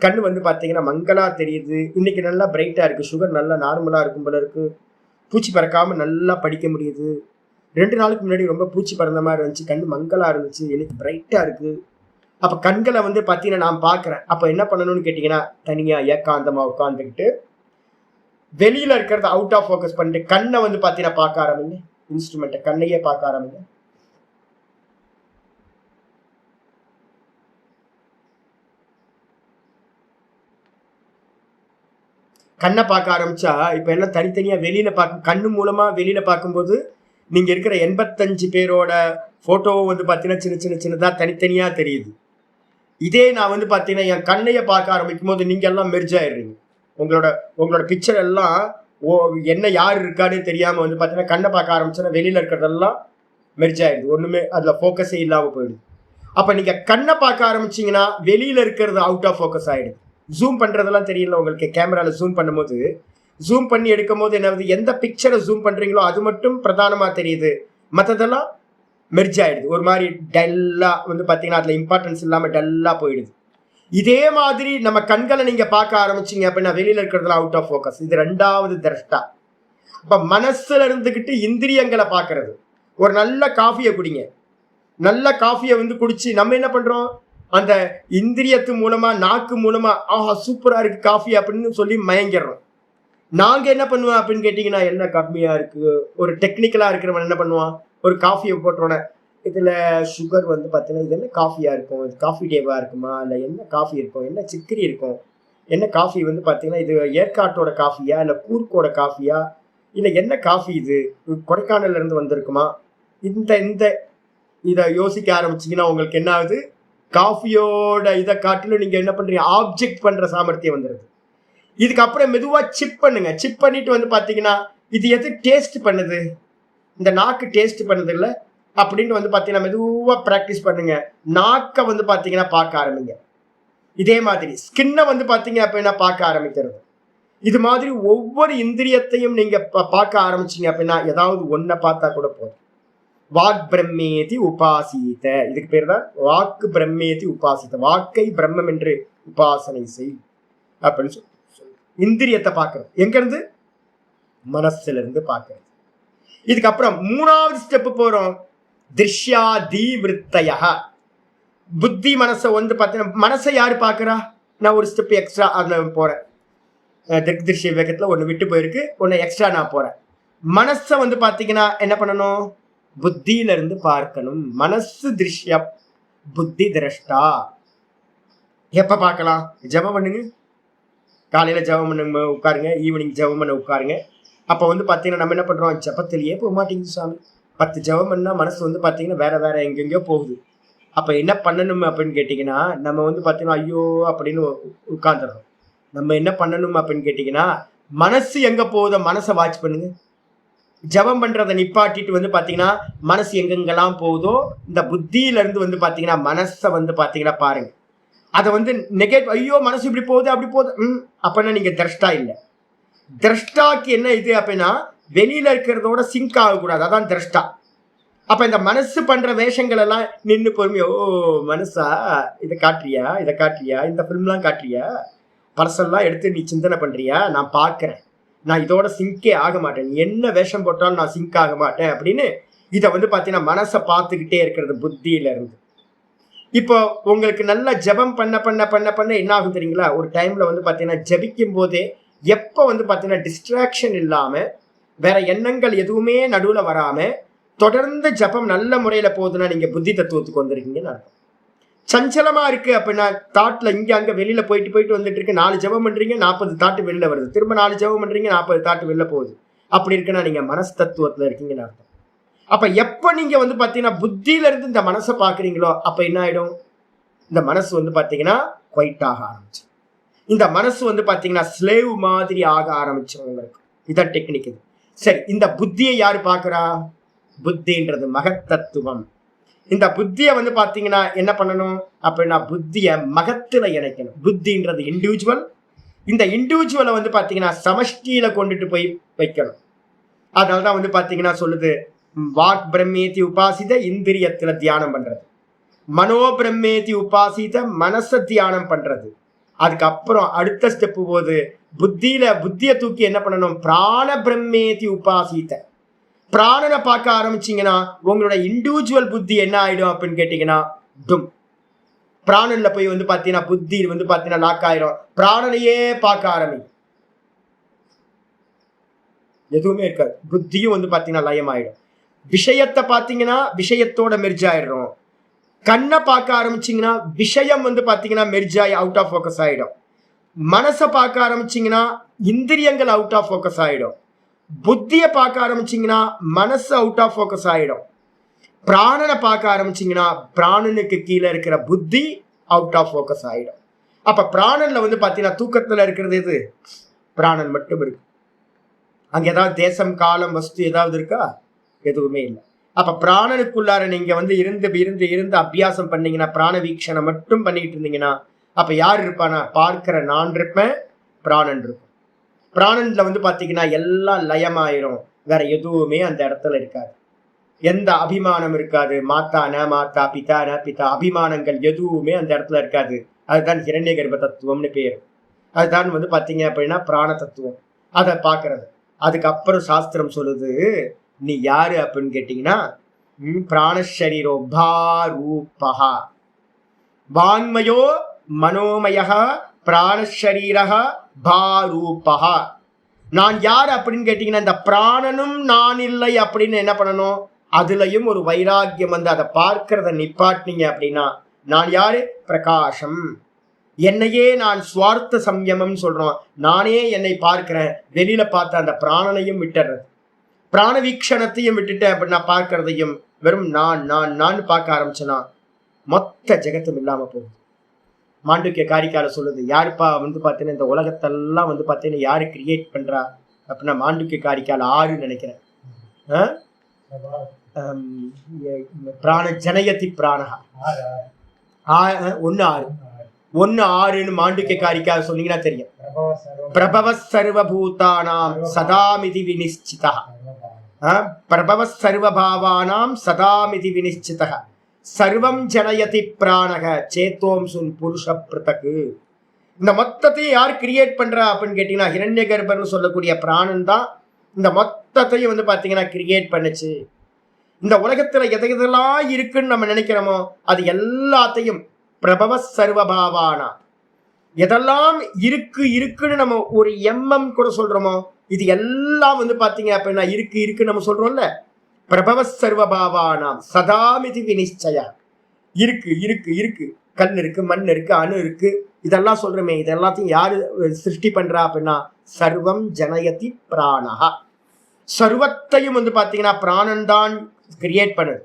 A: கண்ணு வந்து பார்த்தீங்கன்னா மங்களா தெரியுது, இன்னைக்கு நல்லா பிரைட்டா இருக்கு, சுகர் நல்லா நார்மலா இருக்கும் போல இருக்கு, பூச்சி பறக்காம நல்லா படிக்க முடியுது, 2 நாளுக்கு முன்னாடி ரொம்ப பூச்சி பறந்த மாதிரி இருந்துச்சு, கண்ணு மங்களா இருந்துச்சு, எனக்கு பிரைட்டா இருக்கு. அப்ப கண்களை வந்து பார்த்தீங்கன்னா நான் பார்க்குறேன். அப்ப என்ன பண்ணணும்னு கேட்டீங்கன்னா தனியா ஏகாந்தமா உட்காந்துக்கிட்டு வெளியில இருக்கிறத அவுட் ஆஃப் ஃபோக்கஸ் பண்ணிட்டு கண்ணை வந்து பார்த்தீங்கன்னா பார்க்க ஆரம்பிங்க. இன்ஸ்ட்ருமெண்ட்டை கண்ணையே பார்க்க ஆரம்பிங்க. கண்ணை பார்க்க ஆரம்பிச்சா இப்ப எல்லாம் தனித்தனியா வெளியில பார்க்க, கண்ணு மூலமா வெளியில பார்க்கும்போது நீங்க இருக்கிற 85 பேரோட போட்டோவும் வந்து பார்த்தீங்கன்னா சின்ன சின்ன சின்னதா தனித்தனியா தெரியுது. இதே நான் வந்து பார்த்தீங்கன்னா என் கண்ணையை பார்க்க ஆரம்பிக்கும் போது நீங்க எல்லாம் மெர்ஜ் ஆயிடுறீங்க. உங்களோட பிக்சர் எல்லாம் என்ன யார் இருக்கான்னு தெரியாம வந்து பார்த்தீங்கன்னா கண்ணை பார்க்க ஆரம்பிச்சோன்னா வெளியில இருக்கிறதெல்லாம் மெர்ஜ் ஆயிடுது, ஒண்ணுமே அதுல ஃபோக்கஸே இல்லாம போயிடுது. அப்ப நீங்க கண்ணை பார்க்க ஆரம்பிச்சீங்கன்னா வெளியில இருக்கிறது அவுட் ஆஃப் ஃபோக்கஸ் ஆயிடுது. ஜூம் பண்றதெல்லாம் தெரியல உங்களுக்கு, கேமரால ஜூம் பண்ணும்போது ஜூம் பண்ணி எடுக்கும் போது என்ன ஆகுது, எந்த பிக்சரை ஜூம் பண்றீங்களோ அது மட்டும் பிரதானமா தெரியுது, மற்றதெல்லாம் மெர்ஜ் ஆயிடுது. ஒரு மாதிரி டல்லா வந்து பார்த்தீங்கன்னா அதுல இம்பார்ட்டன்ஸ் இல்லாம டல்லா போயிடுது. இதே மாதிரி நம்ம கண்களை நீங்க பார்க்க ஆரம்பிச்சீங்க அப்படின்னா வெளியில இருக்கிறதுல அவுட் ஆஃப் ஃபோக்கஸ். இது ரெண்டாவது திரஷ்டா. அப்ப மனசுல இருந்துகிட்டு இந்திரியங்களை பார்க்கறது. ஒரு நல்ல காஃபியை குடிங்க, நல்ல காஃபியை வந்து குடிச்சு நம்ம என்ன பண்றோம், அந்த இந்திரியத்து மூலமா நாக்கு மூலமா ஆஹா சூப்பரா இருக்கு காஃபி அப்படின்னு சொல்லி மயங்கிடுறோம். நாங்க என்ன பண்ணுவோம் அப்படின்னு கேட்டீங்கன்னா என்ன கம்மியா இருக்கு, ஒரு டெக்னிக்கலா இருக்கிறவன் என்ன பண்ணுவான், ஒரு காஃபியை போட்டோன்னே இதுல சுகர் வந்து பார்த்தீங்கன்னா இது என்ன காஃபியா இருக்கும், இது காஃபி டேவா இருக்குமா, இல்லை என்ன காஃபி இருக்கும், என்ன சிக்கரி இருக்கும், என்ன காஃபி வந்து பார்த்தீங்கன்னா இது ஏற்காட்டோட காஃபியா இல்லை கூர்க்கோட காஃபியா, இல்லை என்ன காஃபி இது கொடைக்கானல்ல இருந்து வந்திருக்குமா, இந்த இதை யோசிக்க ஆரம்பிச்சிங்கன்னா உங்களுக்கு என்ன ஆகுது, காஃபியோட இதை காட்டிலும் நீங்க என்ன பண்றீங்க, ஆப்ஜெக்ட் பண்ற சாமர்த்தியம் வந்துடுது. இதுக்கப்புறம் மெதுவா சிப் பண்ணுங்க. சிப் பண்ணிட்டு வந்து பாத்தீங்கன்னா இது எது டேஸ்ட் பண்ணுது, இந்த நாக்கு டேஸ்ட் பண்ணுது இல்லை அப்படின்னு வந்து பாத்தீங்கன்னா மெதுவா ப்ராக்டிஸ் பண்ணுங்க. நாக்கை வந்து பாத்தீங்கன்னா பார்க்க ஆரம்பிங்க. இதே மாதிரி ஸ்கின்னை வந்து பாத்தீங்க அப்படின்னா பார்க்க ஆரம்பிக்கிறது. இது மாதிரி ஒவ்வொரு இந்திரியத்தையும் நீங்க பார்க்க ஆரம்பிச்சீங்க அப்படின்னா ஏதாவது ஒன்றை பார்த்தா கூட போதும். வாக் பிரம்மேதி உபாசித்த, இதுக்கு பேர் தான் வாக்கு பிரம்மேதி உபாசித்த, வாக்கை பிரம்மம் என்று உபாசனை செய் அப்படின்னு சொல்லி இந்திரியத்தை பார்க்கறது. எங்க இருந்து, மனசுல இருந்து பார்க்கறது. இதுக்கப்புறம் மூணாவது ஸ்டெப் போறோம், திருஷ்யாதி விருத்தய. புத்தி மனசை வந்து பார்த்தீங்கன்னா மனசை யாரு பார்க்கறா, நான் ஒரு ஸ்டெப் எக்ஸ்ட்ரா அதில் போறேன். திருஷ்ய விவேகத்துல ஒன்று விட்டு போயிருக்கு, ஒன்று எக்ஸ்ட்ரா நான் போறேன். மனசை வந்து பார்த்தீங்கன்னா என்ன பண்ணணும், புத்தியில இருந்து பார்க்கணும். மனசு திருஷ்ய, புத்தி திரஷ்டா. எப்ப பார்க்கலாம், ஜெபம் பண்ணுங்க. காலையில ஜெபம் பண்ண உட்காருங்க, ஈவினிங் ஜெபம் பண்ண உட்காருங்க. அப்போ வந்து பார்த்தீங்கன்னா நம்ம என்ன பண்றோம், ஜெபத்திலேயே போக மாட்டேங்குது சாமி. 10 ஜெபம் பண்ணா மனசு வந்து பார்த்தீங்கன்னா வேற வேற எங்கெங்கயோ போகுது. அப்ப என்ன பண்ணணும் அப்படின்னு கேட்டீங்கன்னா, நம்ம வந்து பார்த்தீங்கன்னா ஐயோ அப்படின்னு உட்கார்ந்துடுறோம். நம்ம என்ன பண்ணணும் அப்படின்னு கேட்டீங்கன்னா, மனசு எங்க போகுதோ மனசை வாட்ச் பண்ணுங்க. ஜெபம் பண்றதை நிப்பாட்டிட்டு வந்து பாத்தீங்கன்னா மனசு எங்கெங்கெல்லாம் போகுதோ இந்த புத்தியில இருந்து வந்து பாத்தீங்கன்னா மனசை வந்து பாத்தீங்கன்னா பாருங்க. அதை வந்து ஐயோ மனசு இப்படி போகுது அப்படி போகுது அப்படின்னா நீங்க திரஷ்டா இல்லை. திரஷ்டாக்கு என்ன இது அப்படின்னா வெளியில இருக்கிறதோட சிங்க் ஆகக்கூடாது, அதான் திரஷ்டா. அப்ப இந்த மனசு பண்ற வேஷங்கள் எல்லாம் நின்று பொறுமையோ, மனசா இதை காட்டுறியா, இதை காட்டுறியா, இந்த பிலிம்லாம் காட்டுறியா, பர்சல்லாம் எடுத்து நீ சிந்தனை பண்றியா, நான் பாக்குறேன், நான் இதோட சிங்கே ஆக மாட்டேன், நீ என்ன வேஷம் போட்டாலும் நான் சிங்க் ஆக மாட்டேன் அப்படின்னு இதை வந்து பாத்தீங்கன்னா மனசை பார்த்துக்கிட்டே இருக்கிறது புத்தியில இருந்து. இப்போ உங்களுக்கு நல்ல ஜெபம் பண்ண பண்ண பண்ண பண்ண என்ன ஆகும் தெரியுங்களா, ஒரு டைம்ல வந்து பாத்தீங்கன்னா ஜெபிக்கும் போதே எப்ப வந்து பாத்தீங்கன்னா டிஸ்ட்ராக்ஷன் இல்லாம வேற எண்ணங்கள் எதுவுமே நடுவுல வராம தொடர்ந்து ஜபம் நல்ல முறையில போகுதுன்னா நீங்க புத்தி தத்துவத்துக்கு வந்திருக்கீங்கன்னு அர்த்தம். சஞ்சலமா இருக்கு அப்படின்னா தாட்ல இங்க அங்க வெளியில போயிட்டு போயிட்டு வந்துட்டு இருக்கு, 4 ஜபம் பண்றீங்க 40 தாட்டு வெளியில வருது, திரும்ப 4 ஜபம் பண்றீங்க 40 தாட்டு வெளில போகுது, அப்படி இருக்குன்னா நீங்க மனசு தத்துவத்துல இருக்கீங்கன்னு அர்த்தம். அப்ப எப்ப நீங்க வந்து பாத்தீங்கன்னா புத்தியில இருந்து இந்த மனசை பாக்குறீங்களோ அப்ப என்ன ஆயிடும், இந்த மனசு வந்து பாத்தீங்கன்னா குவைட் ஆக ஆரம்பிச்சு, இந்த மனசு வந்து பாத்தீங்கன்னா ஸ்லேவ் மாதிரி ஆக ஆரம்பிச்சிடும் உங்களுக்கு. இதான் டெக்னிக் இது. சரி, இந்த புத்தியை யாரு பாக்குறா, புத்தின்றது மகத்தத்துவம். இந்த புத்தியை வந்து பாத்தீங்கன்னா என்ன பண்ணணும் அப்படின்னா புத்திய மகத்துல இணைக்கணும். புத்தின்றது இண்டிவிஜுவல், இந்த இண்டிவிஜுவலை வந்து பாத்தீங்கன்னா சமஷ்டியில கொண்டுட்டு போய் வைக்கணும். அதனாலதான் வந்து பாத்தீங்கன்னா சொல்லுது, வாக் பிரம்மேதி உபாசித இந்திரியத்துல தியானம் பண்றது, மனோ பிரம்மேதி உபாசித மனச தியானம் பண்றது. அதுக்கப்புறம் அடுத்த ஸ்டெப் போது புத்திய தூக்கி என்ன பண்ணணும், பிராண பிரம்மேதி உபாசித, பிராணனை பார்க்க ஆரம்பிச்சீங்கன்னா உங்களோட இண்டிவிஜுவல் புத்தி என்ன ஆயிடும் அப்படின்னு கேட்டீங்கன்னா டும், பிராணன்ல போய் வந்து பாத்தீங்கன்னா புத்தி வந்து பாத்தீங்கன்னா லாக் ஆயிரும், பிராணனையே பார்க்க ஆரம்பி, எதுவுமே இருக்காது, புத்தியும் வந்து பாத்தீங்கன்னா லயம் ஆயிடும். விஷயத்தை பாத்தீங்கன்னா விஷயத்தோட மெர்ஜ் ஆயிடுறோம். கண்ணை பார்க்க ஆரம்பிச்சீங்கன்னா விஷயம் வந்து பாத்தீங்கன்னா மெர்ஜ் ஆகி அவுட் ஆஃப் ஃபோக்கஸ் ஆயிடும். மனசை பார்க்க ஆரம்பிச்சீங்கன்னா இந்திரியங்கள் அவுட் ஆஃப் ஃபோக்கஸ் ஆயிடும். புத்தியை பார்க்க ஆரம்பிச்சீங்கன்னா மனசு அவுட் ஆஃப் ஃபோக்கஸ் ஆயிடும். பிராணனை பார்க்க ஆரம்பிச்சீங்கன்னா பிராணனுக்கு கீழே இருக்கிற புத்தி அவுட் ஆஃப் ஃபோக்கஸ் ஆயிடும். அப்ப பிராணன்ல வந்து பாத்தீங்கன்னா தூக்கத்துல இருக்கிறது எது, பிராணன் மட்டும் இருக்கு. அங்க ஏதாவது தேசம் காலம் வஸ்து ஏதாவது இருக்கா, எதுவுமே இல்லை. அப்ப பிராணனுக்குள்ளார நீங்க வந்து இருந்து இருந்து இருந்து அபியாசம் பண்ணீங்கன்னா, பிராண வீக்ஷனை மட்டும் பண்ணிட்டு இருந்தீங்கன்னா அப்ப யார் இருப்பானா, பார்க்கிற நான் இருப்பேன், பிராணன் இருக்கும். பிராணன்ல வந்து பாத்தீங்கன்னா எல்லாம் லயமாயிரும், வேற எதுவுமே அந்த இடத்துல இருக்காது, எந்த அபிமானம் இருக்காது, மாத்தா ந மாத்தா பிதா ந பிதா, அபிமானங்கள் எதுவுமே அந்த இடத்துல இருக்காது. அதுதான் ஹிரண்ய கர்ப்ப தத்துவம்னு பேரு. அதுதான் வந்து பாத்தீங்க அப்படின்னா பிராண தத்துவம். அதை பாக்குறது. அதுக்கப்புறம் சாஸ்திரம் சொல்லுது, நீ யாரு அப்படின்னு கேட்டீங்கன்னா பிராணசரீரோ பாரூபஹா, வாங்மயோ மனோமயா பிராணசரீரஹா பாரூபஹா. நான் யார் அப்படின்னு கேட்டீங்கன்னா இந்த பிராணனும் நான் இல்லை அப்படின்னு என்ன பண்ணணும், அதுலயும் ஒரு வைராக்கியம் வந்து அதை பார்க்கறத நிப்பாட்டினீங்க அப்படின்னா நான் யாரு, பிரகாசம். என்னையே நான் சுவார்த்த சம்யமம் சொல்றோம், நானே என்னை பார்க்கிறேன். வெளியில பார்த்த அந்த பிராணனையும் விட்டுறது, பிராண வீக்ஷணத்தையும் விட்டுட்டேன் அப்படின்னா பார்க்கறதையும் வெறும் நான் நான் நான் பார்க்க ஆரம்பிச்சேன்னா மொத்த ஜெகத்தும் இல்லாம போகுது. மாண்டூக்கிய காரிக்கால சொல்லுது, யாருப்பா வந்து பார்த்தீங்கன்னா இந்த உலகத்தெல்லாம் வந்து பார்த்தீங்கன்னா யாரு கிரியேட் பண்றா அப்படின்னா மாண்டூக்கிய காரிக்கால 6 நினைக்கிறேன். பிராண ஜனயதி பிராணஹா 1:6 மாண்டூக்கிய காரிக்கால சொன்னீங்கன்னா தெரியும். பிரபவ சர்வபூதானாம் சதாமிதி விநிச்சிதா, பிரபவ சர்வபாவானாம் சதாமிதி விநிச்சிதா, சர்வம் ஜனயதி பிராணக சேத்தோம் சுன் புருஷ பிரதகு. இந்த மொத்தத்தையும் யார் கிரியேட் பண்றா அப்படின்னு கேட்டீங்கன்னா ஹிரண்ய கர்ப்பன்னு சொல்லக்கூடிய பிராணன் தான் இந்த மொத்தத்தையும் வந்து பாத்தீங்கன்னா கிரியேட் பண்ணுச்சு. இந்த உலகத்துல எதெல்லாம் இருக்குன்னு நம்ம நினைக்கிறோமோ அது எல்லாத்தையும் பிரபவ சர்வபாவானா, எதெல்லாம் இருக்குன்னு நம்ம ஒரு எம்எம் கூட சொல்றோமோ இது எல்லாம் வந்து பாத்தீங்க அப்படின்னா இருக்கு நம்ம சொல்றோம்ல, பிரபவ சர்வபாவானாம் சதாமிதி விநிச்சய, இருக்கு கல் இருக்கு, மண் இருக்கு, அணு இருக்கு, இதெல்லாம் சொல்றமே, இது எல்லாத்தையும் யாரு சிருஷ்டி பண்றா அப்படின்னா சர்வம் ஜனயதி பிராணஹா. சர்வத்தையும் வந்து பாத்தீங்கன்னா பிராணன் தான் கிரியேட் பண்ணுது.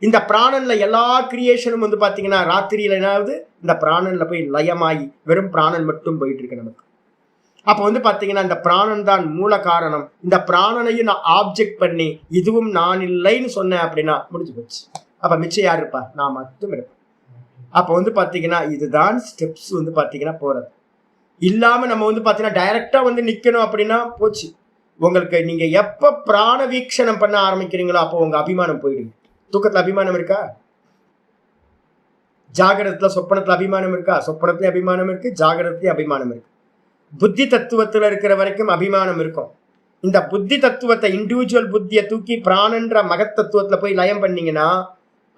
A: இந்த பிராணன்ல எல்லா கிரியேஷனும் வந்து பாத்தீங்கன்னா ராத்திரியில என்னாவது இந்த பிராணன்ல போய் லயமாகி வெறும் பிராணன் மட்டும் போயிட்டு இருக்கு நமக்கு. அப்ப வந்து பாத்தீங்கன்னா இந்த பிராணன் தான் மூல காரணம். இந்த பிராணனையும் நான் ஆப்ஜெக்ட் பண்ணி இதுவும் நான் இல்லைன்னு சொன்னேன் அப்படின்னா முடிஞ்சு போச்சு. அப்ப மிச்சம் யார் இருப்பா? நான் மட்டும் இருப்பேன். அப்ப வந்து பாத்தீங்கன்னா இதுதான் ஸ்டெப்ஸ் வந்து பாத்தீங்கன்னா போறது. இல்லாம நம்ம வந்து பாத்தீங்கன்னா டைரக்டா வந்து நிக்கணும் அப்படின்னா போச்சு. உங்களுக்கு நீங்க எப்ப பிராண வீக்ஷணம் பண்ண ஆரம்பிக்கிறீங்களோ அப்போ உங்க அபிமானம் போயிடுங்க. தூக்கத்துல அபிமானம் இருக்கா? ஜாகிரத்துல சொப்பனத்துல அபிமானம் இருக்கா? சொப்பனத்திலே அபிமானம் இருக்கு, ஜாகிரத்திலே அபிமானம் இருக்கு. புத்தி தத்துவத்துல இருக்கிற வரைக்கும் அபிமானம் இருக்கும். இந்த புத்தி தத்துவத்தை இண்டிவிஜுவல் புத்தியை தூக்கி பிராணன்ற மகத்தத்துவத்துல போய் லயம் பண்ணீங்கன்னா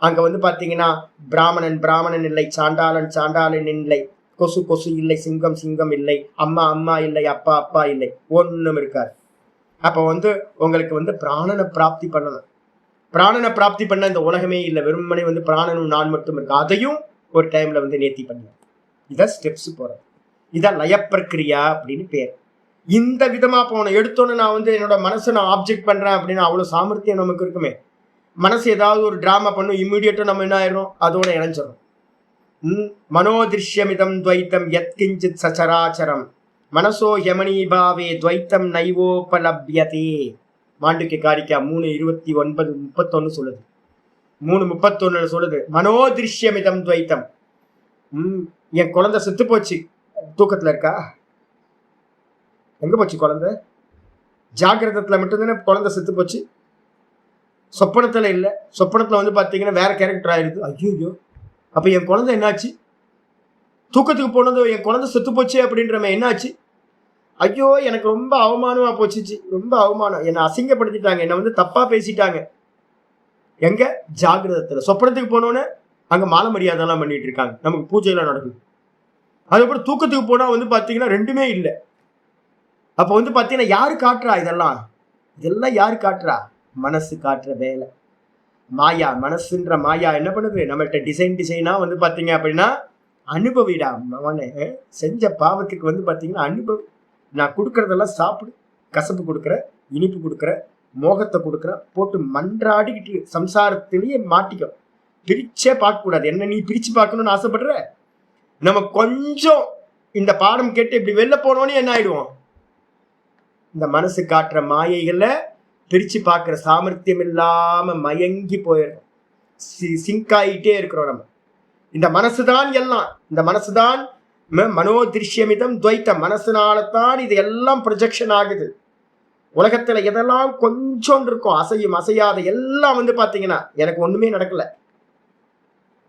A: அங்க வந்து பாத்தீங்கன்னா பிராமணன் பிராமணன் இல்லை, சாண்டாளன் சாண்டாளன் இல்லை, கொசு கொசு இல்லை, சிங்கம் சிங்கம் இல்லை, அம்மா அம்மா இல்லை, அப்பா அப்பா இல்லை, ஒண்ணும் இருக்காது. அப்ப வந்து உங்களுக்கு வந்து பிராணனை பிராப்தி பண்ணணும். பிராணனை பிராப்தி பண்ண இந்த உலகமே இல்லை, வெறுமனே வந்து பிராணனும் நான் மட்டும் இருக்கு. அதையும் ஒரு டைம்ல வந்து நேர்த்தி பண்ணலாம். இதான் ஸ்டெப்ஸ் போறது. இதான் லய பிரக்கிரியா அப்படின்னு பேர். இந்த விதமா போனோம் எடுத்தோன்னு நான் வந்து என்னோட மனசை நான் ஆப்ஜெக்ட் பண்றேன் அப்படின்னு அவ்வளவு சாமர்த்தியம் நமக்கு இருக்குமே. மனசு ஏதாவது ஒரு டிராமா பண்ணும், இம்மிடியட்டா நம்ம என்ன ஆயிரும், அதோட இணைஞ்சிடும். மனோதிருஷ்யமிதம் துவைத்தம் யத்கிஞ்சித் சச்சராச்சரம் மனசோ யமனீபாவே துவைத்தம் நைவோபலப்யதே. மாண்டுக்கு காரிக்கா 3:29-31 சொல்லுது. 3:31 சொல்லுது மனோதிருஷ்யமிதம் துவைத்தம். என் குழந்தை செத்து போச்சு, தூக்கத்துல இருக்கா? எங்க போச்சு குழந்தை? ஜாகிரதத்துல மட்டும்தானே குழந்தை செத்து போச்சு, சொப்பனத்துல இல்ல. சொப்பனத்துல வந்து பாத்தீங்கன்னா வேற கேரக்டர் ஆயிடுது. ஐயோ, அப்ப என் குழந்தை என்னாச்சு? தூக்கத்துக்கு போனது என் குழந்தை செத்து போச்சு அப்படின்றமே என்னாச்சு? ஐயோ எனக்கு ரொம்ப அவமானமா போச்சுச்சு, ரொம்ப அவமானம், என்னை அசிங்கப்படுத்திட்டாங்க, என்னை வந்து தப்பா பேசிட்டாங்க. எங்க? ஜாகிரதத்துல. சொப்பனத்துக்கு போனோன்னு அங்க மாலை மரியாதை எல்லாம் பண்ணிட்டு இருக்காங்க, நமக்கு பூஜை எல்லாம் நடக்குது. அதுக்கப்புறம் தூக்கத்துக்கு போனா வந்து பாத்தீங்கன்னா ரெண்டுமே இல்லை. அப்ப வந்து பாத்தீங்கன்னா யாரு காட்டுறா இதெல்லாம்? இதெல்லாம் யாரு காட்டுறா? மனசு காட்டுற வேலை. மாயா, மனசுன்ற மாயா என்ன பண்ணுது? நம்மள்கிட்ட டிசைனா வந்து பாத்தீங்க அப்படின்னா அனுபவிடா மவனே, செஞ்ச பாவத்துக்கு வந்து பாத்தீங்கன்னா அனுபவி. நான் கொடுக்கறதெல்லாம் சாப்பிடு, கசப்பு கொடுக்குற, இனிப்பு கொடுக்குற, மோகத்தை கொடுக்குற, போட்டு மன்றாடிக்கிட்டு சம்சாரத்திலேயே மாட்டிக்கும். பிரிச்சே பார்க்க கூடாது. என்ன நீ பிரிச்சு பார்க்கணும்னு ஆசைப்படுற? நம்ம கொஞ்சம் இந்த பாடம் கேட்டு இப்படி வெளில போனோன்னே என்ன ஆயிடுவோம்? இந்த மனசு காட்டுற மாயைகளை பிரிச்சு பார்க்கிற சாமர்த்தியம் இல்லாம மயங்கி போயிடும். சிங்காயிட்டே இருக்கிறோம் நம்ம. இந்த மனசுதான் எல்லாம். இந்த மனசுதான் மனோதிருஷ்யமிதம் துவைத்தம். மனசுனால்தான் இது எல்லாம் ப்ரொஜெக்ஷன் ஆகுது. உலகத்துல எதெல்லாம் கொஞ்சம் இருக்கும் அசையும் அசையாத எல்லாம் வந்து பாத்தீங்கன்னா எனக்கு ஒண்ணுமே நடக்கல,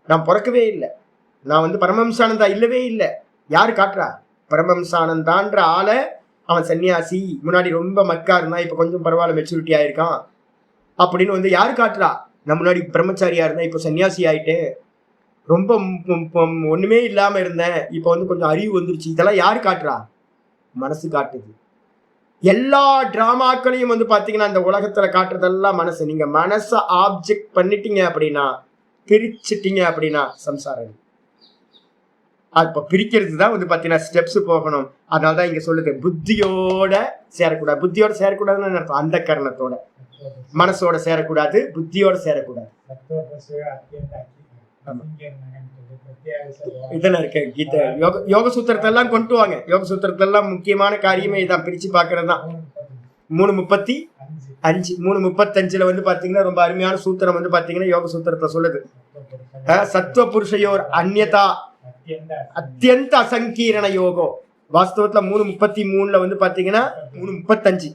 A: நான் பிறக்கவே இல்லை, நான் வந்து பரமஹம்சானந்தா இல்லவே இல்லை. யாரு காட்டுறா? பரமஹம்சானந்தான்ற ஆளை. அவன் சன்னியாசி, முன்னாடி ரொம்ப மக்கா இருந்தான், இப்ப கொஞ்சம் பரவாயில்ல மெச்சூரிட்டி ஆயிருக்கான் அப்படின்னு வந்து யாரு காட்டுறா? நான் முன்னாடி பிரம்மச்சாரியா இருந்தேன், இப்போ சன்னியாசி ஆயிட்டேன், ரொம்ப ஒண்ணுமே இல்லாம இருந்தேன், இப்போ வந்து கொஞ்சம் அறிவு வந்துருச்சு. இதெல்லாம் யாரு காட்டுறா? மனசு காட்டுது. எல்லா டிராமாக்களையும் வந்து பாத்தீங்கன்னா இந்த உலகத்துல காட்டுறதெல்லாம் மனசு. நீங்க மனசை ஆப்ஜெக்ட் பண்ணிட்டீங்க அப்படின்னா, பிரிச்சுட்டீங்க அப்படின்னா சம்சாரம். அப்ப பிரிக்கிறது தான் வந்து பாத்தீங்கன்னா ஸ்டெப்ஸ் போகணும். அதனாலதான் இங்க சொல்லுது புத்தியோட சேரக்கூடாது. புத்தியோட சேரக்கூடாதுன்னு அர்த்தம் அந்த கரணத்தோட, மனசோட சேரக்கூடாது, புத்தியோட சேரக்கூடாது. இதெல்லாம் இருக்கு கீதை யோக சூத்திரத்தை எல்லாம் கொண்டு வாங்க. யோக சூத்திரத்தை எல்லாம் முக்கியமான காரியமே இதான், பிரிச்சு பாக்குறது தான். 3:35 3:35 வந்து பாத்தீங்கன்னா ரொம்ப அருமையான சூத்திரம் வந்து பாத்தீங்கன்னா யோக சூத்திரத்தை சொல்லுது. சத்துவ புருஷயோர் அந்யதா அத்தியந்த அசங்கீரண யோகோ. வாஸ்தவத்துல 3:33 வந்து பாத்தீங்கன்னா 3:35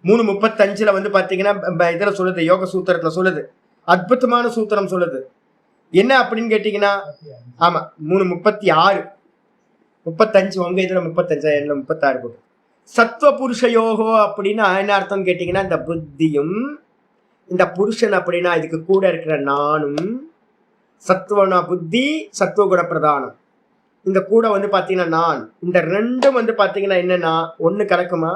A: 3:35 வந்து பாத்தீங்கன்னா இதுல சொல்லுது, யோக சூத்திரத்துல சொல்லுது. அற்புதமான சூத்திரம் சொல்லுது. என்ன அப்படின்னு கேட்டீங்கன்னா, ஆமா 3:36 35 உங்க இதுல 35 என்ன 36 போட்டு. சத்துவ புருஷ யோகோ அப்படின்னா என்ன அர்த்தம் கேட்டீங்கன்னா, இந்த புத்தியும் இந்த புருஷன் அப்படின்னா இதுக்கு கூட இருக்கிற நானும், சத்துவனா புத்தி, சத்துவகுண பிரதானம், இந்த கூட வந்து பாத்தீங்கன்னா நான், இந்த ரெண்டும் வந்து பாத்தீங்கன்னா என்னன்னா ஒண்ணு கலக்குமா?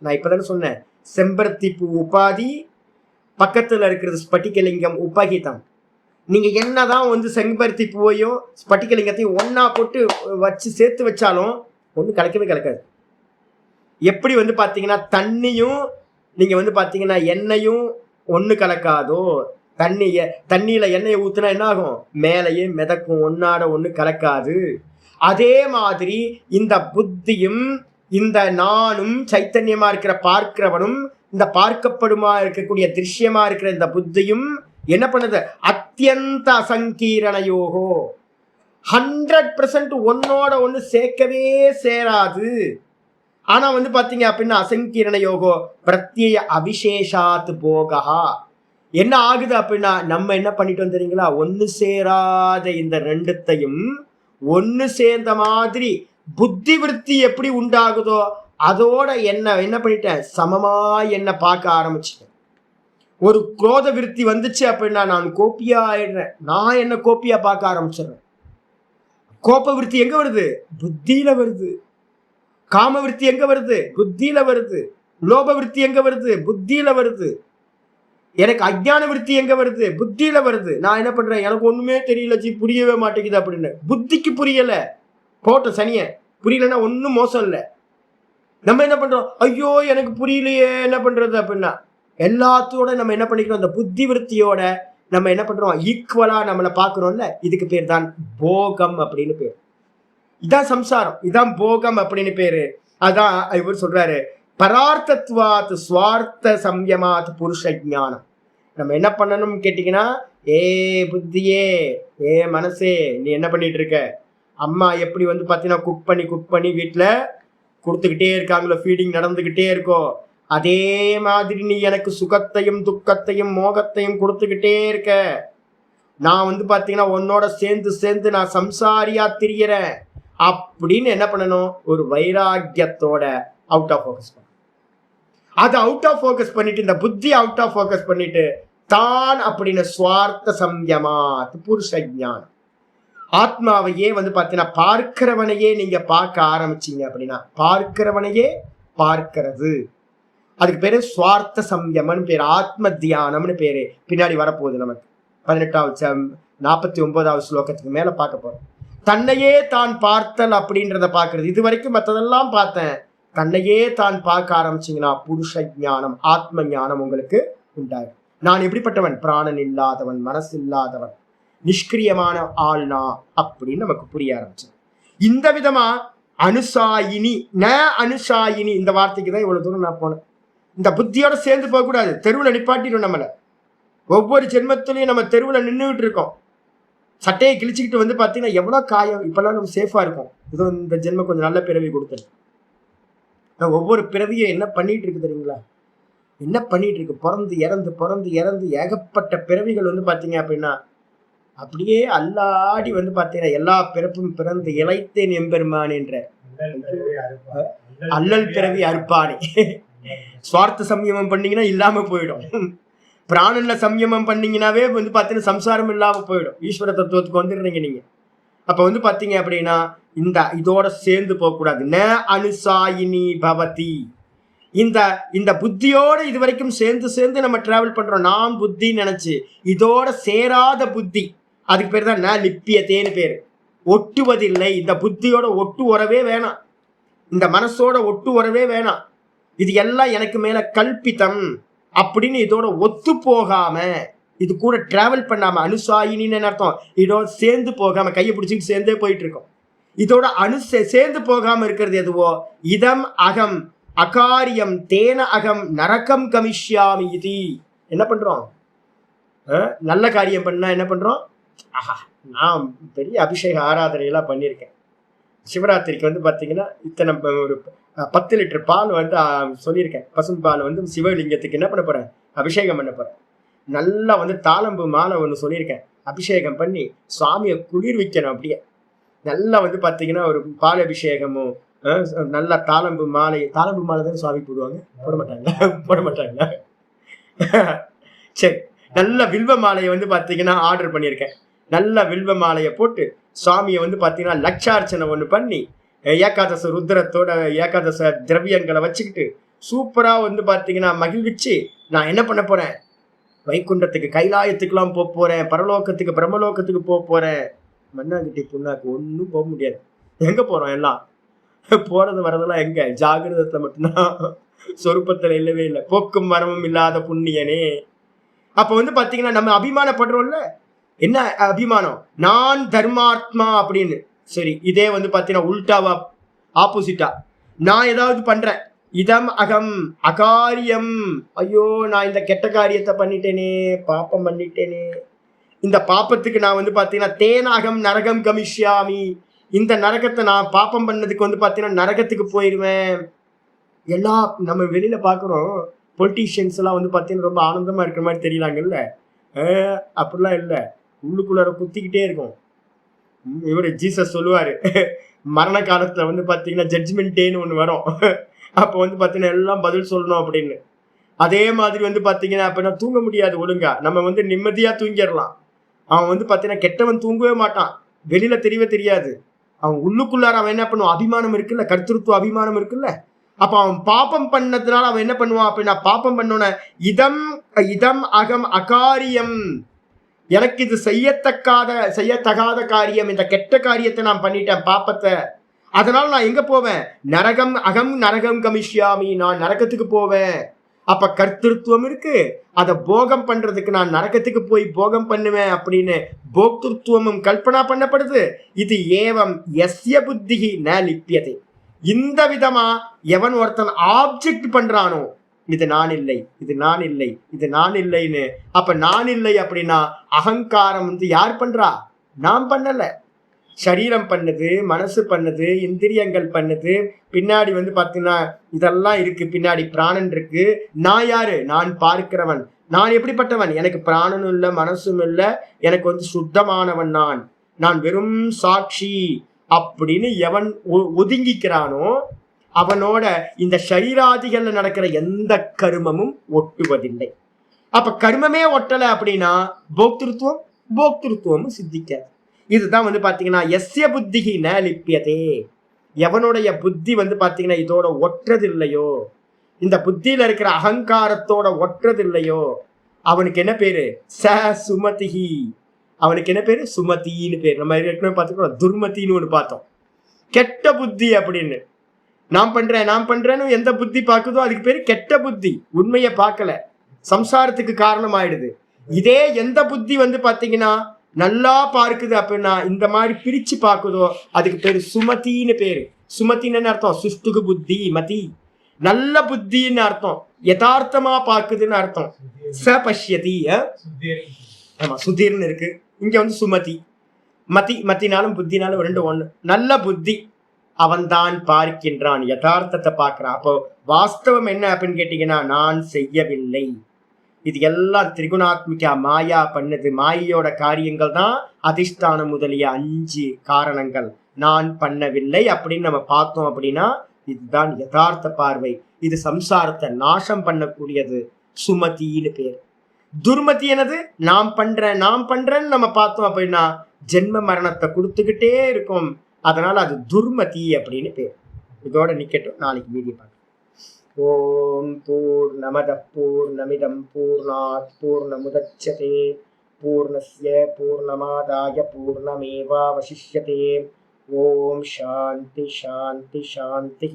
A: நான் இப்பதானே சொன்னேன், செம்பருத்தி பூ உபாதி, பக்கத்துல இருக்கிறது ஸ்பட்டிகலிங்கம் உபகிதம். நீங்க என்னதான் வந்து செம்பருத்தி பூவையும் ஸ்பட்டிகலிங்கத்தையும் ஒன்னா போட்டு வச்சு சேர்த்து வச்சாலும் ஒன்றும் கலக்கவே கலக்காது. எப்படி வந்து பாத்தீங்கன்னா தண்ணியும் நீங்க வந்து பாத்தீங்கன்னா எண்ணெயும் ஒண்ணு கலக்காதோ, தண்ணியில எண்ணெயை ஊத்துனா என்ன ஆகும்? மேலேயே மிதக்கும், ஒன்னாட ஒண்ணு கலக்காது. அதே மாதிரி இந்த புத்தியும் இந்த நானும் சைத்தன்யமா இருக்கிற பார்க்கிறவனும் இந்த பார்க்கப்படுமா இருக்கக்கூடிய திருஷ்யமா இருக்கிற இந்த புத்தியும் என்ன பண்ணுது? அத்தியந்த அசங்கீரண யோகோ, 100% ஒன்னோட ஒண்ணு சேர்க்கவே சேராது. ஆனா வந்து பாத்தீங்க அப்படின்னா அசங்கீரண யோகோ பிரத்யேக அவிசேஷாத்து போகா. என்ன ஆகுது அப்படின்னா நம்ம என்ன பண்ணிட்டோம் தெரியுங்களா? ஒன்னு சேராத இந்த ரெண்டுத்தையும் ஒன்னு சேர்ந்த மாதிரி புத்தி விருத்தி எப்படி உண்டாகுதோ அதோட என்ன பண்ணிட்டேன்? சமமா என்ன பார்க்க ஆரம்பிச்சிட்டேன். ஒரு குரோத விருத்தி வந்துச்சு அப்படின்னா நான் கோப்பியா ஆயிடுறேன். நான் என்ன கோப்பியா பார்க்க ஆரம்பிச்சிடுறேன். கோப விருத்தி எங்க வருது? புத்தியில வருது. காம விருத்தி எங்க வருது? புத்தியில வருது. லோப விருத்தி எங்க வருது? புத்தியில வருது. எனக்கு அஜ்ஞான விருத்தி எங்க வருது? புத்தியில வருது. நான் என்ன பண்றேன்? எனக்கு ஒண்ணுமே தெரியல ஜி, புரியவே மாட்டேங்குது அப்படின்னு. புத்திக்கு புரியல, போட்ட சனிய புரியலன்னா ஒன்னும் மோசம் இல்லை. நம்ம என்ன பண்றோம்? ஐயோ எனக்கு புரியலையே, என்ன பண்றது அப்படின்னா எல்லாத்தோட நம்ம என்ன பண்ணிக்கிறோம்? அந்த புத்தி விருத்தியோட நம்ம என்ன பண்றோம்? ஈக்குவலா நம்மளை பாக்குறோம்ல. இதுக்கு பேர் தான் போகம் அப்படின்னு பேர். இதான் சம்சாரம், இதான் போகம் அப்படின்னு பேரு. அதான் இவர் சொல்றாரு, பரார்த்தத்வாத் ஸ்வார்த்த சம்யமாத் புருஷ ஞானம். நம்ம என்ன பண்ணணும்னு கேட்டீங்கன்னா, ஏ புத்தியே, ஏ மனசே, நீ என்ன பண்ணிட்டு இருக்க? அம்மா எப்படி வந்து பாத்தீங்கன்னா குக் பண்ணி வீட்டுல கொடுத்துக்கிட்டே இருக்காங்களோ, ஃபீடிங் நடந்துகிட்டே இருக்கோ, அதே மாதிரி நீ எனக்கு சுகத்தையும் துக்கத்தையும் மோகத்தையும் கொடுத்துக்கிட்டே இருக்க. நான் வந்து பாத்தீங்கன்னா உன்னோட சேர்ந்து நான் சம்சாரியா திரியறேன் அப்படின்னு என்ன பண்ணணும்? ஒரு வைராக்கியத்தோட அவுட் ஆஃப் ஃபோக்கஸ் பண்ண. அதை அவுட் ஆஃப் ஃபோக்கஸ் பண்ணிட்டு, இந்த புத்தி அவுட் ஆஃப் ஃபோக்கஸ் பண்ணிட்டு தான் அப்படின்னு ஸ்வார்த்த சம்யமாத் புருஷ ஞானம். ஆத்மாவையே வந்து பாத்தீங்கன்னா பார்க்கிறவனையே நீங்க பார்க்க ஆரம்பிச்சீங்க அப்படின்னா, பார்க்கிறவனையே பார்க்கிறது, அதுக்கு பேரு சுவார்த்த சம்யமன்னு பேரு, ஆத்ம தியானம்னு பேரு. பின்னாடி வரப்போகுது நமக்கு 18வது 49வது ஸ்லோகத்துக்கு மேல பார்க்க போறோம். தன்னையே தான் பார்த்தல் அப்படின்றத பாக்குறது. இது வரைக்கும் மற்றதெல்லாம் பார்த்தேன், தன்னையே தான் பார்க்க ஆரம்பிச்சீங்கன்னா புருஷ ஞானம், ஆத்ம ஞானம் உங்களுக்கு உண்டாகும். நான் எப்படிப்பட்டவன்? பிராணன் இல்லாதவன், மனசு இல்லாதவன், நிஷ்கிரியமான ஆள்னா அப்படின்னு நமக்கு புரிய ஆரம்பிச்சு. இந்த விதமா அனுசாயினி ந அனுசாயினி இந்த வார்த்தைக்கு தான் இவ்வளவு தூரம் நான் போனேன். இந்த புத்தியோட சேர்ந்து போக கூடாது. தெருவில் நிப்பாட்டிடும் நம்மள. ஒவ்வொரு ஜென்மத்திலையும் நம்ம தெருவில் நின்றுகிட்டு இருக்கோம். சட்டையை கிழிச்சுக்கிட்டு வந்து பாத்தீங்கன்னா எவ்வளவு காயம். இப்பெல்லாம் நம்ம சேஃபா இருக்கும். இதோ இந்த ஜென்மம் கொஞ்சம் நல்ல பிறவி கொடுத்துரு. ஒவ்வொரு பிறவியும் என்ன பண்ணிட்டு இருக்கு தெரியுங்களா? என்ன பண்ணிட்டு இருக்கு? பிறந்து இறந்து ஏகப்பட்ட பிறவிகள் வந்து பாத்தீங்க அப்படின்னா அப்படியே அல்லாடி வந்து பாத்தீங்கன்னா எல்லா பிறப்பும் பிறந்து இளைத்தேன் எம்பெருமான் என்ற அல்லல் பிறவி அறுப்பானே. சுவார்த்த சம்யமம் பண்ணீங்கன்னா இல்லாம போயிடும். பிராணன்ல சம்யமம் பண்ணீங்கன்னாவே வந்து பாத்தீங்கன்னா சம்சாரம் இல்லாம போயிடும். ஈஸ்வர தத்துவத்துக்கு வந்துடுறீங்க நீங்க. அப்ப வந்து பாத்தீங்க அப்படின்னா இதோட சேர்ந்து போக கூடாது. ந அனுசாயினி பவதி. இந்த புத்தியோட இது வரைக்கும் சேர்ந்து நம்ம டிராவல் பண்றோம். நான் புத்தி நினைச்சு இதோட சேராத புத்தி, அதுக்கு பேர் தான் ந லிப்பியத்தேன்னு பேரு. ஒட்டுவதில்லை. இந்த புத்தியோட ஒட்டு உறவே வேணாம், இந்த மனசோட ஒட்டு உறவே வேணாம். இது எல்லாம் எனக்கு மேல கல்பித்தம் அப்படின்னு இதோட ஒத்து போகாம, இது கூட டிராவல் பண்ணாம, அனுசாயினின்னு அர்த்தம் இதோட சேர்ந்து போகாம, கையை பிடிச்சிட்டு சேர்ந்தே போயிட்டு இருக்கோம். இதோட சேர்ந்து போகாம இருக்கிறது எதுவோ, இதம் அகம் அகாரியம் தேன அகம் நரகம் கமிஷ்யாமி இது. என்ன பண்றோம்? நல்ல காரியம் பண்ணா என்ன பண்றோம்? நான் பெரிய அபிஷேக ஆராதனையெல்லாம் பண்ணியிருக்கேன். சிவராத்திரிக்கு வந்து பாத்தீங்கன்னா இத்தனை ஒரு 10 லிட்டர் பால் வந்து சொல்லியிருக்கேன். பசும் பால் வந்து சிவலிங்கத்துக்கு என்ன பண்ண போறேன்? அபிஷேகம் பண்ண போறேன். நல்லா வந்து தாளம்பு மாலை ஒன்று சொல்லியிருக்கேன். அபிஷேகம் பண்ணி சுவாமியை குளிர்விக்கணும். அப்படியே நல்லா வந்து பாத்தீங்கன்னா ஒரு பால் அபிஷேகமும் நல்லா தாளம்பு மாலை தான் சுவாமி போடுவாங்க. போட மாட்டாங்களா? சரி, நல்ல வில்வ மாலையை வந்து பாத்தீங்கன்னா ஆர்டர் பண்ணியிருக்கேன். நல்ல வில்வ மாலையை போட்டு சுவாமியை வந்து பாத்தீங்கன்னா லட்சார்ச்சனை ஒண்ணு பண்ணி ஏகாதச ருத்ரத்தோட ஏகாதச திரவியங்களை வச்சுக்கிட்டு சூப்பரா வந்து பாத்தீங்கன்னா மகிழ்விச்சு நான் என்ன பண்ண போறேன்? வைகுண்டத்துக்கு கைலாயத்துக்குலாம் போறேன், பரலோகத்துக்கு பிரம்மலோகத்துக்கு போறேன். மண்ணாங்கிட்டி புண்ணாக்கு ஒன்றும் போக முடியாது. எங்க போறோம் எல்லாம்? போறது வரதெல்லாம் எங்க? ஜாகிரதத்துல மட்டும்தான், சொருப்பத்துல இல்லவே இல்லை. போக்கும் வரமும் இல்லாத புண்ணியனே. அப்ப பாத்தீங்கன்னா நம்ம அபிமானப்படுறோம்ல. என்ன அபிமானம்? நான் தர்மாத்மா அப்படின்னு. சரி, இதே பாத்தீங்கன்னா உல்டாவா, ஆப்போசிட்டா, நான் ஏதாவது பண்றேன், இதம் அகம் அகாரியம், ஐயோ நான் இந்த கெட்ட காரியத்தை பண்ணிட்டேனே, பாப்பம் பண்ணிட்டேனே, இந்த பாப்பத்துக்கு நான் பாத்தீங்கன்னா தேனாகம் நரகம் கமிஷ்யாமி, இந்த நரகத்தை நான் பாப்பம் பண்ணதுக்கு பாத்தீங்கன்னா நரகத்துக்கு போயிடுவேன். எல்லாம் நம்ம வெளியில பாக்குறோம். பொலிட்டீஷியன்ஸ் எல்லாம் பாத்தீங்கன்னா ரொம்ப ஆனந்தமா இருக்கிற மாதிரி தெரியலாங்கல்ல. அப்படிலாம் இல்லை, உள்ளுக்குள்ளார குத்திக்கிட்டே இருக்கும். இவரு ஜீசஸ் சொல்லுவாரு, மரண காலத்துல பாத்தீங்கன்னா ஜட்ஜ்மெண்ட் டேன்னு ஒண்ணு வரும். அப்போ பாத்தீங்கன்னா எல்லாம் பதில் சொல்லணும் அப்படின்னு. அதே மாதிரி பாத்தீங்கன்னா அப்ப நான் தூங்க முடியாது ஒழுங்கா. நம்ம நிம்மதியா தூங்கிடலாம். அவன் பாத்தீங்கன்னா கெட்டவன் தூங்கவே மாட்டான், வெளியில தெரியவே தெரியாது. அவன் உள்ளுக்குள்ளார அவன் என்ன பண்ணுவான்? அபிமானம் இருக்குல்ல, கர்த்தத்துவ அபிமானம் இருக்குல்ல. அப்ப அவன் பாப்பம் பண்ணதுனால அவன் என்ன பண்ணுவான் அப்படின்னா, பாப்பம் பண்ணோன இதம் இதம் அகம் அகாரியம், எனக்கு இது செய்யத்தகாத காரியம், இந்த கெட்ட காரியத்தை நான் பண்ணிட்டேன், பாப்பத்தை, அதனால நான் எங்க போவேன்? நரகம் அகம் நரகம் கமிஷ்யாமி, நான் நரகத்துக்கு போவேன். அப்ப கர்த்தத்துவம் இருக்கு, அதை போகம் பண்றதுக்கு நான் நரகத்துக்கு போய் போகம் பண்ணுவேன் அப்படின்னு போக்திருத்துவமும் கல்பனா பண்ணப்படுது. இது ஏவம் எஸ்ய புத்திஹி ந லிப்யதே. இந்த விதமா எவன் ஒருத்தன் ஆப்ஜெக்ட் பண்றானோ, இது நான் இல்லை, இது நான் இல்லை, இது நான் இல்லைன்னு. அப்ப நான் இல்லை அப்படின்னா அகங்காரம் யார் பண்றா? நான் பண்ணல. சரீரம் பண்ணுது, மனசு பண்ணுது, இந்திரியங்கள் பண்ணுது, பின்னாடி பாத்தீங்கன்னா இதெல்லாம் இருக்கு, பின்னாடி பிராணன் இருக்கு. நான் யாரு? நான் பார்க்கிறவன். நான் எப்படிப்பட்டவன்? எனக்கு பிராணனும் இல்லை, மனசும் இல்லை, எனக்கு சுத்தமானவன், நான் வெறும் சாட்சி அப்படின்னு எவன் ஒதுங்கிக்கிறானோ அவனோட இந்த சரீராதிகள்ல நடக்கிற எந்த கர்மமும் ஒட்டுவதில்லை. அப்ப கர்மமே ஒட்டல அப்படின்னா போக்திருத்துவமும் சித்திக்காது. இதுதான் பாத்தீங்கன்னா எஸ்ய புத்திஹி ந லிப்யதே. எவனுடைய புத்தி பாத்தீங்கன்னா இதோட ஒற்றது இல்லையோ, இந்த புத்தியில இருக்கிற அகங்காரத்தோட ஒற்றது இல்லையோ, அவனுக்கு என்ன பேரு? ச சுமதிஹி. அவனுக்கு என்ன பேரு? சுமதின்னு பேரு. நம்ம ஏற்கனவே பார்த்துக்கணும், துர்மதின்னு ஒண்ணு பார்த்தோம், கெட்ட புத்தி அப்படின்னு. நான் பண்றேன்னு எந்த புத்தி பார்க்குதோ அதுக்கு பேரு கெட்ட புத்தி, உண்மையை பார்க்கல, சம்சாரத்துக்கு காரணம் ஆயிடுது. இதே எந்த புத்தி பாத்தீங்கன்னா நல்லா பார்க்குது அப்படின்னா, இந்த மாதிரி பிரிச்சு பார்க்குதோ அதுக்கு பேரு சுமதின்னு பேரு. சுமதின்னு அர்த்தம் சுஷ்டுகு புத்தி, மதி நல்ல புத்தின்னு அர்த்தம், யதார்த்தமா பார்க்குதுன்னு அர்த்தம். ச பஷ்யதி, ஆமா சுதீர்னு இருக்கு, இங்க சுமதி. மத்தினாலும் புத்தினாலும் ரெண்டு ஒண்ணு. நல்ல புத்தி, அவன்தான் பார்க்கின்றான், யதார்த்தத்தை பார்க்கிறான். அப்போ வாஸ்தவம் என்ன அப்படின்னு கேட்டீங்கன்னா, நான் செய்யவில்லை. இது எல்லாம் திரிகுணாத்மிகா மாயா பண்ணுது. மாயையோட காரியங்கள் தான் அதிஷ்டானம் முதலிய 5 காரணங்கள். நான் பண்ணவில்லை அப்படின்னு நம்ம பார்த்தோம் அப்படின்னா இதுதான் யதார்த்த பார்வை. இது சம்சாரத்தை நாசம் பண்ணக்கூடியது, சுமதின்னு பேர். துர்மதி என்னது? நான் பண்றேன்னு நம்ம பார்த்தோம் அப்படின்னா ஜென்ம மரணத்தை கொடுத்துக்கிட்டே இருக்கும். அதனால அது துர்மதி அப்படின்னு பேர். இதோட நிக்கட்டும், நாளைக்கு மீதி பார்க்கலாம். ஓம் பூர்ணமத பூர்ணமிதம் பூர்ணாத் பூர்ணமுதச்யதே பூர்ணஸ்ய பூர்ணமாதாய பூர்ணமேவாவசிஷ்யதே. ஓம் சாந்தி சாந்தி சாந்தி.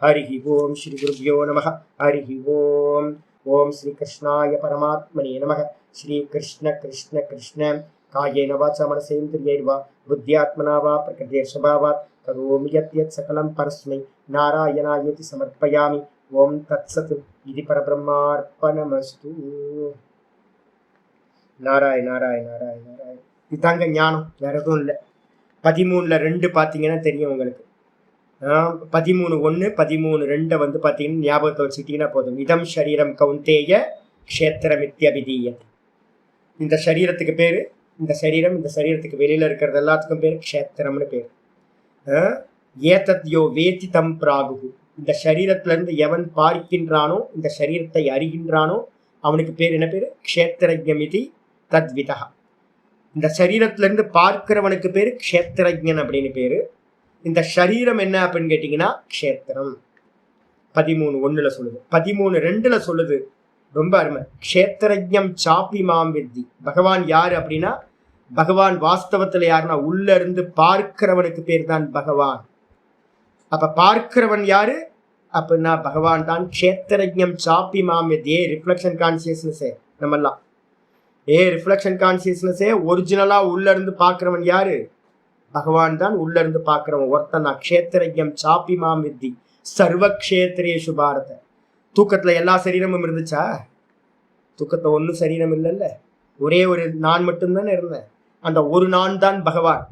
A: ஹரி ஓம் ஸ்ரீ குருப்யோ நமஹ. ஹரி ஓம். ஓம் ஸ்ரீ கிருஷ்ணாய பரமாத்மனே நமஹ. ஸ்ரீ கிருஷ்ண கிருஷ்ண கிருஷ்ண காயேன வாசா மனசேந்திரியைர்வா புத்தியாத்மனா வா பிரகிருதேர் ஸ்வபாவாத் கரோமி யத் சகலம் பரஸ்மை நாராயணாயேதி சமர்ப்பயாமி. ஓம் தத்சத். இது பரபிரம்மார்ப்பணமஸ்து. நாராயண நாராயண நாராயண நாராயண. இதுதாங்க ஞானம், வேற எதுவும் இல்லை. 13:2 பார்த்தீங்கன்னா தெரியும் உங்களுக்கு. 13:1 13:2 பார்த்தீங்கன்னா ஞாபகத்தை வச்சுக்கிட்டீங்கன்னா போதும். இதம் ஷரீரம் கௌந்தேய க்ஷேத்திரமித்யபிதீயத். இந்த சரீரத்துக்கு பேரு, இந்த சரீரத்துக்கு வெளியில இருக்கிறது எல்லாத்துக்கும் பேரு க்ஷேத்திரம்னு பேரு. ஏதத்யோ வேதி தம் பிராகு. இந்த சரீரத்துல இருந்து எவன் பார்க்கின்றானோ, இந்த சரீரத்தை அறிகின்றானோ அவனுக்கு பேர் என்ன பேரு? க்ஷேத்திரஜ்ஞமிதி தத்விதா. இந்த சரீரத்துல இருந்து பார்க்கிறவனுக்கு பேரு க்ஷேத்திரஜ்ஞன் அப்படின்னு பேரு. இந்த சரீரம் என்ன அப்படின்னு கேட்டீங்கன்னா க்ஷேத்திரம். 13:1 சொல்லுது. 13:2 சொல்லுது ரொம்ப அருமை. க்ஷேத்திரஜ்ஞம் சாப்பி மாம் வித்தி. பகவான் யாரு அப்படின்னா, பகவான் வாஸ்தவத்துல யாருன்னா உள்ள இருந்து பார்க்கிறவனுக்கு பேர் தான் பகவான். அப்ப பார்க்கிறவன் யாரு அப்படின்னா பகவான் தான். க்ஷேத்திரஜ்ஞம் சாப்பி மாம் வித்தி. ரிஃப்ளெக்ஷன் கான்சியஸ்னஸே நம்மெல்லாம் ரிஃப்ளெக்ஷன் கான்சியஸ்னஸே ஒரிஜினலா உள்ள இருந்து பார்க்கிறவன் யாரு? பகவான் தான். உள்ள இருந்து பார்க்கிறவன் ஒருத்தன் நான். க்ஷேத்திரஜ்ஞம் சாப்பி மாம் வித்தி சர்வக்ஷேத்ரேஷு பாரத. தூக்கத்துல எல்லா சரீரமும் இருந்துச்சா? தூக்கத்துல ஒன்றும் சரீரம் இல்லைல்ல. ஒரே ஒரு நான் மட்டும்தானே இருந்தேன். அந்த ஒரு நான் தான் பகவான்.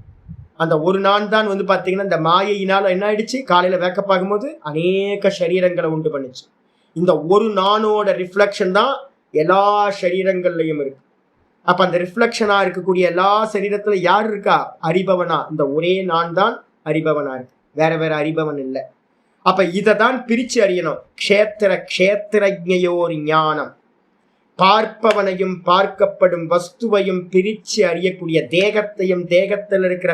A: அந்த ஒரு நான் தான் பார்த்தீங்கன்னா இந்த மாயையினால என்ன ஆயிடுச்சு, காலையில வேக்கப் ஆகும்போது அநேக சரீரங்களை உண்டு பண்ணிச்சு. இந்த ஒரு நானோட ரிஃப்ளெக்ஷன் தான் எல்லா சரீரங்கள்லையும் இருக்கு. அப்ப அந்த ரிஃப்ளெக்ஷனா இருக்கக்கூடிய எல்லா சரீரத்துல யார் இருக்கா? அறிபவனா. இந்த ஒரே நான் தான் அறிபவனா இருக்கு, வேற வேற அறிபவன் இல்லை. அப்ப இதை தான் பிரிச்சு அறியணும். க்ஷேத்திரஜ்ஞயோர் ஞானம். பார்ப்பவனையும் பார்க்கப்படும் வஸ்துவையும் பிரிச்சு அறியக்கூடிய, தேகத்தையும் தேகத்தில் இருக்கிற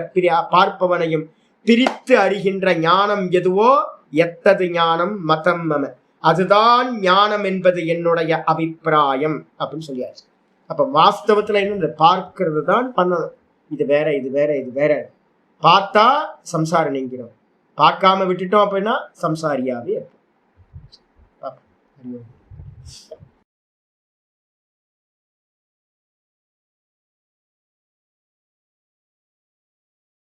A: பார்ப்பவனையும் பிரித்து அறிகின்ற ஞானம் எதுவோ எத்தது ஞானம் மதம் மம, அதுதான் ஞானம் என்பது என்னுடைய அபிப்பிராயம் அப்படின்னு சொல்லியாச்சு. அப்ப வாஸ்தவத்துல என்ன, பார்க்கிறது தான் பண்ணணும். இது வேற இது வேற இது வேற. பார்த்தா சம்சாரம் நீங்கிறோம், பார்க்காம விட்டுட்டோம் அப்படின்னா சம்சாரியாவே இருப்போம்.